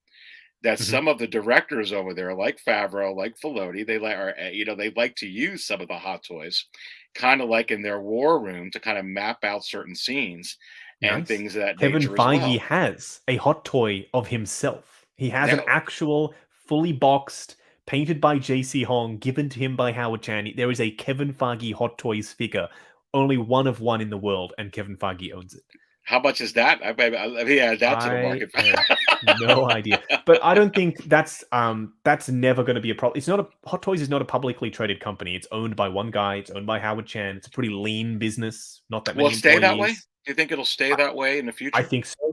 that some of the directors over there, like Favreau, like Filoni, they like to use some of the Hot Toys, kind of like in their war room, to kind of map out certain scenes and Nice. things of that Kevin nature as Feige well. has a hot toy of himself. He has an Now, actual, fully boxed, painted by J.C. Hong, given to him by Howard Chan. There is a Kevin Feige Hot Toys figure, only one of one in the world, and Kevin Feige owns it. how much is that? I add that to the I market. have no idea, but I don't think that's never going to be a problem. It's not a Hot Toys is not a publicly traded company. It's owned by one guy. It's owned by Howard Chan. It's a pretty lean business. Not that Will many it stay that way? employees. Do you think it'll stay that way in the future? I think so.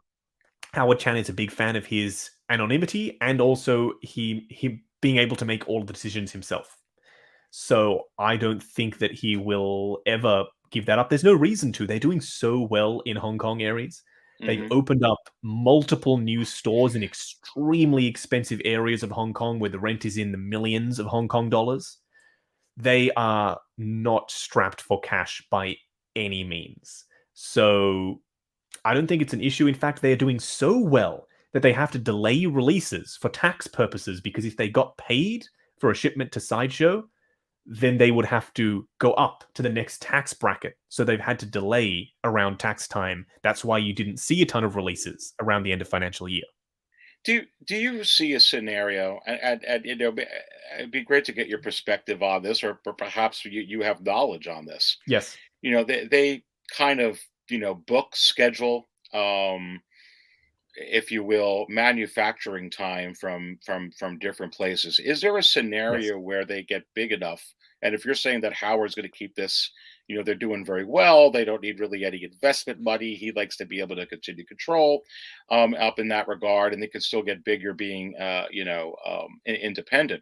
Howard Chan is a big fan of his anonymity and also he being able to make all of the decisions himself. So I don't think that he will ever give that up. There's no reason to. They're doing so well in Hong Kong, Aries. They've opened up multiple new stores in extremely expensive areas of Hong Kong where the rent is in the millions of Hong Kong dollars. They are not strapped for cash by any means. So I don't think it's an issue. In fact, they are doing so well that they have to delay releases for tax purposes, because if they got paid for a shipment to Sideshow, then they would have to go up to the next tax bracket. So they've had to delay around tax time. That's why you didn't see a ton of releases around the end of financial year. Do you see a scenario, and it'd be great to get your perspective on this, or perhaps you have knowledge on this. Yes. They kind of, book schedule, if you will, manufacturing time from different places. Is there a scenario where they get big enough? And if you're saying that Howard's going to keep this, they're doing very well, they don't need really any investment money. He likes to be able to continue control up in that regard, and they can still get bigger being, independent.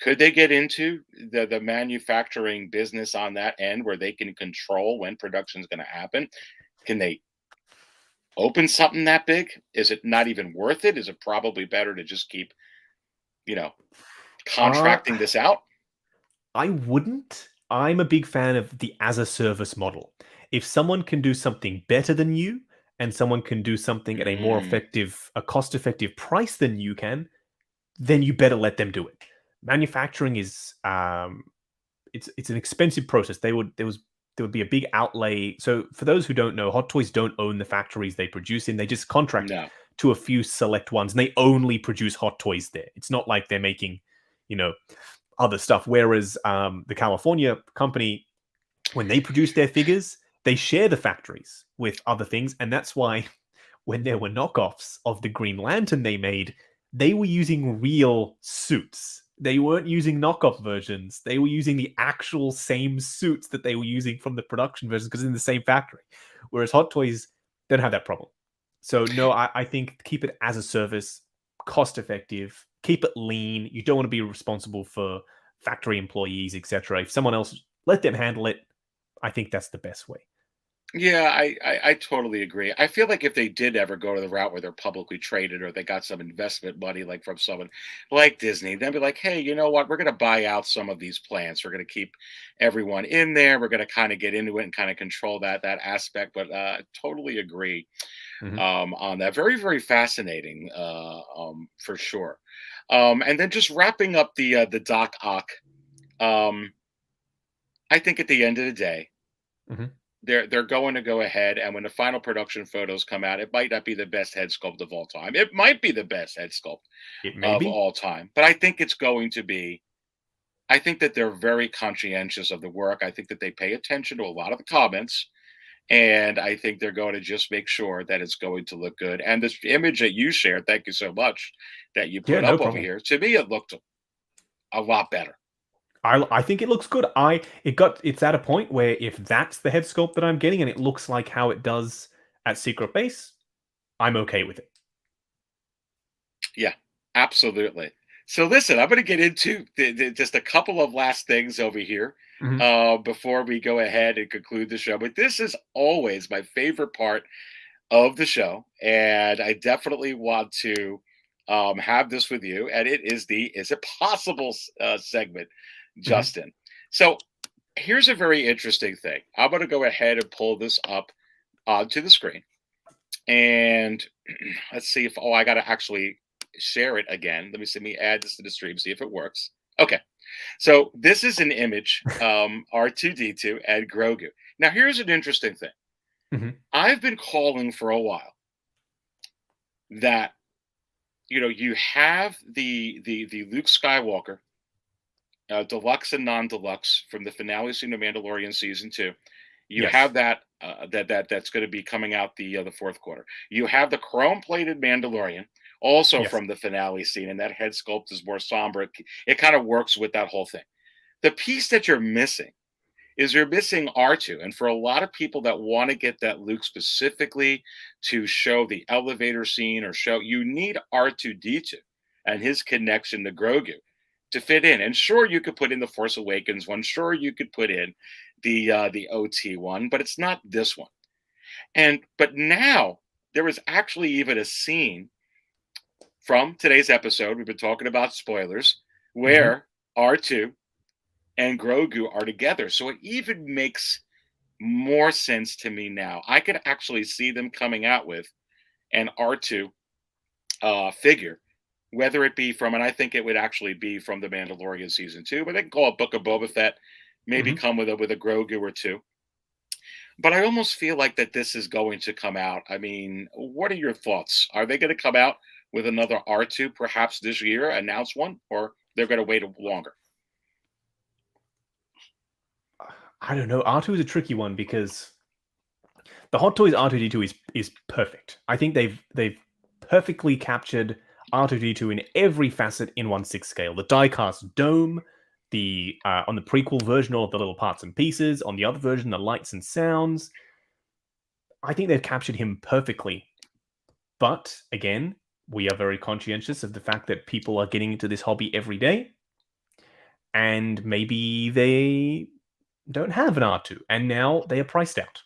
Could they get into the manufacturing business on that end where they can control when production is going to happen? Can they open something that big? Is it not even worth it? Is it probably better to just keep, contracting this out? I wouldn't. I'm a big fan of the as a service model. If someone can do something better than you, and someone can do something at a more cost-effective price than you can, then you better let them do it. Manufacturing is it's an expensive process. There would be a big outlay. So for those who don't know, Hot Toys don't own the factories they produce in. They just contract to a few select ones, and they only produce Hot Toys there. It's not like they're making, other stuff. Whereas the California company, when they produce their figures, they share the factories with other things. And that's why when there were knockoffs of the Green Lantern they made, they were using real suits. They weren't using knockoff versions. They were using the actual same suits that they were using from the production versions, because in the same factory. Whereas Hot Toys don't have that problem. So no, I think keep it as a service, cost effective, keep it lean. You don't want to be responsible for factory employees, etc. If someone else, let them handle it. I think that's the best way. Yeah, I totally agree. I feel like if they did ever go to the route where they're publicly traded, or they got some investment money, like from someone like Disney, they'd be like, hey, you know what? We're going to buy out some of these plants. We're going to keep everyone in there. We're going to kind of get into it and kind of control that aspect. But totally agree on that. Very, very fascinating, for sure. And then just wrapping up the Doc Ock. I think at the end of the day, they're going to go ahead, and when the final production photos come out, it might not be the best head sculpt of all time. It might be the best head sculpt of all time, but I think it's going to be. I think that they're very conscientious of the work. I think that they pay attention to a lot of the comments, and I think they're going to just make sure that it's going to look good. And this image that you shared, thank you so much, that you put up over here. To me, it looked a lot better. I think it looks good. It's at a point where if that's the head sculpt that I'm getting and it looks like how it does at Secret Base, I'm okay with it. Yeah, absolutely. So listen, I'm going to get into just a couple of last things over here before we go ahead and conclude the show. But this is always my favorite part of the show, and I definitely want to have this with you. And it is the Is It Possible segment, Justin. So here's a very interesting thing. I'm going to go ahead and pull this up onto the screen. And let's see if, I got to actually share it again. Let me add this to the stream, see if it works. Okay. So this is an image, R2D2 and Grogu. Now, here's an interesting thing. Mm-hmm. I've been calling for a while that, you have the Luke Skywalker, deluxe and non-deluxe from the finale scene of Mandalorian season 2. You have that that's going to be coming out the fourth quarter. You have the chrome-plated Mandalorian, also from the finale scene, and that head sculpt is more somber. It kind of works with that whole thing. The piece that you're missing is you're missing R2. And for a lot of people that want to get that Luke specifically to show the elevator scene or show, you need R2D2 and his connection to Grogu to fit in. And sure, you could put in the Force Awakens one. Sure, you could put in the OT one, but it's not this one. But now there is actually even a scene from today's episode. We've been talking about spoilers where R2 and Grogu are together. So it even makes more sense to me now. I could actually see them coming out with an R2 figure, whether it be from, and I think it would actually be from the Mandalorian season 2, but they can call it Book of Boba Fett, maybe come with a Grogu or two. But I almost feel like that this is going to come out. I mean, what are your thoughts? Are they going to come out with another R2 perhaps this year, announce one, or they're going to wait longer? I don't know. R2 is a tricky one because the Hot Toys R2D2 is perfect. I think they've perfectly captured R2D2 in every facet in 1/6 scale. The die-cast dome, on the prequel version, all of the little parts and pieces. On the other version, the lights and sounds. I think they've captured him perfectly. But again, we are very conscientious of the fact that people are getting into this hobby every day, and maybe they don't have an R2, and now they are priced out.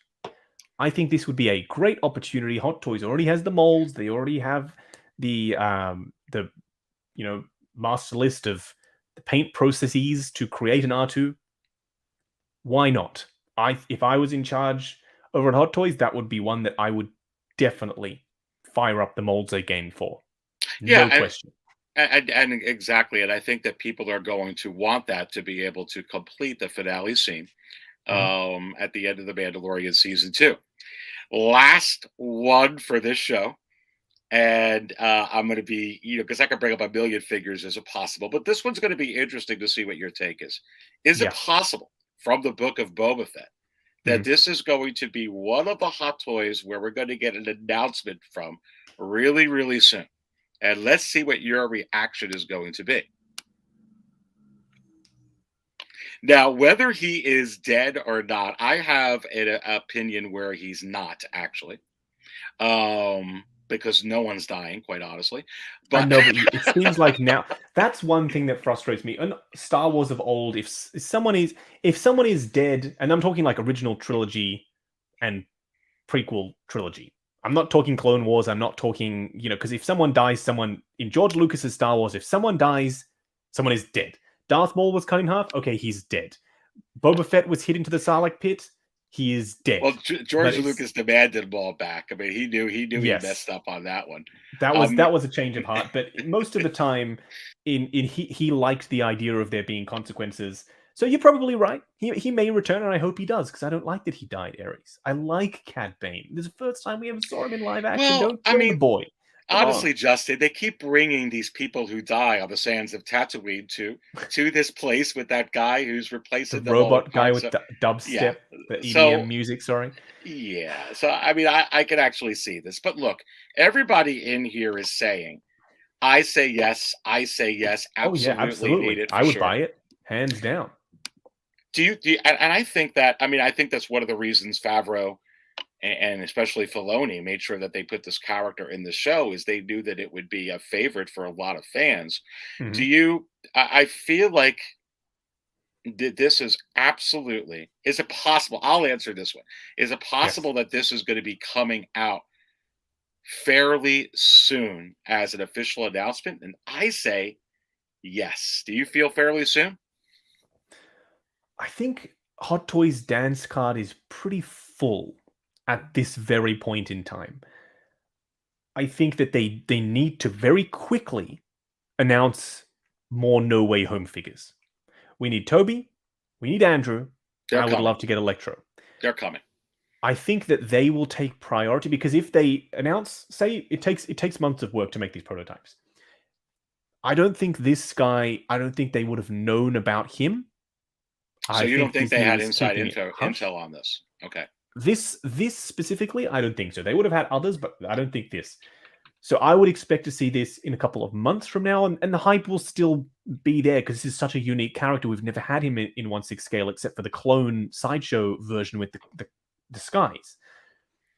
I think this would be a great opportunity. Hot Toys already has the molds. They already have the master list of the paint processes to create an R2. Why not? If I was in charge over at Hot Toys, that would be one that I would definitely fire up the molds again for. No question. And exactly, and I think that people are going to want that to be able to complete the finale scene at the end of the Mandalorian season 2. Last one for this show, and I'm going to be, because I can bring up a million figures as possible, but this one's going to be interesting to see what your take is. Is it possible from the Book of Boba Fett that this is going to be one of the Hot Toys where we're going to get an announcement from really, really soon? And let's see what your reaction is going to be. Now, whether he is dead or not, I have an opinion where he's not, actually. Because no one's dying, quite honestly. But I know, but it seems like now that's one thing that frustrates me. And Star Wars of old, if someone is dead, and I'm talking like original trilogy and prequel trilogy. I'm not talking Clone Wars. I'm not talking, because if someone dies, in George Lucas's Star Wars, if someone dies, someone is dead. Darth Maul was cut in half. Okay, he's dead. Boba Fett was hit into the Sarlacc pit. He is dead. Well, George Lucas demanded Maul back. I mean, he knew he messed up on that one. That was a change of heart. But most of the time, he liked the idea of there being consequences. So you're probably right. He may return, and I hope he does, because I don't like that he died, Aries. I like Cad Bane. This is the first time we ever saw him in live action. Well, Don't kill the boy. Honestly, Justin, they keep bringing these people who die on the sands of Tatooine to this place with that guy who's replacing the robot guy with dubstep, the EDM music. Sorry. Yeah. So I mean, I can actually see this, but look, everybody in here is saying, "I say yes. I say yes. Absolutely, need it. I would buy it, hands down." Do you? And I think that's one of the reasons Favreau and especially Filoni made sure that they put this character in the show, is they knew that it would be a favorite for a lot of fans. I feel like this is absolutely, is it possible? I'll answer this one. Is it possible that this is going to be coming out fairly soon as an official announcement? And I say yes. Do you feel fairly soon? I think Hot Toys dance card is pretty full at this very point in time. I think that they need to very quickly announce more No Way Home figures. We need Toby, we need Andrew, and I would love to get Electro. They're coming. I think that they will take priority because if they announce, say it takes months of work to make these prototypes. I don't think this guy, I don't think they would have known about him. So you don't think they had inside intel on this? Okay. This specifically, I don't think so. They would have had others, but I don't think this. So I would expect to see this in a couple of months from now, and the hype will still be there because this is such a unique character. We've never had him in 1/6 scale except for the clone sideshow version with the skies.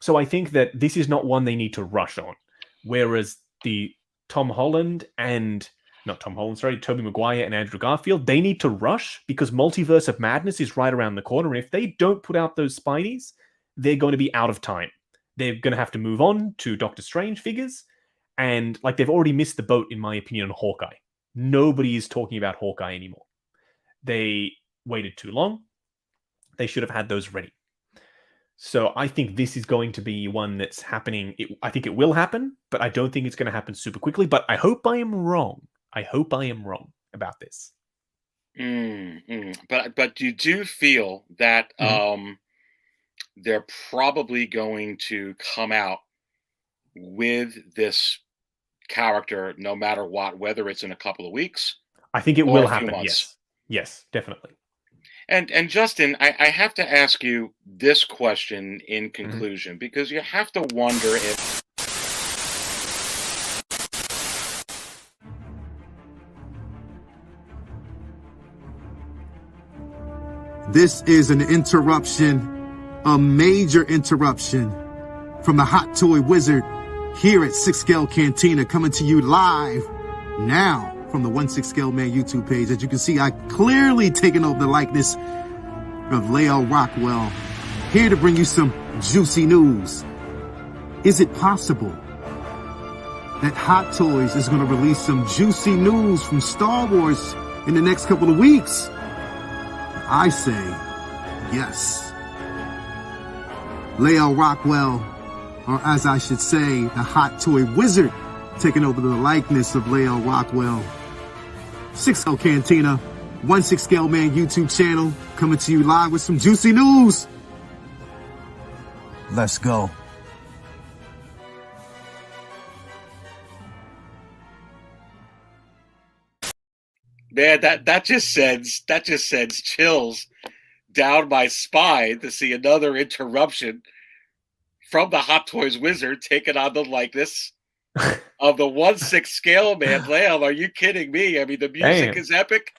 So I think that this is not one they need to rush on. Whereas the Toby Maguire and Andrew Garfield, they need to rush because Multiverse of Madness is right around the corner. And if they don't put out those Spideys, they're going to be out of time. They're going to have to move on to Doctor Strange figures. And like they've already missed the boat, in my opinion, on Hawkeye. Nobody is talking about Hawkeye anymore. They waited too long. They should have had those ready. So I think this is going to be one that's happening. I think it will happen, but I don't think it's going to happen super quickly. But I hope I am wrong. I hope I am wrong about this. But you do feel that they're probably going to come out with this character no matter what, whether it's in a couple of weeks. I think it will happen. Yes, definitely. And Justin, I have to ask you this question in conclusion, because you have to wonder if this is an interruption, a major interruption from the Hot Toy Wizard here at 6 Scale Cantina, coming to you live now from the 1/6 Scale Man YouTube page. As you can see, I clearly taken over the likeness of Lael Rockwell, here to bring you some juicy news. Is it possible that Hot Toys is going to release some juicy news from Star Wars in the next couple of weeks? I say yes. Lael Rockwell, or as I should say, the Hot Toy Wizard, taking over the likeness of Lael Rockwell. 6 Scale Cantina, 1/6 Scale Man YouTube channel, coming to you live with some juicy news. Let's go. Man, that just sends chills down my spine to see another interruption from the Hot Toys Wizard taking on the likeness of the 1/6 Scale Man. Lael, are you kidding me? I mean, the music is epic.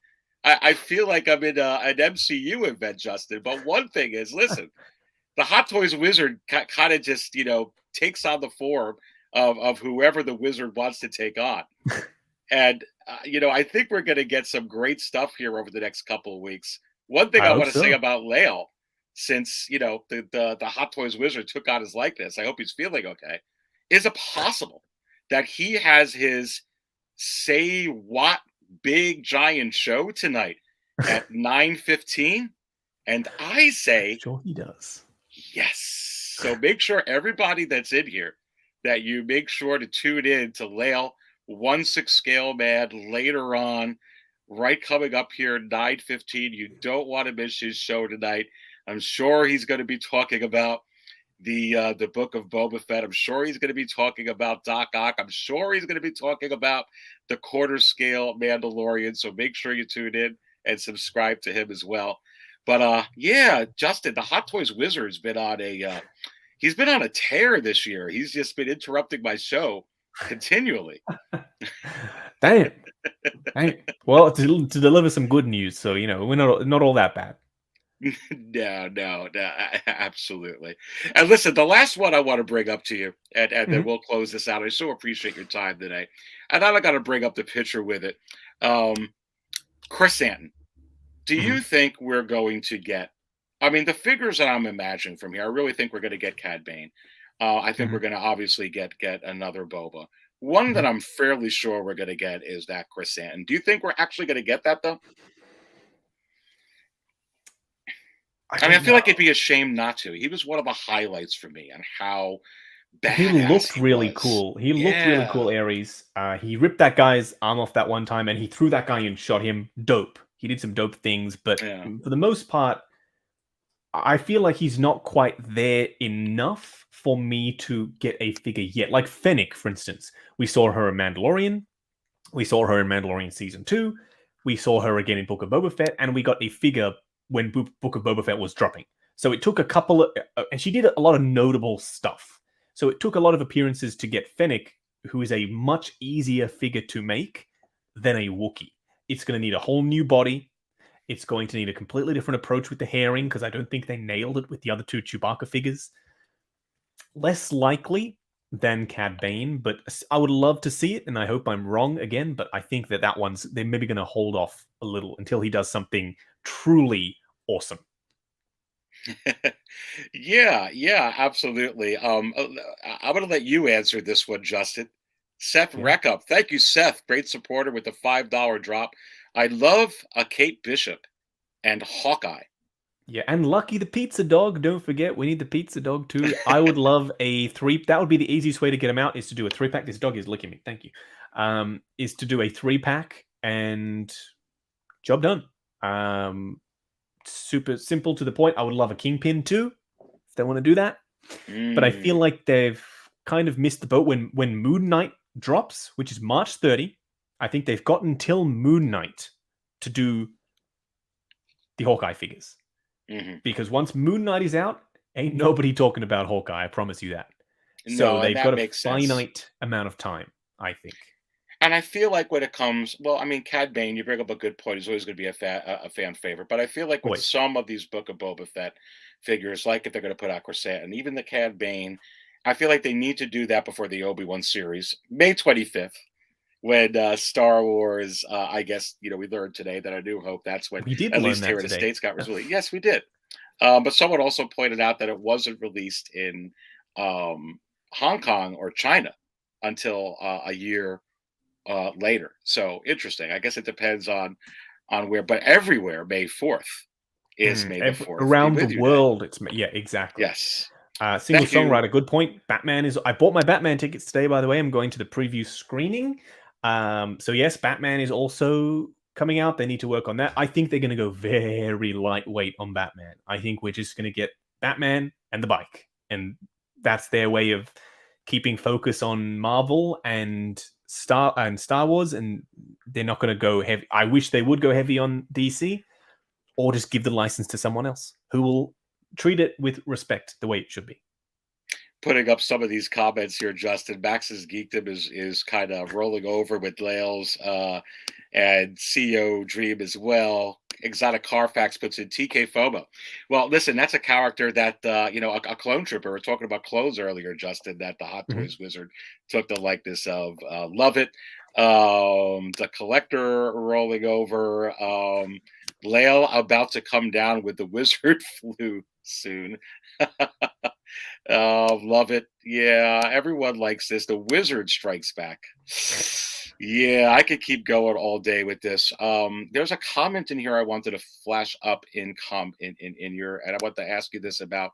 I feel like I'm in an MCU event, Justin. But one thing is, listen, the Hot Toys Wizard kind of just, takes on the form of whoever the wizard wants to take on. And, I think we're going to get some great stuff here over the next couple of weeks. One thing I want to say about Lael, since, the Hot Toys Wizard took on his likeness, I hope he's feeling okay. Is it possible that he has his say what big giant show tonight at 9:15? And I say, sure he does. Yes. So make sure everybody that's in here that you make sure to tune in to Lael 1/6 Scale Man later on, right coming up here 9:15. You don't want to miss his show tonight. I'm sure he's going to be talking about the Book of Boba Fett. I'm sure he's going to be talking about Doc Ock. I'm sure he's going to be talking about the quarter scale Mandalorian. So make sure you tune in and subscribe to him as well. But yeah, Justin, the Hot Toys Wizard's been on he's been on a tear this year. He's just been interrupting my show continually. Damn. Well, to deliver some good news, so we're not all that bad. No, absolutely. And listen, the last one I want to bring up to you, and then we'll close this out. I so appreciate your time today. And I'm got to bring up the picture with it. Chris Anton, do you think we're going to get, the figures that I'm imagining from here, I really think we're going to get Cad Bane. I think we're going to obviously get another Boba. One that I'm fairly sure we're going to get is that Chris Anton. Do you think we're actually going to get that, though? I feel like it'd be a shame not to. He was one of the highlights for me and how He looked really was. cool. He looked really cool, Aries. He ripped that guy's arm off that one time, and he threw that guy and shot him. Dope. He did some dope things, but for the most part, I feel like he's not quite there enough for me to get a figure yet. Like Fennec, for instance. We saw her in Mandalorian. We saw her in Mandalorian Season 2. We saw her again in Book of Boba Fett, and we got a figure when Book of Boba Fett was dropping. So it took a couple of... and she did a lot of notable stuff. So it took a lot of appearances to get Fennec, who is a much easier figure to make than a Wookiee. It's going to need a whole new body. It's going to need a completely different approach with the herring, because I don't think they nailed it with the other two Chewbacca figures. Less likely than Cad Bane, but I would love to see it, and I hope I'm wrong again, but I think that one's... they're maybe going to hold off a little until he does something truly awesome. Yeah, absolutely. I'm going to let you answer this one, Justin. Seth Reckup. Thank you, Seth. Great supporter with the $5 drop. I love a Kate Bishop and Hawkeye. Yeah, and Lucky the Pizza Dog. Don't forget, we need the Pizza Dog too. I would love a 3... that would be the easiest way to get him out, is to do a 3-pack. This dog is licking me. Thank you. Is to do a 3-pack and job done. Super simple, to the point. I would love a Kingpin too, if they want to do that. But I feel like they've kind of missed the boat when Moon Knight drops, which is March 30. I think they've got until Moon Knight to do the Hawkeye figures. Because once Moon Knight is out, ain't nobody talking about Hawkeye, I promise you that. So they've got a finite amount of time, I think. And I feel like when it comes, well, I mean, Cad Bane, you bring up a good point. He's always going to be a fan favorite. But I feel like with some of these Book of Boba Fett figures, like if they're going to put out Corset and even the Cad Bane, I feel like they need to do that before the Obi-Wan series, May 25th, when Star Wars, I guess, we learned today that I do hope that's when, at least here in the States, got released. Yes, we did. But someone also pointed out that it wasn't released in Hong Kong or China until a year later. So interesting. I guess it depends on where, but everywhere May 4th is May the 4th. Around the world, it's exactly. Yes. Single songwriter, good point. Batman is... I bought my Batman tickets today, by the way. I'm going to the preview screening. So yes, Batman is also coming out. They need to work on that. I think they're going to go very lightweight on Batman. I think we're just going to get Batman and the bike, and that's their way of keeping focus on Marvel and Star Wars, and they're not going to go heavy. I wish they would go heavy on DC, or just give the license to someone else who will treat it with respect the way it should be. Putting up some of these comments here, Justin. Max's Geekdom is kind of rolling over with Lails and CEO Dream as well. Exotic Carfax puts in TK FOMO. Well, listen, that's a character that, a clone trooper. We were talking about clones earlier, Justin, that the Hot Toys Wizard took the likeness of. Love it. The Collector rolling over. Lael about to come down with the Wizard flu soon. Love it. Yeah, everyone likes this. The Wizard strikes back. Yeah, I could keep going all day with this. There's a comment in here I wanted to flash up in your, and I want to ask you this about.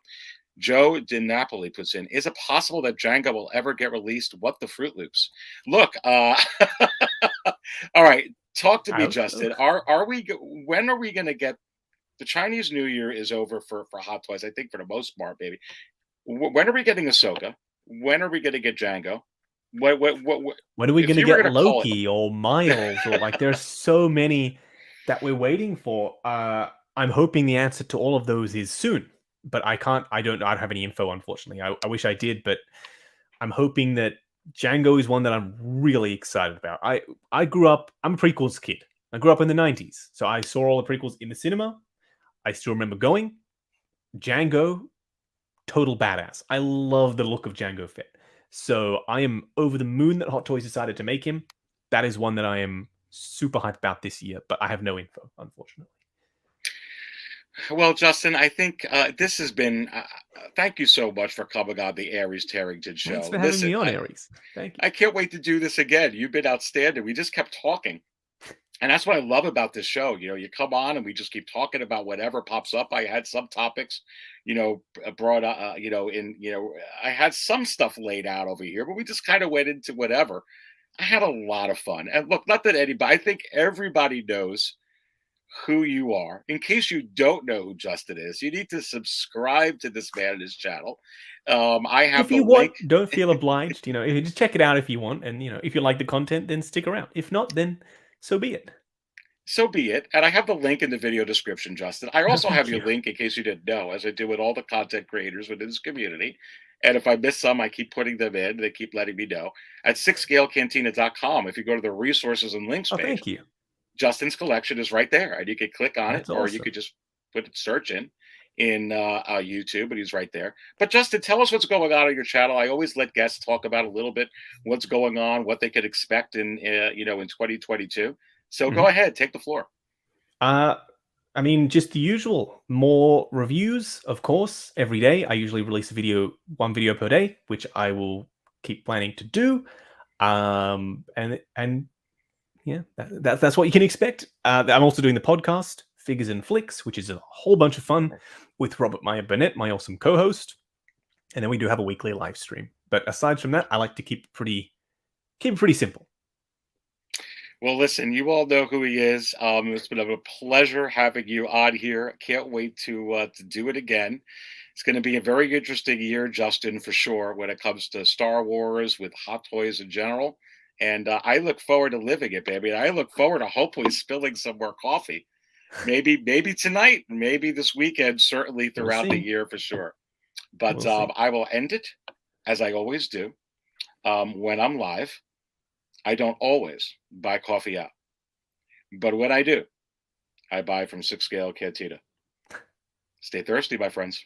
Joe DiNapoli puts in, is it possible that Django will ever get released? What the Fruit Loops? Look, all right, talk to me, Justin. When are we going to get... the Chinese New Year is over for Hot Toys, I think, for the most part, baby. When are we getting Ahsoka? When are we going to get Django? When are we going to get Loki or Miles? Or like, there's so many that we're waiting for. I'm hoping the answer to all of those is soon, but I don't have any info, unfortunately. I wish I did, but I'm hoping that Django is one that I'm really excited about. I grew up... I'm a prequels kid. I grew up in the 90s, so I saw all the prequels in the cinema. I still remember going. Django, total badass. I love the look of Django Fett. So I am over the moon that Hot Toys decided to make him. That is one that I am super hyped about this year, but I have no info, unfortunately. Well, Justin, I think this has been... thank you so much for coming on the Aries Terrington Show. Thanks for having me on, Aries. Thank you. I can't wait to do this again. You've been outstanding. We just kept talking. And that's what I love about this show. You come on and we just keep talking about whatever pops up. I had some topics, brought up, I had some stuff laid out over here, but we just kind of went into whatever. I had a lot of fun. And look, not that anybody, I think everybody knows who you are. In case you don't know who Justin is, you need to subscribe to this man and his channel. I have if you the want, link. don't feel obliged. You just check it out if you want, and if you like the content, then stick around. If not, then so be it. So be it. And I have the link in the video description, Justin. I also have your you. link in case you didn't know, as I do with all the content creators within this community. And if I miss some, I keep putting them in. They keep letting me know. At sixscalecantina.com, if you go to the resources and links page, Thank you. Justin's collection is right there. And you can click on That's it, or awesome. you could just put search in YouTube, and he's right there. But Justin, tell us what's going on your channel. I always let guests talk about a little bit what's going on, what they could expect in 2022. So go ahead, take the floor. I mean, just the usual. More reviews, of course, every day. I usually release one video per day, which I will keep planning to do. And yeah, that's what you can expect. I'm also doing the podcast, Figures and Flicks, which is a whole bunch of fun with Robert Meyer Burnett, my awesome co-host. And then we do have a weekly live stream. But aside from that, I like to keep it pretty simple. Well, listen, you all know who he is. It's been a pleasure having you on here. Can't wait to do it again. It's going to be a very interesting year, Justin, for sure, when it comes to Star Wars, with Hot Toys in general. And I look forward to living it, baby. I look forward to hopefully spilling some more coffee. Maybe tonight, maybe this weekend, certainly throughout the year for sure. But I will end it, as I always do, when I'm live. I don't always buy coffee out, but when I do, I buy from 6 Scale Cantina. Stay thirsty, my friends.